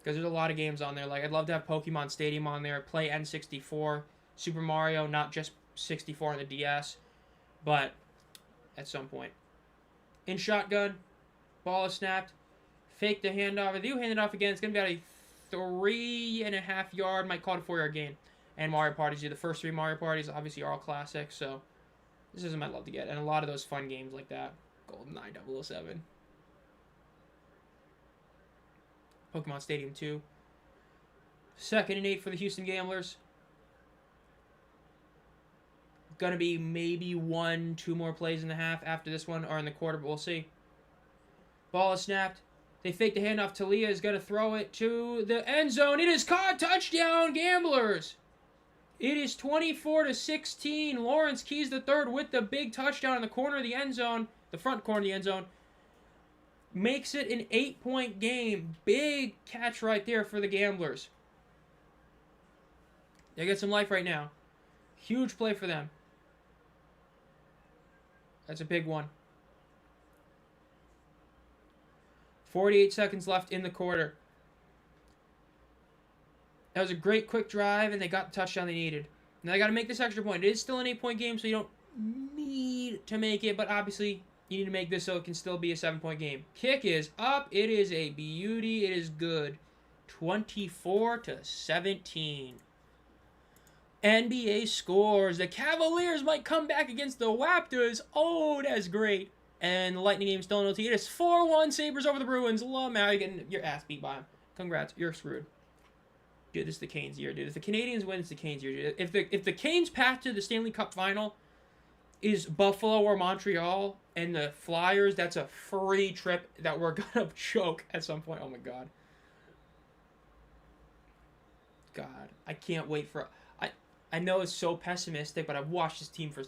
Because there's a lot of games on there. I'd love to have Pokemon Stadium on there, play N64, Super Mario, not just 64 on the DS, but at some point. In shotgun, ball is snapped, fake the handoff. If they do hand it off again, it's going to be about a 3.5 yard, might call it a 4 yard gain. And Mario Parties, the first 3 Mario Parties obviously are all classics, so this is something I'd love to get. And a lot of those fun games like that. GoldenEye 007. Pokemon Stadium 2. 2nd and 8 for the Houston Gamblers. Gonna be maybe 1-2 more plays in the half after this one, or in the quarter, but we'll see. Ball is snapped. They fake the handoff. Talia is gonna throw it to the end zone. It is caught. Touchdown, Gamblers! It is 24-16. Lawrence Keys III with the big touchdown in the corner of the end zone, the front corner of the end zone. Makes it an 8-point game. Big catch right there for the Gamblers. They get some life right now. Huge play for them. That's a big one. 48 seconds left in the quarter. That was a great quick drive, and they got the touchdown they needed. Now they got to make this extra point. It is still an 8-point game, so you don't need to make it, but obviously you need to make this so it can still be a 7-point game. Kick is up. It is a beauty. It is good. 24-17. NBA scores. The Cavaliers might come back against the Raptors. Oh, that's great. And the Lightning game still in OT. It is 4-1 Sabres over the Bruins. Love, man. You're getting your ass beat by them. Congrats. You're screwed. Dude, this is the Canes' year, dude. If the Canadians win, it's the Canes' year, dude. If the Canes' path to the Stanley Cup final is Buffalo or Montreal and the Flyers, that's a free trip that we're gonna choke at some point. Oh my god. God, I can't wait for. I know it's so pessimistic, but I've watched this team for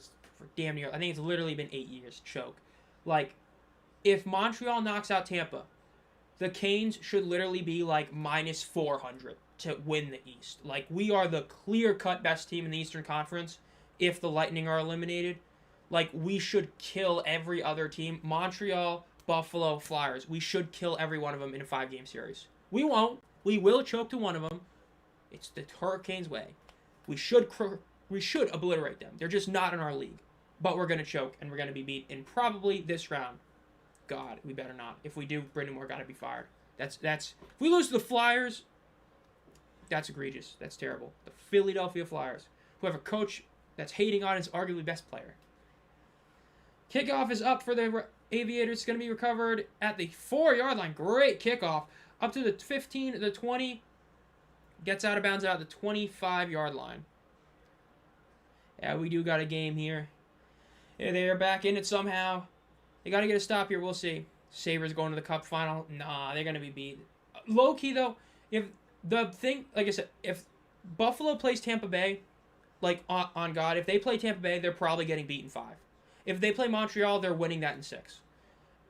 damn near. I think it's literally been 8 years. Choke, like, if Montreal knocks out Tampa, the Canes should literally be like minus 400 to win the East. Like, we are the clear-cut best team in the Eastern Conference. If the Lightning are eliminated, like, we should kill every other team. Montreal, Buffalo, Flyers. We should kill every one of them in a 5-game series. We won't. We will choke to one of them. It's the Hurricanes' way. We should obliterate them. They're just not in our league. But we're going to choke, and we're going to be beat in probably this round. God, we better not. If we do, Brendan Moore got to be fired. That's if we lose to the Flyers, that's egregious. That's terrible. The Philadelphia Flyers, who have a coach that's hating on his arguably best player. Kickoff is up for the Aviators. It's going to be recovered at the 4-yard line. Great kickoff. Up to the 15, the 20. Gets out of bounds at the 25-yard line. Yeah, we do got a game here. Yeah, they're back in it somehow. They got to get a stop here. We'll see. Sabres going to the Cup final. Nah, they're going to be beat. Low-key, though, if the thing, like I said, if Buffalo plays Tampa Bay, like, on God, if they play Tampa Bay, they're probably getting beat in 5. If they play Montreal, they're winning that in 6.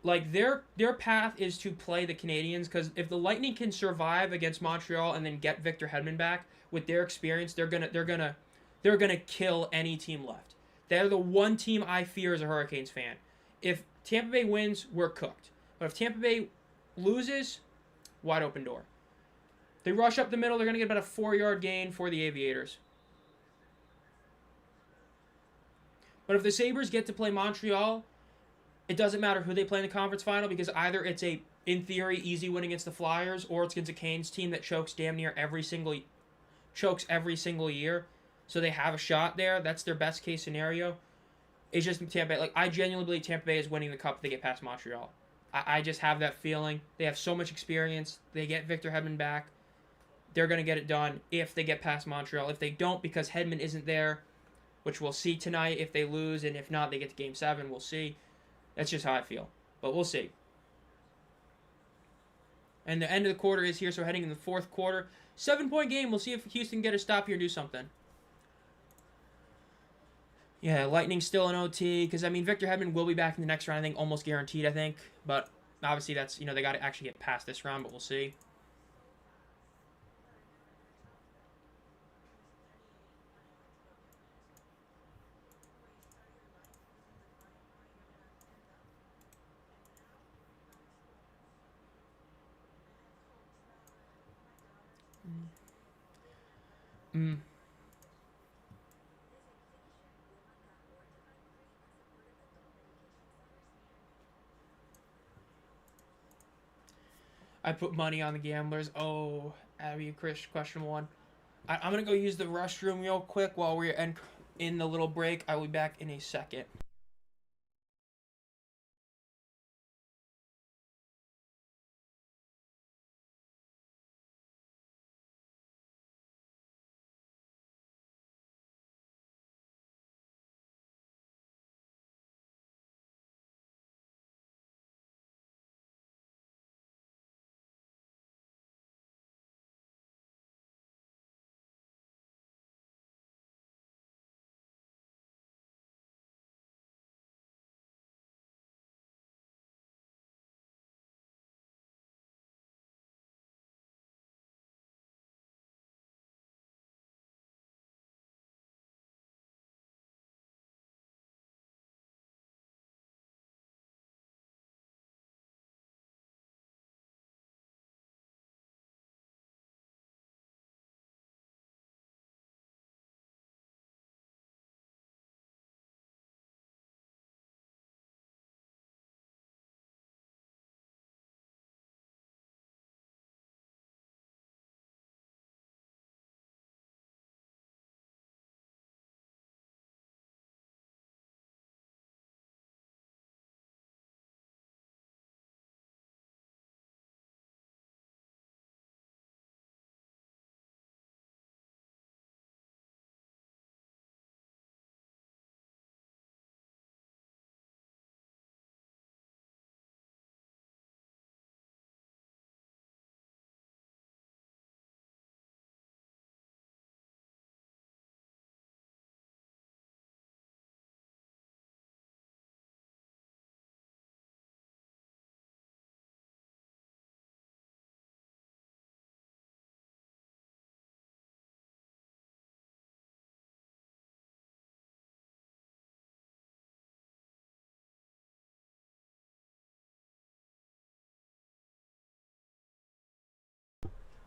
Like, their path is to play the Canadians, because if the Lightning can survive against Montreal and then get Victor Hedman back with their experience, they're gonna kill any team left. They're the one team I fear as a Hurricanes fan. If Tampa Bay wins, we're cooked. But if Tampa Bay loses, wide open door. They rush up the middle. They're gonna get about a 4-yard gain for the Aviators. But if the Sabres get to play Montreal, it doesn't matter who they play in the conference final, because either it's a, in theory, easy win against the Flyers, or it's against a Canes team that chokes damn near every single year. So they have a shot there. That's their best case scenario. It's just Tampa Bay. Like, I genuinely believe Tampa Bay is winning the Cup if they get past Montreal. I just have that feeling. They have so much experience. They get Victor Hedman back. They're going to get it done if they get past Montreal. If they don't, because Hedman isn't there, which we'll see tonight if they lose, and if not, they get to Game 7. We'll see. That's just how I feel. But we'll see. And the end of the quarter is here, so heading in the 4th quarter. 7-point game. We'll see if Houston can get a stop here and do something. Yeah, Lightning's still in OT, because, I mean, Victor Hedman will be back in the next round, I think, almost guaranteed, I think. But, obviously, that's, they got to actually get past this round, but we'll see. I put money on the gamblers. Oh, Abby, Chris, question 1. I'm going to go use the restroom real quick while we're in the little break. I'll be back in a second.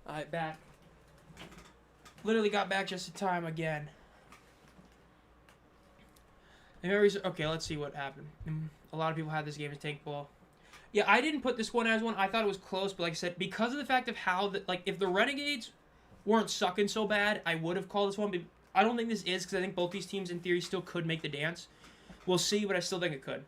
Alright, back. Literally got back just in time again. Okay, let's see what happened. A lot of people had this game as tank ball. Yeah, I didn't put this one as one. I thought it was close, but like I said, because of the fact of how if the Renegades weren't sucking so bad, I would have called this one. But I don't think this is, because I think both these teams in theory still could make the dance. We'll see, but I still think it could.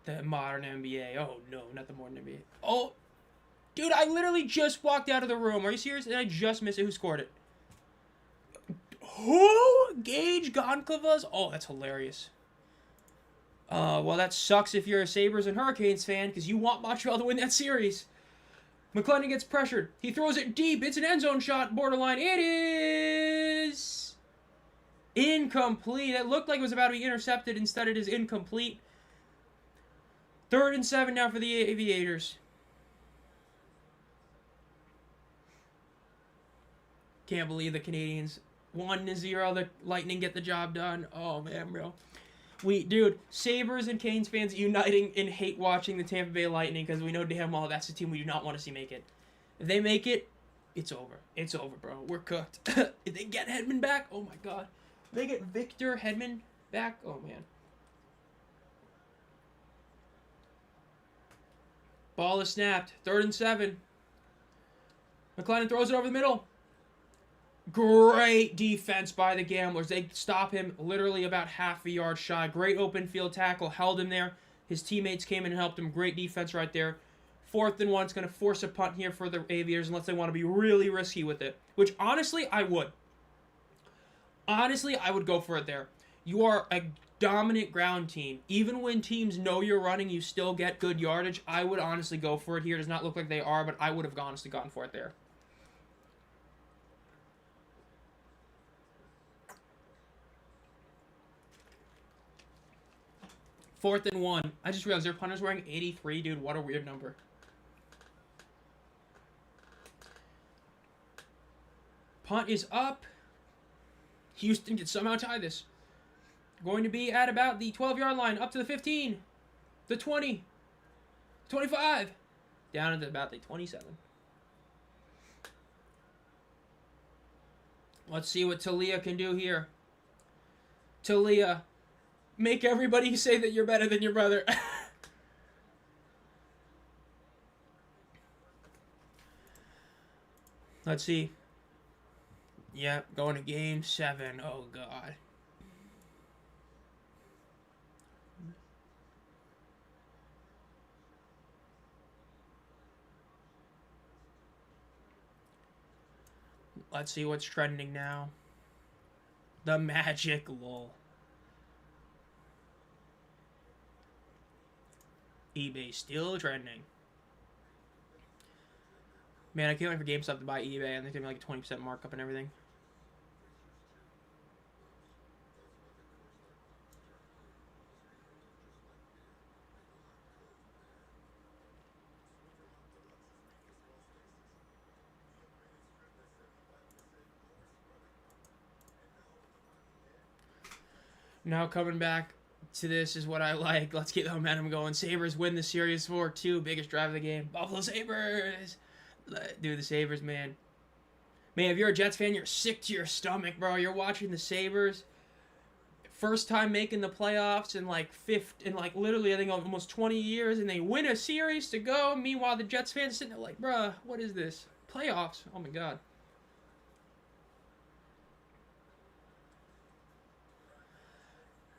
The modern NBA. Oh no, not the modern NBA. Oh, dude, I literally just walked out of the room. Are you serious? And I just missed it. Who scored it? Who? Gage Goncalves? Oh, that's hilarious. Well, that sucks if you're a Sabres and Hurricanes fan, because you want Montreal to win that series. McLennan gets pressured. He throws it deep. It's an end zone shot, borderline. It is incomplete. It looked like it was about to be intercepted. Instead, it is incomplete. 3rd and 7 now for the Aviators. Can't believe the Canadians 1-0. The Lightning get the job done. Oh, man, bro. Dude, Sabres and Canes fans uniting in hate watching the Tampa Bay Lightning, because we know damn well that's the team we do not want to see make it. If they make it, it's over. It's over, bro. We're cooked. If they get Hedman back, oh my god. If they get Victor Hedman back, oh man. Ball is snapped. 3rd and 7. McLennan throws it over the middle. Great defense by the Gamblers. They stop him literally about half a yard shy. Great open field tackle. Held him there. His teammates came in and helped him. Great defense right there. 4th and 1. It's going to force a punt here for the Aviators unless they want to be really risky with it. Which, honestly, I would. Honestly, I would go for it there. You are a dominant ground team. Even when teams know you're running, you still get good yardage. I would honestly go for it here. It does not look like they are, but I would have honestly gone for it there. Fourth and 1. I just realized their punter's wearing 83. Dude, what a weird number. Punt is up. Houston can somehow tie this. Going to be at about the 12-yard line. Up to the 15. The 20. 25. Down to about the 27. Let's see what Talia can do here. Talia. Make everybody say that you're better than your brother. Let's see. Yep, going to game 7. Oh, God. Let's see what's trending now. The Magic, lol. eBay still trending. Man, I can't wait for GameStop to buy eBay, and there's gonna be like a 20% markup and everything. Now coming back to this is what I like. Let's get the momentum going. Sabres win the series 4-2. Biggest drive of the game. Buffalo Sabres. Dude, the Sabres, man. Man, if you're a Jets fan, you're sick to your stomach, bro. You're watching the Sabres. First time making the playoffs in literally, I think almost 20 years, and they win a series to go. Meanwhile, the Jets fans sitting there like, bruh, what is this? Playoffs? Oh my god.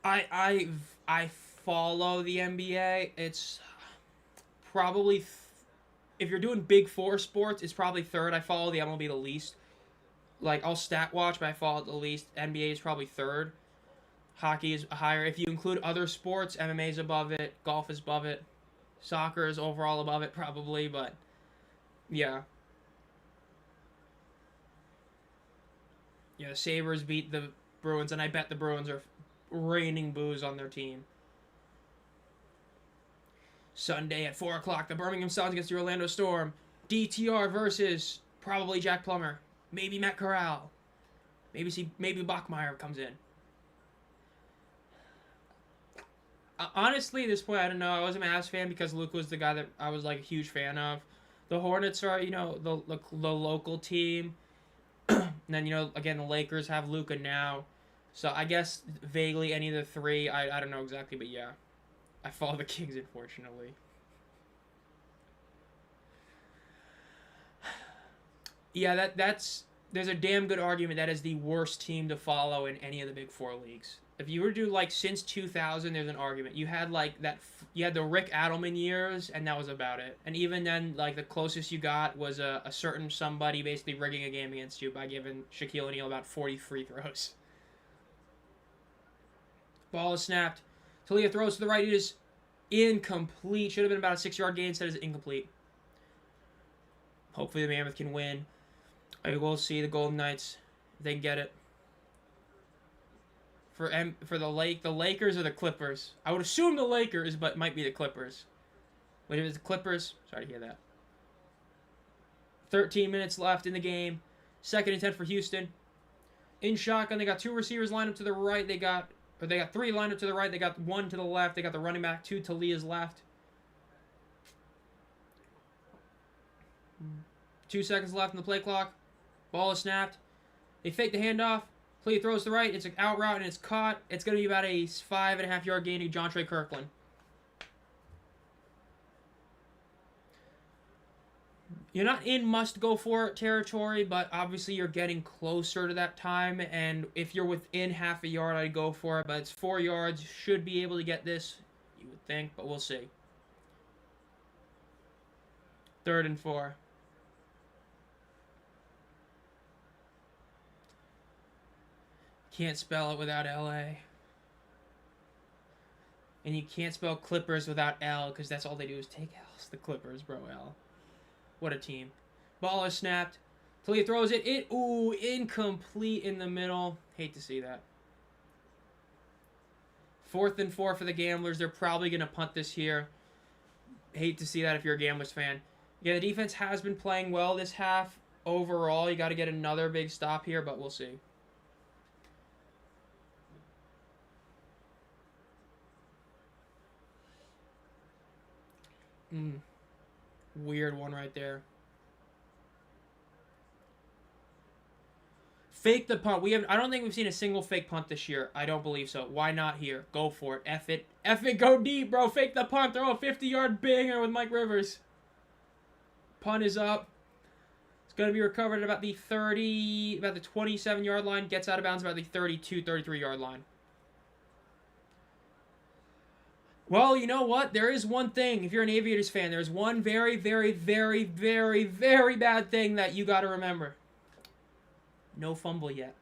I follow the NBA. It's probably if you're doing big 4 sports, it's probably 3rd. I follow the MLB the least. Like, I'll stat watch, but I follow it the least. NBA is probably 3rd. Hockey is higher. If you include other sports, MMA is above it. Golf is above it. Soccer is overall above it, probably, but yeah. Yeah, the Sabres beat the Bruins, and I bet the Bruins are raining boos on their team. Sunday at 4 o'clock, the Birmingham Suns against the Orlando Storm. DTR versus probably Jack Plummer. Maybe Matt Corral. Maybe Bachmeier comes in. Honestly, at this point, I don't know. I was a Mavs fan because Luka was the guy that I was like a huge fan of. The Hornets are, the local team. And then, again, the Lakers have Luka now. So I guess vaguely any of the three. I don't know exactly, but yeah. I follow the Kings, unfortunately. Yeah, there's a damn good argument that is the worst team to follow in any of the Big Four leagues. If you were to do like since 2000, there's an argument. You had like you had the Rick Adelman years, and that was about it. And even then, like the closest you got was a certain somebody basically rigging a game against you by giving Shaquille O'Neal about 40 free throws. Ball is snapped. Talia throws to the right. It is incomplete. Should have been about a 6-yard gain. Instead, it's incomplete. Hopefully, the Mammoth can win. I will see the Golden Knights. If they can get it. For the Lakers or the Clippers. I would assume the Lakers, but it might be the Clippers. But if it's the Clippers, sorry to hear that. 13 minutes left in the game. 2nd and 10 for Houston. In shotgun, they got 2 receivers lined up to the right. They got 3 lined up to the right. They got 1 to the left. They got the running back 2 to Leah's left. 2 seconds left in the play clock. Ball is snapped. They fake the handoff. Talia throws to the right. It's an out route and it's caught. It's going to be about a 5.5-yard gain to Jontre Kirkland. You're not in must-go-for-it territory, but obviously you're getting closer to that time, and if you're within half a yard, I'd go for it, but it's 4 yards. Should be able to get this, you would think, but we'll see. 3rd and 4. Can't spell it without L-A. And you can't spell Clippers without L, because that's all they do is take L's. The Clippers, bro, L. What a team. Ball is snapped. Talia throws it. Incomplete in the middle. Hate to see that. 4th and 4 for the Gamblers. They're probably going to punt this here. Hate to see that if you're a Gamblers fan. Yeah, the defense has been playing well this half. Overall, you got to get another big stop here, but we'll see. Weird one right there. Fake the punt. I don't think we've seen a single fake punt this year. I don't believe so. Why not here? Go for it. F it. F it. Go deep, bro. Fake the punt. Throw a 50-yard banger with Mike Rivers. Punt is up. It's going to be recovered at about the 27-yard line. Gets out of bounds about the 32, 33-yard line. Well, you know what? There is one thing. If you're an Aviators fan, there's one very, very, very, very, very bad thing that you got to remember. No fumble yet.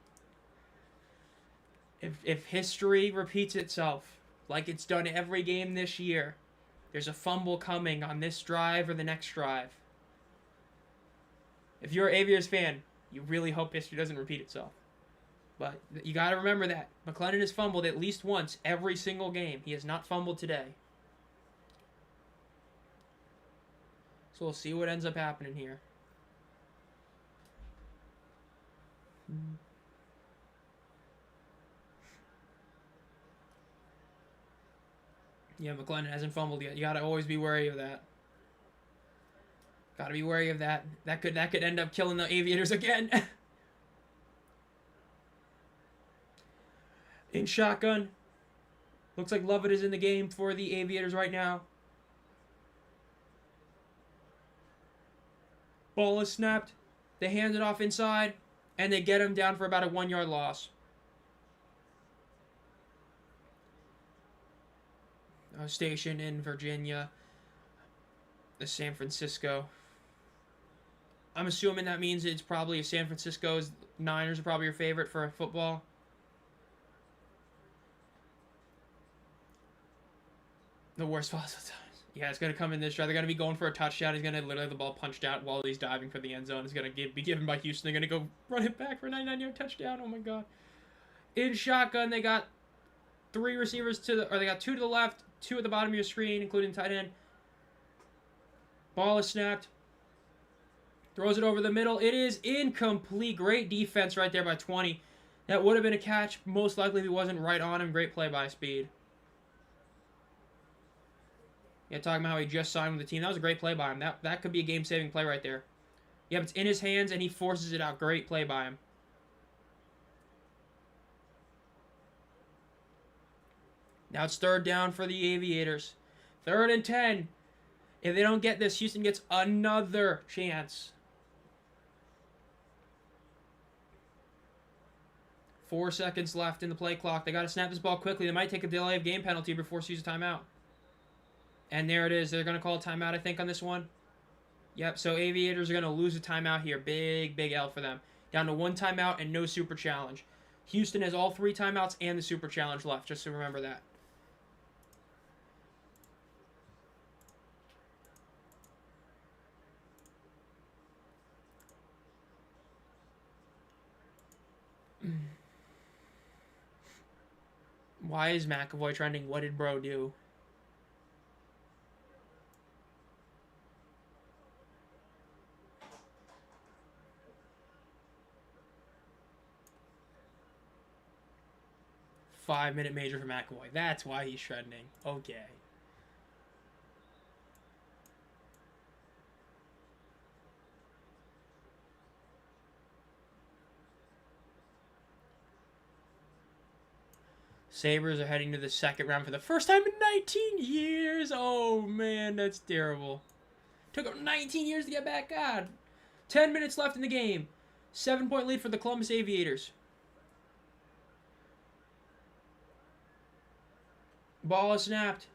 If history repeats itself, like it's done every game this year, there's a fumble coming on this drive or the next drive. If you're an Aviators fan, you really hope history doesn't repeat itself. But you got to remember that. McLennan has fumbled at least once every single game. He has not fumbled today. So we'll see what ends up happening here. Yeah, McLennan hasn't fumbled yet. You got to always be wary of that. Got to be wary of that. That could end up killing the Aviators again. In shotgun. Looks like Lovett is in the game for the Aviators right now. Ball is snapped. They hand it off inside. And they get him down for about a 1-yard loss. Station in Virginia. The San Francisco. I'm assuming that means it's probably San Francisco's Niners are probably your favorite for football. The worst possible times. Yeah, it's going to come in this drive. They're going to be going for a touchdown. He's going to literally have the ball punched out while he's diving for the end zone. It's going to be given by Houston. They're going to go run it back for a 99-yard touchdown. Oh, my God. In shotgun, they got 3 receivers they got 2 to the left, 2 at the bottom of your screen, including tight end. Ball is snapped. Throws it over the middle. It is incomplete. Great defense right there by 20. That would have been a catch, most likely if he wasn't right on him. Great play by Speed. Yeah, talking about how he just signed with the team. That was a great play by him. That could be a game-saving play right there. Yep, it's in his hands, and he forces it out. Great play by him. Now it's 3rd down for the Aviators. 3rd and 10. If they don't get this, Houston gets another chance. 4 seconds left in the play clock. They got to snap this ball quickly. They might take a delay of game penalty before force use a timeout. And there it is. They're going to call a timeout, I think, on this one. Yep, so Aviators are going to lose a timeout here. Big, big L for them. Down to 1 timeout and no super challenge. Houston has all 3 timeouts and the super challenge left, just to remember that. Why is McAvoy trending? What did bro do? Five-minute major for McAvoy. That's why he's trending. Okay. Sabres are heading to the 2nd round for the first time in 19 years. Oh, man, that's terrible. Took them 19 years to get back. God. 10 minutes left in the game. 7-point lead for the Columbus Aviators. Ball is snapped.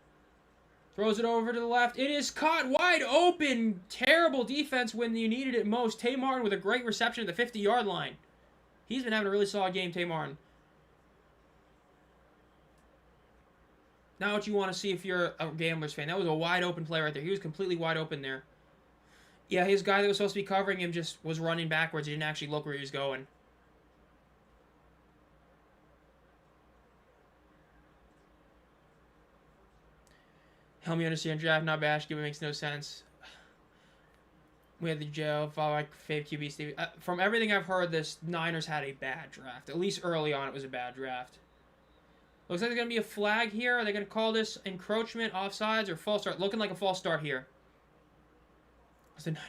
Throws it over to the left. It is caught wide open. Terrible defense when you needed it most. Tay Martin with a great reception at the 50-yard line. He's been having a really solid game, Tay Martin. Not what you want to see if you're a Gamblers fan. That was a wide open play right there. He was completely wide open there. Yeah, his guy that was supposed to be covering him just was running backwards. He didn't actually look where he was going. Help me understand draft, not bash. Give it makes no sense. We had the jail, follow like fave QB Steve. From everything I've heard, this Niners had a bad draft. At least early on, it was a bad draft. Looks like there's going to be a flag here. Are they going to call this encroachment, offsides, or false start? Looking like a false start here. It's the Niners.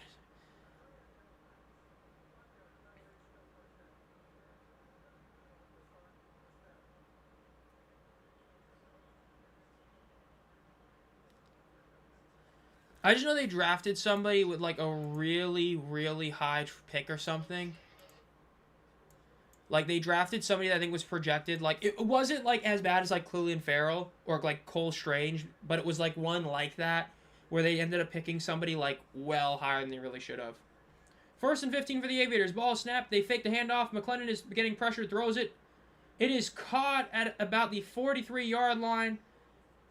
I just know they drafted somebody with like a really, really high pick or something. Like, they drafted somebody that I think was projected. Like, it wasn't, like, as bad as, like, Clelin Ferrell or, like, Cole Strange. But it was, like, one like that where they ended up picking somebody, like, well higher than they really should have. 1st and 15 for the Aviators. Ball snapped. They fake the handoff. McLennan is getting pressure. Throws it. It is caught at about the 43-yard line.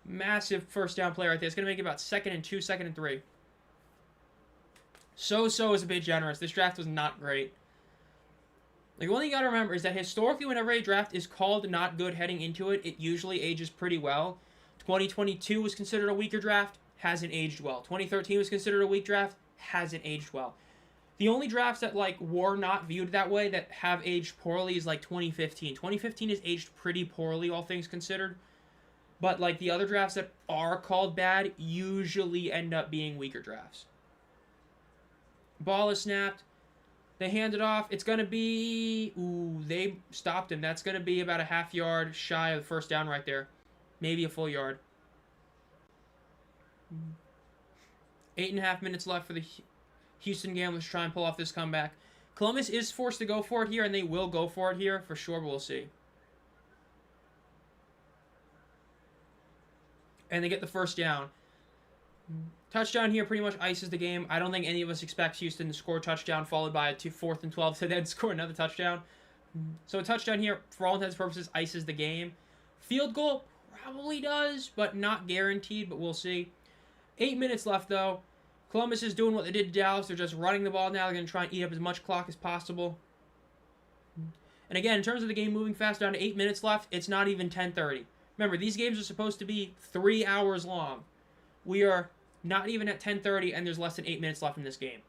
Massive first down play right there. It's going to make it about 2nd and 2, 2nd and 3. So is a bit generous. This draft was not great. Like, one thing you gotta remember is that historically, whenever a draft is called not good heading into it, it usually ages pretty well. 2022 was considered a weaker draft, hasn't aged well. 2013 was considered a weak draft, hasn't aged well. The only drafts that, like, were not viewed that way that have aged poorly is, like, 2015. 2015 has aged pretty poorly, all things considered. But, like, the other drafts that are called bad usually end up being weaker drafts. Ball is snapped. They hand it off. It's going to be... Ooh, they stopped him. That's going to be about a half yard shy of the first down right there. Maybe a full yard. 8.5 minutes left for the Houston Gamblers to try and pull off this comeback. Columbus is forced to go for it here, and they will go for it here for sure, but we'll see. And they get the first down. Touchdown here pretty much ices the game. I don't think any of us expect Houston to score a touchdown followed by a 4th and 12 to then score another touchdown. So a touchdown here, for all intents and purposes, ices the game. Field goal probably does, but not guaranteed, but we'll see. 8 minutes left, though. Columbus is doing what they did to Dallas. They're just running the ball now. They're going to try and eat up as much clock as possible. And again, in terms of the game moving fast, down to 8 minutes left, it's not even 10:30. Remember, these games are supposed to be 3 hours long. We are not even at 10:30, and there's less than 8 minutes left in this game.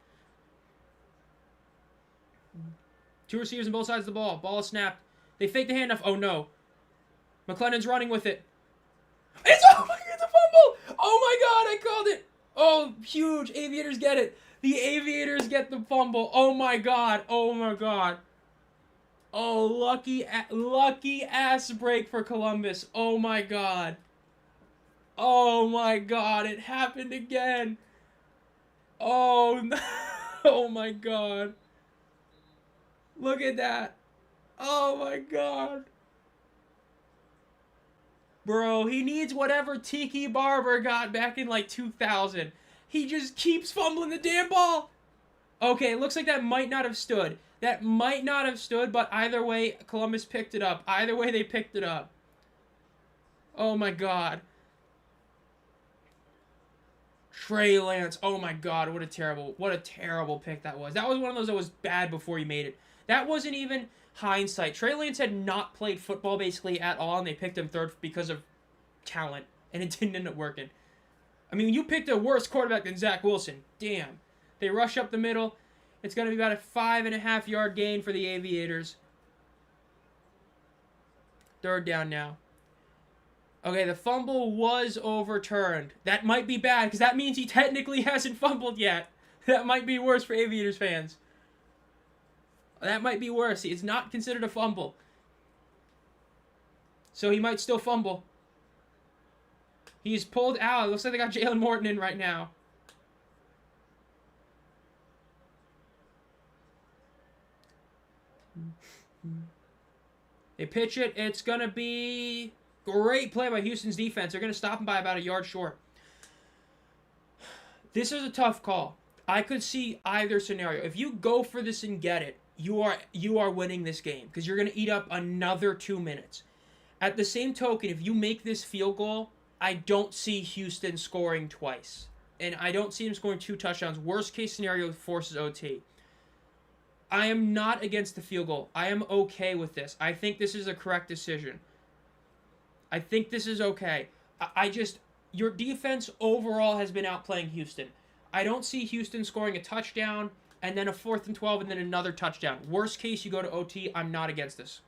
2 receivers on both sides of the ball. Ball is snapped. They fake the handoff. Oh, no. McLennan's running with it. It's a fumble! Oh, my God! I called it. Oh, huge. Aviators get it. The Aviators get the fumble. Oh, my God. Oh, my God. Oh, lucky ass break for Columbus. Oh, my God. Oh, my God. It happened again. Oh, no. Oh, my God. Look at that. Oh, my God. Bro, he needs whatever Tiki Barber got back in like 2000. He just keeps fumbling the damn ball. Okay, it looks like that might not have stood. That might not have stood, but either way, Columbus picked it up. Either way, they picked it up. Oh my God. Trey Lance. Oh my God, what a terrible pick that was. That was one of those that was bad before he made it. That wasn't even hindsight. Trey Lance had not played football basically at all, and they picked him third because of talent, and it didn't end up working. I mean, you picked a worse quarterback than Zach Wilson. Damn. They rush up the middle. It's going to be about a 5.5-yard gain for the Aviators. Third down now. Okay, the fumble was overturned. That might be bad, because that means he technically hasn't fumbled yet. That might be worse for Aviators fans. That might be worse. It's not considered a fumble. So he might still fumble. He's pulled out. It looks like they got Jalen Morton in right now. They pitch it. It's going to be great play by Houston's defense. They're going to stop him by about a yard short. This is a tough call. I could see either scenario. If you go for this and get it, you are winning this game because you're going to eat up another 2 minutes. At the same token, if you make this field goal, I don't see Houston scoring twice. And I don't see him scoring 2 touchdowns. Worst case scenario forces OT. I am not against the field goal. I am okay with this. I think this is a correct decision. I think this is okay. Your defense overall has been outplaying Houston. I don't see Houston scoring a touchdown and then a 4th and 12 and then another touchdown. Worst case, you go to OT. I'm not against this.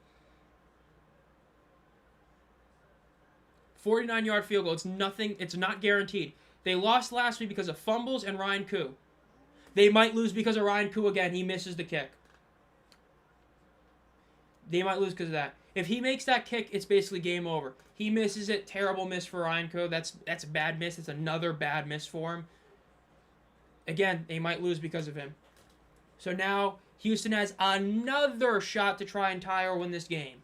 49-yard field goal. It's nothing. It's not guaranteed. They lost last week because of fumbles and Ryan Koo. They might lose because of Ryan Koo again. He misses the kick. They might lose because of that. If he makes that kick, it's basically game over. He misses it. Terrible miss for Ryan Koo. That's a bad miss. It's another bad miss for him. Again, they might lose because of him. So now Houston has another shot to try and tie or win this game.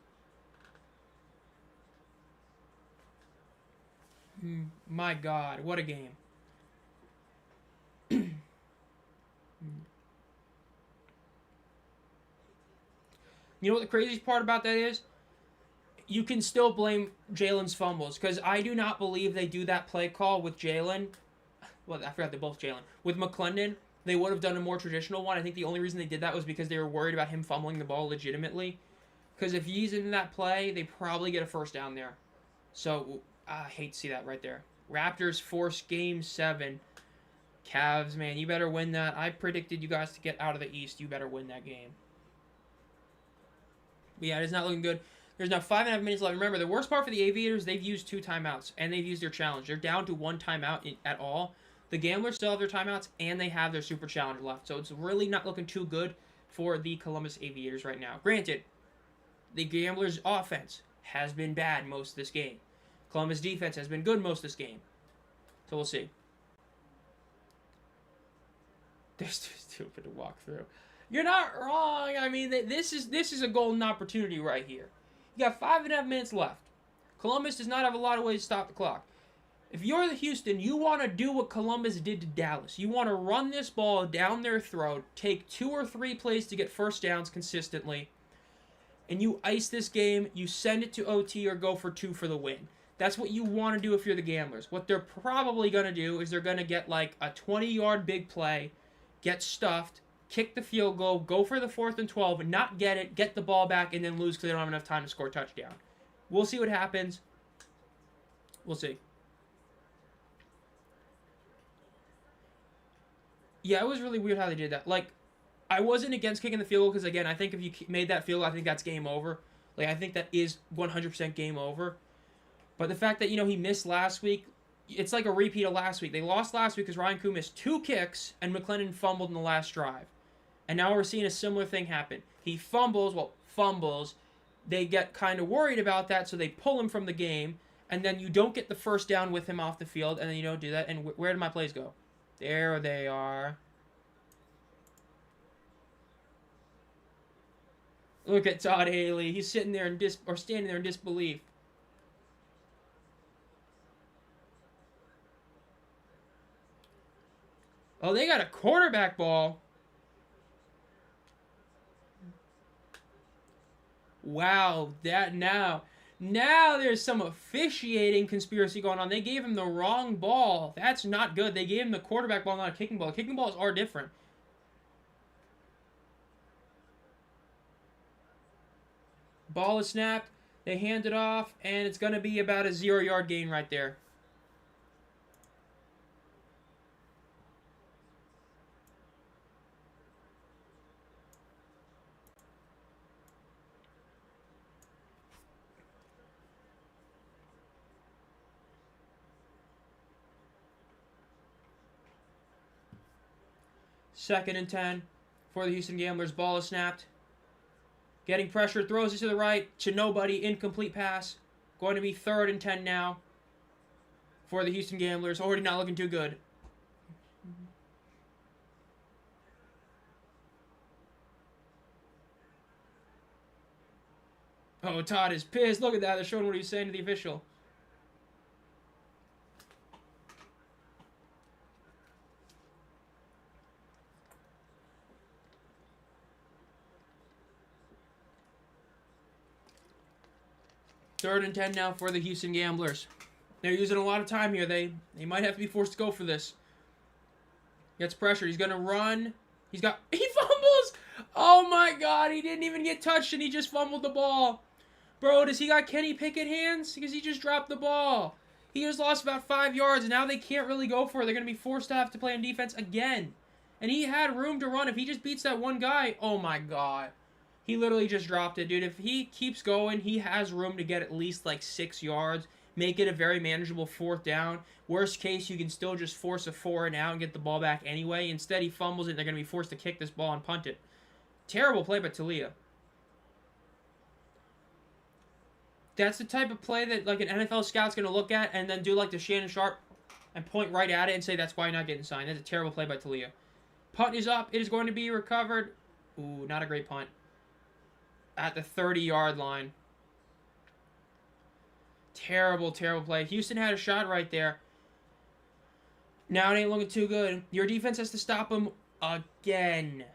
My God, what a game. You know what the craziest part about that is? You can still blame Jalen's fumbles, because I do not believe they do that play call with Jalen. Well, I forgot they're both Jalen. With McClendon, they would have done a more traditional one. I think the only reason they did that was because they were worried about him fumbling the ball legitimately. Because if he's in that play, they probably get a first down there. So, I hate to see that right there. Raptors force game 7. Cavs, man, you better win that. I predicted you guys to get out of the East. You better win that game. But yeah, it is not looking good. There's now 5.5 minutes left. Remember, the worst part for the Aviators, they've used 2 timeouts, and they've used their challenge. They're down to 1 timeout at all. The Gamblers still have their timeouts, and they have their super challenge left. So it's really not looking too good for the Columbus Aviators right now. Granted, the Gamblers' offense has been bad most of this game. Columbus defense has been good most of this game. So we'll see. They're too stupid to walk through. You're not wrong. I mean, this is a golden opportunity right here. You got 5.5 minutes left. Columbus does not have a lot of ways to stop the clock. If you're the Houston, you want to do what Columbus did to Dallas. You want to run this ball down their throat, take 2 or 3 plays to get first downs consistently, and you ice this game, you send it to OT or go for 2 for the win. That's what you want to do if you're the Gamblers. What they're probably going to do is they're going to get like a 20-yard big play, get stuffed, kick the field goal, go for the 4th and 12, and not get it, get the ball back, and then lose because they don't have enough time to score a touchdown. We'll see what happens. We'll see. Yeah, it was really weird how they did that. Like, I wasn't against kicking the field goal because, again, I think if you made that field goal, I think that's game over. Like, I think that is 100% game over. But the fact that, he missed last week, it's like a repeat of last week. They lost last week because Ryan Koo missed 2 kicks and McLennan fumbled in the last drive. And now we're seeing a similar thing happen. He fumbles. They get kind of worried about that, so they pull him from the game. And then you don't get the first down with him off the field, and then you don't do that. And where did my plays go? There they are. Look at Todd Haley. He's sitting there standing there in disbelief. Oh, they got a quarterback ball. Wow, that now there's some officiating conspiracy going on. They gave him the wrong ball. That's not good. They gave him the quarterback ball, not a kicking ball. Kicking balls are different. Ball is snapped. They hand it off, and it's going to be about a 0-yard gain right there. Second and 10 for the Houston Gamblers. Ball is snapped. Getting pressure, throws it to the right, to nobody, incomplete pass. Going to be 3rd and 10 now for the Houston Gamblers. Already not looking too good. Oh, Todd is pissed. Look at that. They're showing what he's saying to the official. Third and 10 now for the Houston Gamblers. They're using a lot of time here. They might have to be forced to go for this. Gets pressure. He's going to run. He fumbles! Oh my god, he didn't even get touched and he just fumbled the ball. Bro, does he got Kenny Pickett hands? Because he just dropped the ball. He just lost about 5 yards and now they can't really go for it. They're going to be forced to have to play on defense again. And he had room to run. If he just beats that one guy, oh my god. He literally just dropped it, dude. If he keeps going, he has room to get at least like 6 yards. Make it a very manageable 4th down. Worst case, you can still just force a 4 and out and get the ball back anyway. Instead, he fumbles it. They're going to be forced to kick this ball and punt it. Terrible play by Talia. That's the type of play that like an NFL scout's going to look at and then do like the Shannon Sharp and point right at it and say that's why you're not getting signed. That's a terrible play by Talia. Punt is up. It is going to be recovered. Ooh, not a great punt. At the 30-yard line. Terrible, terrible play. Houston had a shot right there. Now it ain't looking too good. Your defense has to stop them again.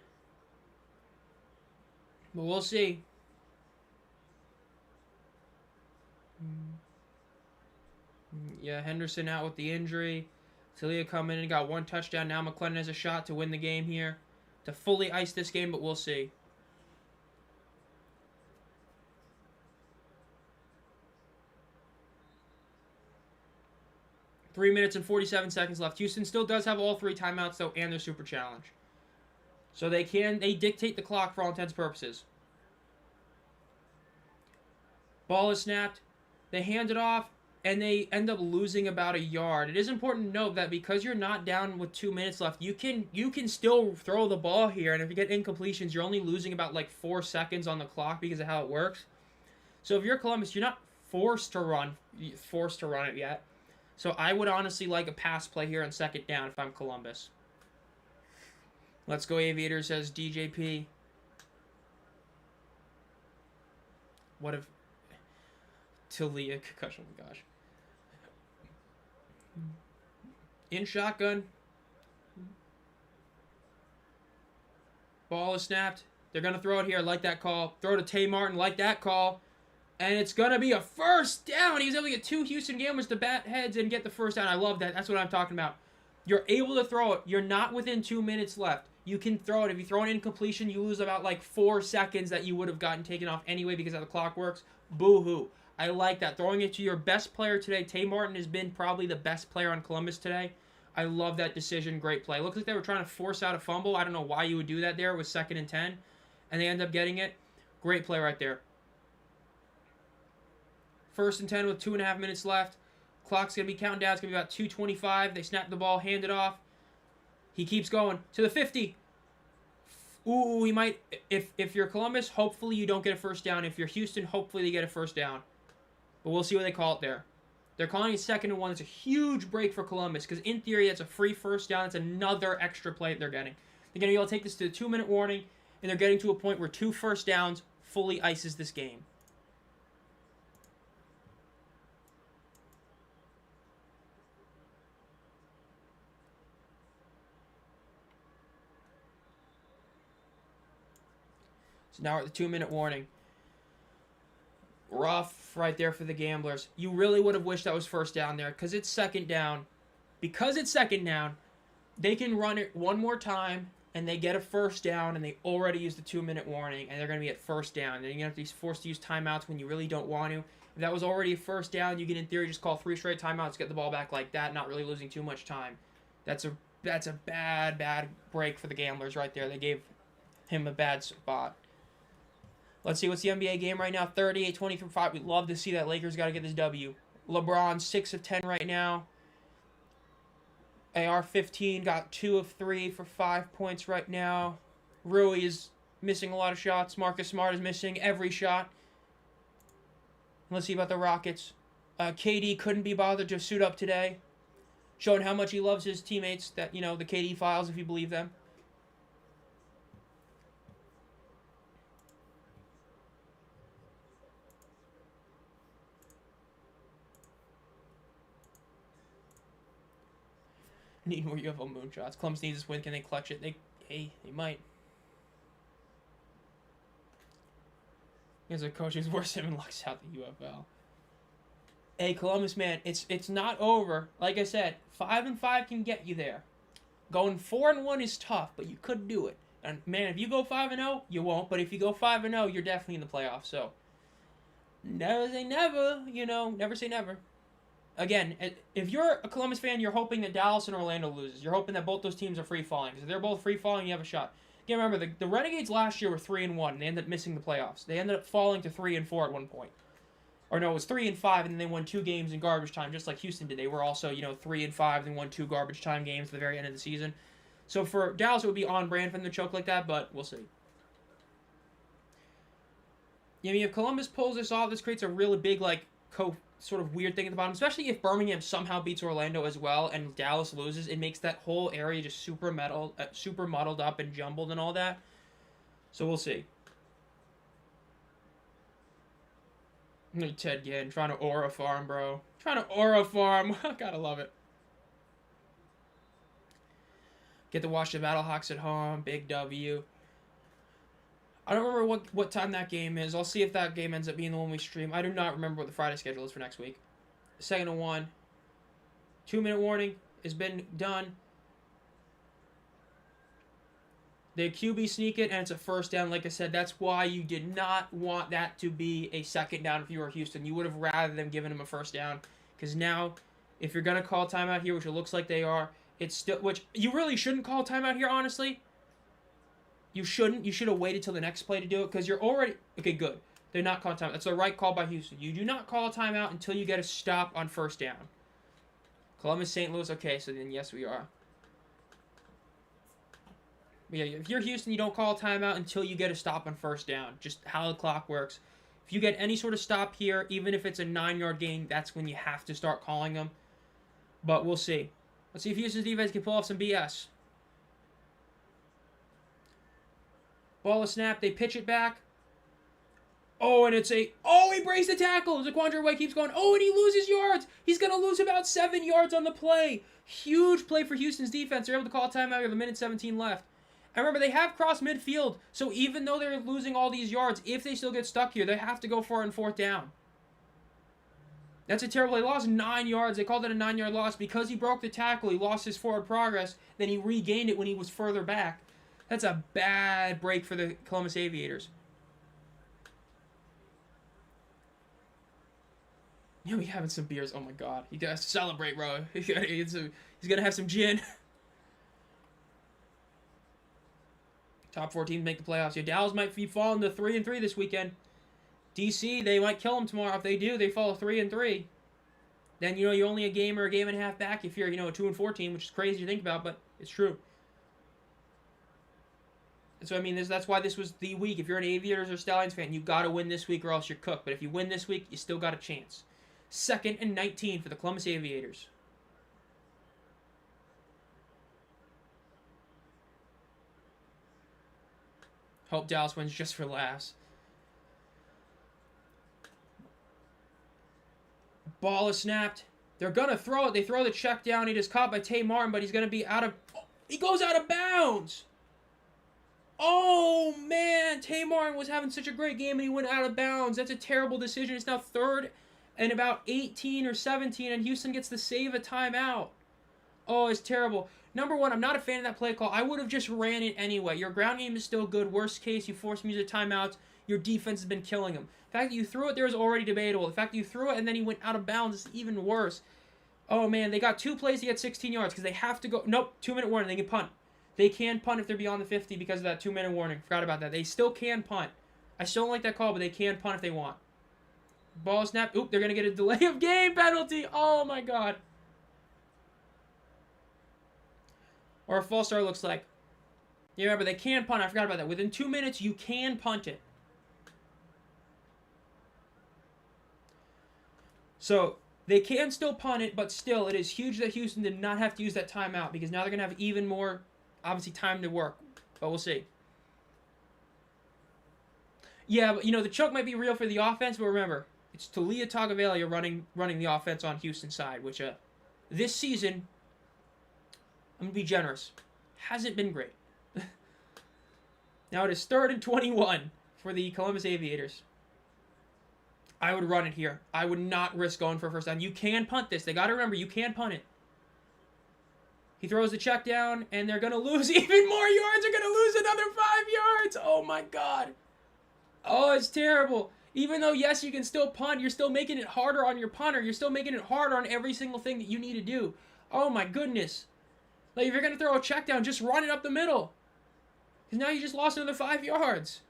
But we'll see. Yeah, Henderson out with the injury. Talia coming in and got 1 touchdown. Now McLennan has a shot to win the game here. To fully ice this game, but we'll see. Three minutes and 47 seconds left. Houston still does have all 3 timeouts, though, and their super challenge. So they dictate the clock for all intents and purposes. Ball is snapped. They hand it off, and they end up losing about a yard. It is important to note that because you're not down with 2 minutes left, you can still throw the ball here, and if you get incompletions, you're only losing about like 4 seconds on the clock because of how it works. So if you're Columbus, you're not forced to run it yet. So I would honestly like a pass play here on 2nd down if I'm Columbus. Let's go Aviators, says DJP. What if Talia concussion? Oh my gosh. In shotgun. Ball is snapped. They're going to throw it here. Like that call. Throw to Tay Martin. Like that call. And it's going to be a 1st down. He's able to get 2 Houston Gamblers to bat heads and get the 1st down. I love that. That's what I'm talking about. You're able to throw it. You're not within 2 minutes left. You can throw it. If you throw an incompletion, you lose about like 4 seconds that you would have gotten taken off anyway because of how the clock works. Boo-hoo. I like that. Throwing it to your best player today. Tay Martin has been probably the best player on Columbus today. I love that decision. Great play. Looks like they were trying to force out a fumble. I don't know why you would do that there. It was 2nd and 10. And they end up getting it. Great play right there. 1st and 10 with 2.5 minutes left. Clock's going to be counting down. It's going to be about 2:25. They snap the ball, hand it off. He keeps going to the 50. Ooh, he might. If you're Columbus, hopefully you don't get a first down. If you're Houston, hopefully they get a first down. But we'll see what they call it there. They're calling it 2nd and 1. It's a huge break for Columbus because in theory that's a free first down. It's another extra play that they're getting. They're going to be able to take this to a 2-minute warning, and they're getting to a point where 2 first downs fully ices this game. So now we're at the 2-minute warning. Rough right there for the Gamblers. You really would have wished that was first down there because it's 2nd down. Because it's 2nd down, they can run it one more time and they get a first down and they already used the 2-minute warning and they're going to be at first down. Then you're going to have to be forced to use timeouts when you really don't want to. If that was already a first down, you can in theory just call 3 straight timeouts, get the ball back like that, not really losing too much time. That's a bad break for the Gamblers right there. They gave him a bad spot. Let's see, what's the NBA game right now? 38-20 from 5. We'd love to see that. Lakers got to get this W. LeBron, 6 of 10 right now. AR-15 got 2 of 3 for 5 points right now. Rui is missing a lot of shots. Marcus Smart is missing every shot. Let's see about the Rockets. KD couldn't be bothered to suit up today. Showing how much he loves his teammates. That, the KD files, if you believe them. Need more UFL moonshots. Columbus needs this win. Can they clutch it? They might. Here's a coach who's worse than Lux out the UFL. Hey, Columbus, man, it's not over. Like I said, 5-5 can get you there. Going 4-1 is tough, but you could do it. And man, if you go 5-0, you won't. But if you go 5-0, you're definitely in the playoffs. So never say never. Never say never. Again, if you're a Columbus fan, you're hoping that Dallas and Orlando loses. You're hoping that both those teams are free-falling. Because if they're both free-falling, you have a shot. Again, remember, the Renegades last year were 3-1, and they ended up missing the playoffs. They ended up falling to 3-4 at one point. Or no, it was 3-5, and then they won 2 games in garbage time, just like Houston did. They were also, 3-5, and won 2 garbage time games at the very end of the season. So for Dallas, it would be on brand for them to choke like that, but we'll see. If Columbus pulls this off, this creates a really big, sort of weird thing at the bottom, especially if Birmingham somehow beats Orlando as well and Dallas loses. It makes that whole area just super muddled up and jumbled and all that. So we'll see. Ted Ginn trying to aura farm, bro. Trying to aura farm. Gotta love it. Get to watch the Battlehawks at home. Big W. I don't remember what time that game is. I'll see if that game ends up being the one we stream. I do not remember what the Friday schedule is for next week. 2nd and 1. 2-minute warning has been done. The QB sneak it, and it's a first down. Like I said, that's why you did not want that to be a 2nd down if you were Houston. You would have rather them given him a first down. Because now, if you're going to call timeout here, which it looks like they are, it's still, which you really shouldn't call timeout here, honestly. You shouldn't. You should have waited till the next play to do it because you're already... Okay, good. They're not calling timeout. That's the right call by Houston. You do not call a timeout until you get a stop on first down. Columbus, St. Louis. Okay, so then yes, we are. But yeah, if you're Houston, you don't call a timeout until you get a stop on first down. Just how the clock works. If you get any sort of stop here, even if it's a 9-yard gain, that's when you have to start calling them. But we'll see. Let's see if Houston's defense can pull off some BS. Ball is snapped. They pitch it back. Oh, and it's a... Oh, he breaks the tackle. Zaquandre White keeps going. Oh, and he loses yards. He's going to lose about 7 yards on the play. Huge play for Houston's defense. They're able to call a timeout with 1:17 left. And remember, they have crossed midfield. So even though they're losing all these yards, if they still get stuck here, they have to go for it on 4th down. That's a terrible... They lost 9 yards. They called it a 9-yard loss. Because he broke the tackle, he lost his forward progress. Then he regained it when he was further back. That's a bad break for the Columbus Aviators. Yeah, we having some beers. Oh my god. He got to celebrate, bro. He's going to have some gin. Top 4 teams make the playoffs. Yeah, Dallas might be falling to 3-3 this weekend. DC, they might kill them tomorrow. If they do, they fall 3-3. then, you know, you're only a game or a game and a half back if you're, you know, a 2-4 team, which is crazy to think about, but it's true. So, I mean, that's why this was the week. If you're an Aviators or Stallions fan, you got to win this week or else you're cooked. But if you win this week, you still got a chance. 2nd and 19 for the Columbus Aviators. Hope Dallas wins just for laughs. Ball is snapped. They're going to throw it. They throw the check down. It is caught by Tay Martin, but he's going to be out of... He goes out of bounds. Oh, man. Tay Martin was having such a great game, and he went out of bounds. That's a terrible decision. It's now 3rd and about 18 or 17, and Houston gets to save a timeout. Oh, it's terrible. Number one, I'm not a fan of that play call. I would have just ran it anyway. Your ground game is still good. Worst case, you force him to use a timeout. Your defense has been killing him. The fact that you threw it there is already debatable. The fact that you threw it and then he went out of bounds is even worse. Oh, man, they got 2 plays to get 16 yards because they have to go. Nope, 2-minute warning. They can punt. They can punt if they're beyond the 50 because of that 2-minute warning. Forgot about that. They still can punt. I still don't like that call, but they can punt if they want. Ball snap. Oop, they're going to get a delay of game penalty. Oh, my God. Or a false start looks like. Yeah, remember, they can punt. I forgot about that. Within 2 minutes, you can punt it. So, they can still punt it, but still, it is huge that Houston did not have to use that timeout because now they're going to have even more, obviously, time to work. But we'll see. Yeah, but, you know, the choke might be real for the offense, but remember, it's Talia Tagovailoa running the offense on Houston's side, which this season, I'm going to be generous, hasn't been great. Now it is 3rd and 21 for the Columbus Aviators. I would run it here. I would not risk going for a first down. You can punt this. They got to remember, you can punt it. He throws the check down, and they're going to lose even more yards. They're going to lose another 5 yards. Oh, my God. Oh, it's terrible. Even though, yes, you can still punt, you're still making it harder on your punter. You're still making it harder on every single thing that you need to do. Oh, my goodness. Like, if you're going to throw a check down, just run it up the middle. Because now you just lost another 5 yards.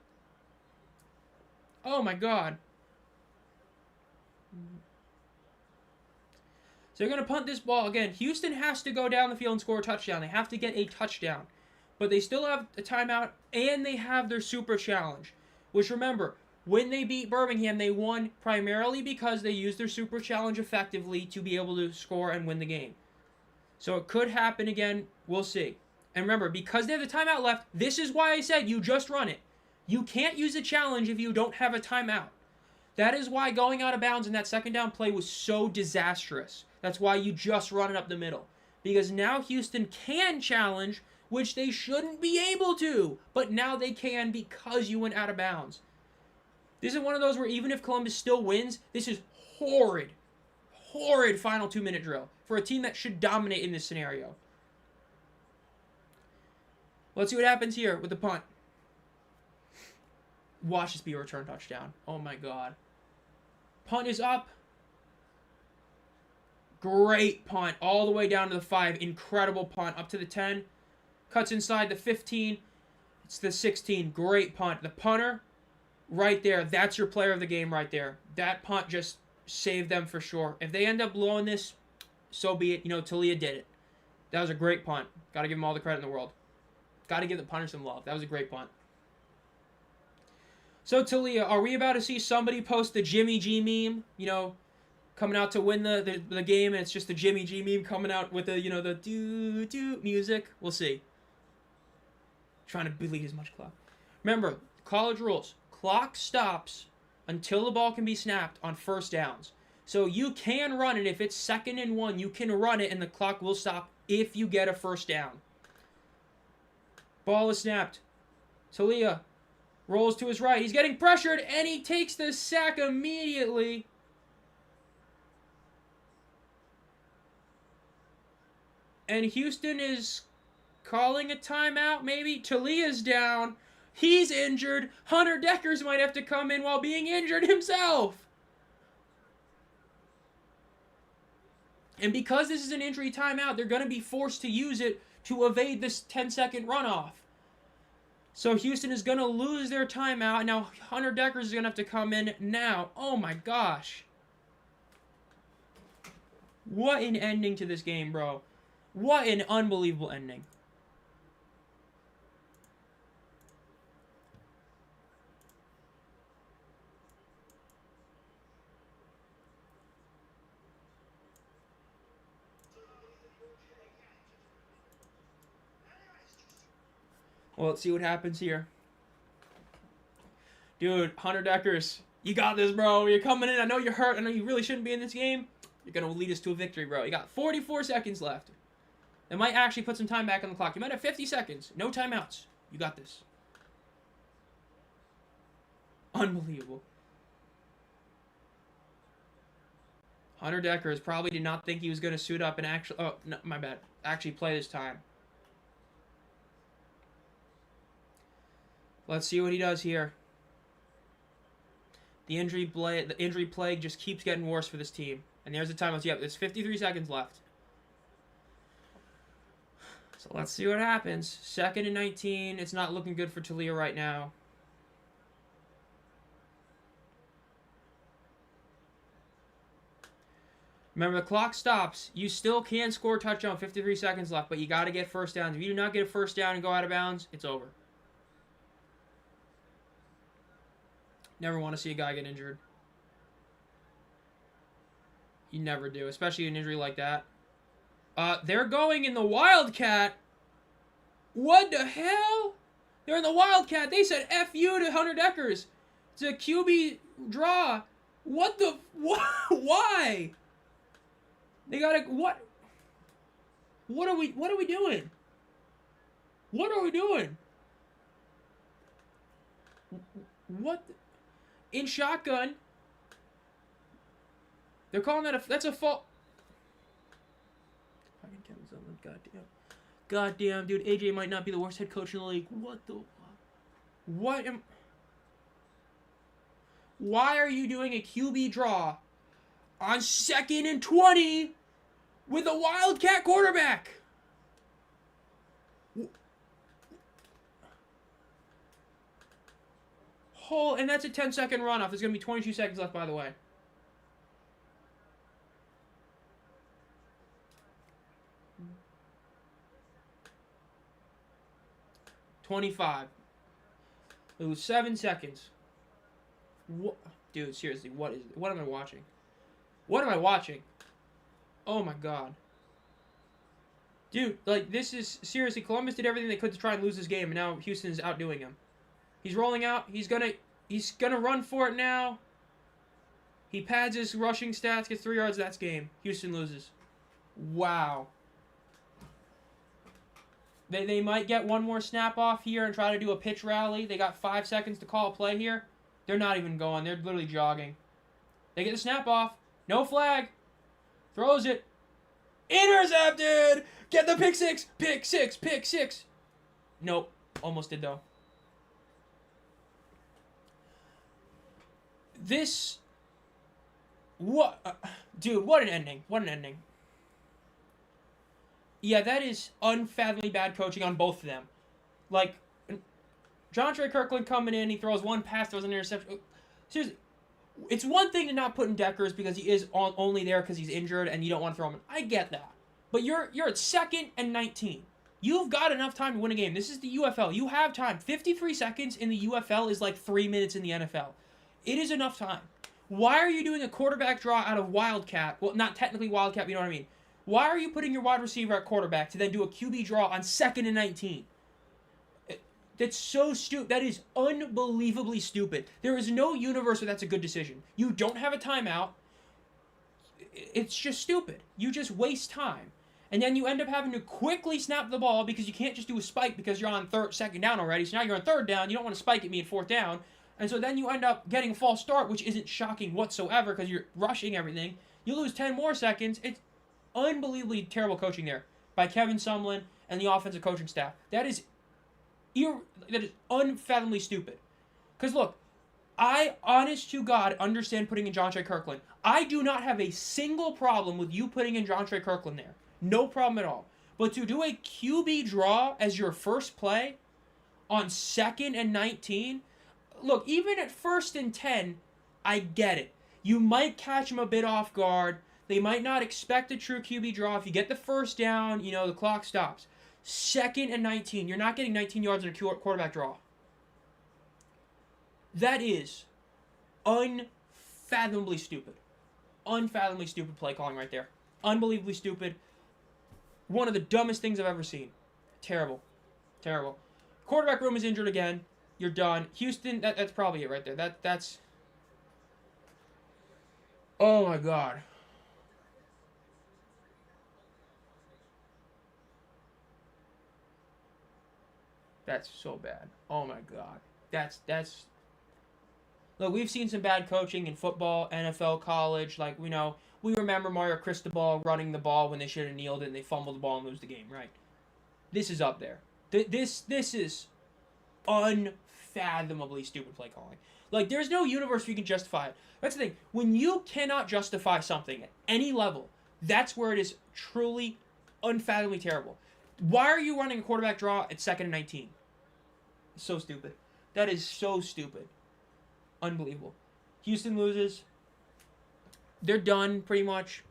Oh, my God. So they're going to punt this ball. Again, Houston has to go down the field and score a touchdown. They have to get a touchdown. But they still have a timeout, and they have their super challenge. Which, remember, when they beat Birmingham, they won primarily because they used their super challenge effectively to be able to score and win the game. So it could happen again. We'll see. And remember, because they have the timeout left, this is why I said you just run it. You can't use a challenge if you don't have a timeout. That is why going out of bounds in that 2nd down play was so disastrous. That's why you just run it up the middle. Because now Houston can challenge, which they shouldn't be able to. But now they can because you went out of bounds. This is one of those where even if Columbus still wins, this is horrid final 2-minute drill for a team that should dominate in this scenario. Let's see what happens here with the punt. Watch this be a return touchdown. Oh my God. Punt is up. Great punt. All the way down to the 5. Incredible punt. Up to the 10. Cuts inside the 15. It's the 16. Great punt. The punter, right there. That's your player of the game right there. That punt just saved them for sure. If they end up blowing this, so be it. You know, Talia did it. That was a great punt. Got to give him all the credit in the world. Got to give the punter some love. That was a great punt. So, Talia, are we about to see somebody post the Jimmy G meme? You know, coming out to win the game, and it's just the Jimmy G meme coming out with the, you know, the do-do music? We'll see. Trying to bleed as much clock. Remember, college rules. Clock stops until the ball can be snapped on first downs. So you can run it. If it's 2nd and 1, you can run it, and the clock will stop if you get a first down. Ball is snapped. Talia rolls to his right. He's getting pressured, and he takes the sack immediately. And Houston is calling a timeout, maybe. Talia's down. He's injured. Hunter Deckers might have to come in while being injured himself. And because this is an injury timeout, they're going to be forced to use it to evade this 10-second runoff. So Houston is going to lose their timeout. Now Hunter Deckers is going to have to come in now. Oh my gosh. What an ending to this game, bro. What an unbelievable ending. Well, let's see what happens here. Dude, Hunter Deckers, you got this, bro. You're coming in. I know you're hurt. I know you really shouldn't be in this game. You're going to lead us to a victory, bro. You got 44 seconds left. That might actually put some time back on the clock. You might have 50 seconds. No timeouts. You got this. Unbelievable. Hunter Deckers probably did not think he was going to suit up and actually... Oh, no, my bad. Actually play this time. Let's see what he does here. The injury plague just keeps getting worse for this team. And there's the timeouts. Yep, there's 53 seconds left. So let's see what happens. 2nd and 19. It's not looking good for Talia right now. Remember, the clock stops. You still can score a touchdown. 53 seconds left, but you got to get first downs. If you do not get a first down and go out of bounds, it's over. Never want to see a guy get injured. You never do, especially an injury like that. They're going in the Wildcat. What the hell? They're in the Wildcat. They said F you to Hunter Deckers. It's a QB draw. What the... Why? They gotta... What? What are we doing? What are we doing? What? In shotgun. They're calling that that's a fault. Goddamn. Goddamn, dude. AJ might not be the worst head coach in the league. What the... Why are you doing a QB draw on 2nd and 20 with a Wildcat quarterback? Oh, and that's a 10-second runoff. There's going to be 22 seconds left, by the way. $25. Lose 7 seconds. What? Dude, seriously, what is it? What am I watching? What am I watching? Oh my god. Dude, like, this is... Seriously, Columbus did everything they could to try and lose this game, and now Houston's outdoing him. He's rolling out. He's gonna run for it now. He pads his rushing stats, gets 3 yards. That's game. Houston loses. Wow. They might get one more snap off here and try to do a pitch rally. They got 5 seconds to call a play here. They're not even going. They're literally jogging. They get the snap off. No flag. Throws it. Intercepted! Get the pick six! Pick six! Pick six! Nope. Almost did, though. This... What? Dude, what an ending. What an ending. Yeah, that is unfathomably bad coaching on both of them. Like, Jontre Kirkland coming in, he throws one pass, throws an interception. Seriously, it's one thing to not put in Deckers because he is only there because he's injured and you don't want to throw him in. I get that. But you're at 2nd and 19. You've got enough time to win a game. This is the UFL. You have time. 53 seconds in the UFL is like 3 minutes in the NFL. It is enough time. Why are you doing a quarterback draw out of Wildcat? Well, not technically Wildcat, but you know what I mean. Why are you putting your wide receiver at quarterback to then do a QB draw on 2nd and 19? That's so stupid. That is unbelievably stupid. There is no universe where that's a good decision. You don't have a timeout. It's just stupid. You just waste time. And then you end up having to quickly snap the ball because you can't just do a spike because you're on 2nd down already. So now you're on 3rd down. You don't want to spike at me at 4th down. And so then you end up getting a false start, which isn't shocking whatsoever because you're rushing everything. You lose 10 more seconds. It's unbelievably terrible coaching there by Kevin Sumlin and the offensive coaching staff. That is unfathomably stupid. Because look, I, honest to God, understand putting in Jontre Kirkland. I do not have a single problem with you putting in Jontre Kirkland there. No problem at all. But to do a QB draw as your first play on 2nd and 19, look, even at 1st and 10, I get it. You might catch him a bit off guard. They might not expect a true QB draw. If you get the first down, the clock stops. 2nd and 19. You're not getting 19 yards in a quarterback draw. That is unfathomably stupid. Unfathomably stupid play calling right there. Unbelievably stupid. One of the dumbest things I've ever seen. Terrible. Terrible. Quarterback room is injured again. You're done. Houston, that's probably it right there. That's... Oh my God. That's so bad. Oh my God. That's... Look, we've seen some bad coaching in football, NFL, college. Like, we remember Mario Cristobal running the ball when they should have kneeled it and they fumbled the ball and lose the game, right? This is up there. This is unfathomably stupid play calling. Like, there's no universe where you can justify it. That's the thing. When you cannot justify something at any level, that's where it is truly unfathomably terrible. Why are you running a quarterback draw at 2nd and 19? So stupid. That is so stupid. Unbelievable. Houston loses. They're done, pretty much.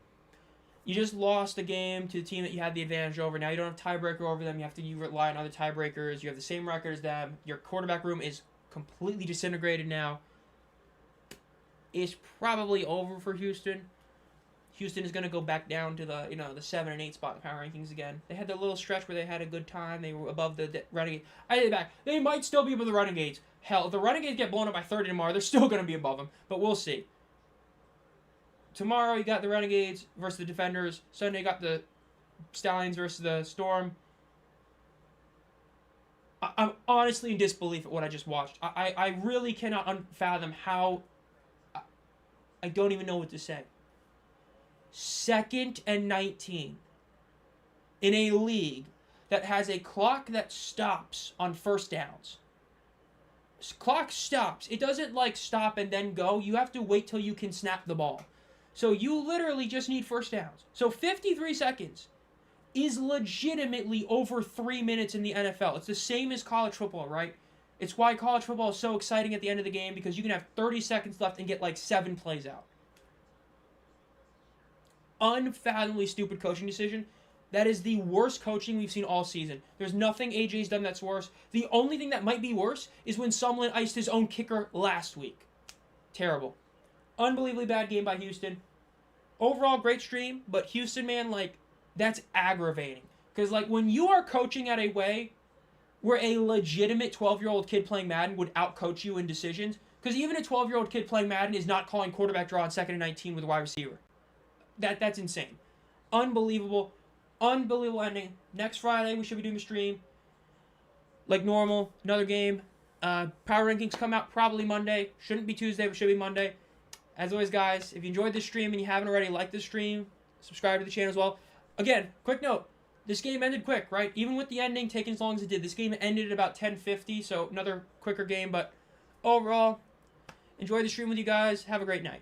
You just lost the game to the team that you had the advantage over. Now you don't have tiebreaker over them. You rely on other tiebreakers. You have the same record as them. Your quarterback room is completely disintegrated now. It's probably over for Houston. Houston is going to go back down to the 7 and 8 spot in the power rankings again. They had their little stretch where they had a good time. They were above the Renegades. I take it back. They might still be above the Renegades. Hell, if the Renegades get blown up by 30 tomorrow, they're still going to be above them. But we'll see. Tomorrow you got the Renegades versus the Defenders. Sunday you got the Stallions versus the Storm. I'm honestly in disbelief at what I just watched. I really cannot fathom how... I don't even know what to say. 2nd and 19 in a league that has a clock that stops on first downs. Clock stops. It doesn't stop and then go. You have to wait till you can snap the ball. So you literally just need first downs. So 53 seconds is legitimately over 3 minutes in the NFL. It's the same as college football, right? It's why college football is so exciting at the end of the game, because you can have 30 seconds left and get 7 plays out. Unfathomably stupid coaching decision. That is the worst coaching we've seen all season. There's nothing AJ's done that's worse. The only thing that might be worse is when Sumlin iced his own kicker last week. Terrible. Unbelievably bad game by Houston. Overall, great stream, but Houston, man, that's aggravating. Because, when you are coaching at a way where a legitimate 12-year-old kid playing Madden would outcoach you in decisions, because even a 12-year-old kid playing Madden is not calling quarterback draw on 2nd and 19 with a wide receiver. That's insane. Unbelievable. Unbelievable ending. Next Friday, we should be doing a stream. Like normal, another game. Power rankings come out probably Monday. Shouldn't be Tuesday, but should be Monday. As always, guys, if you enjoyed this stream and you haven't already, like this stream, subscribe to the channel as well. Again, quick note. This game ended quick, right? Even with the ending taking as long as it did, this game ended at about 10:50, so another quicker game. But overall, enjoy the stream with you guys. Have a great night.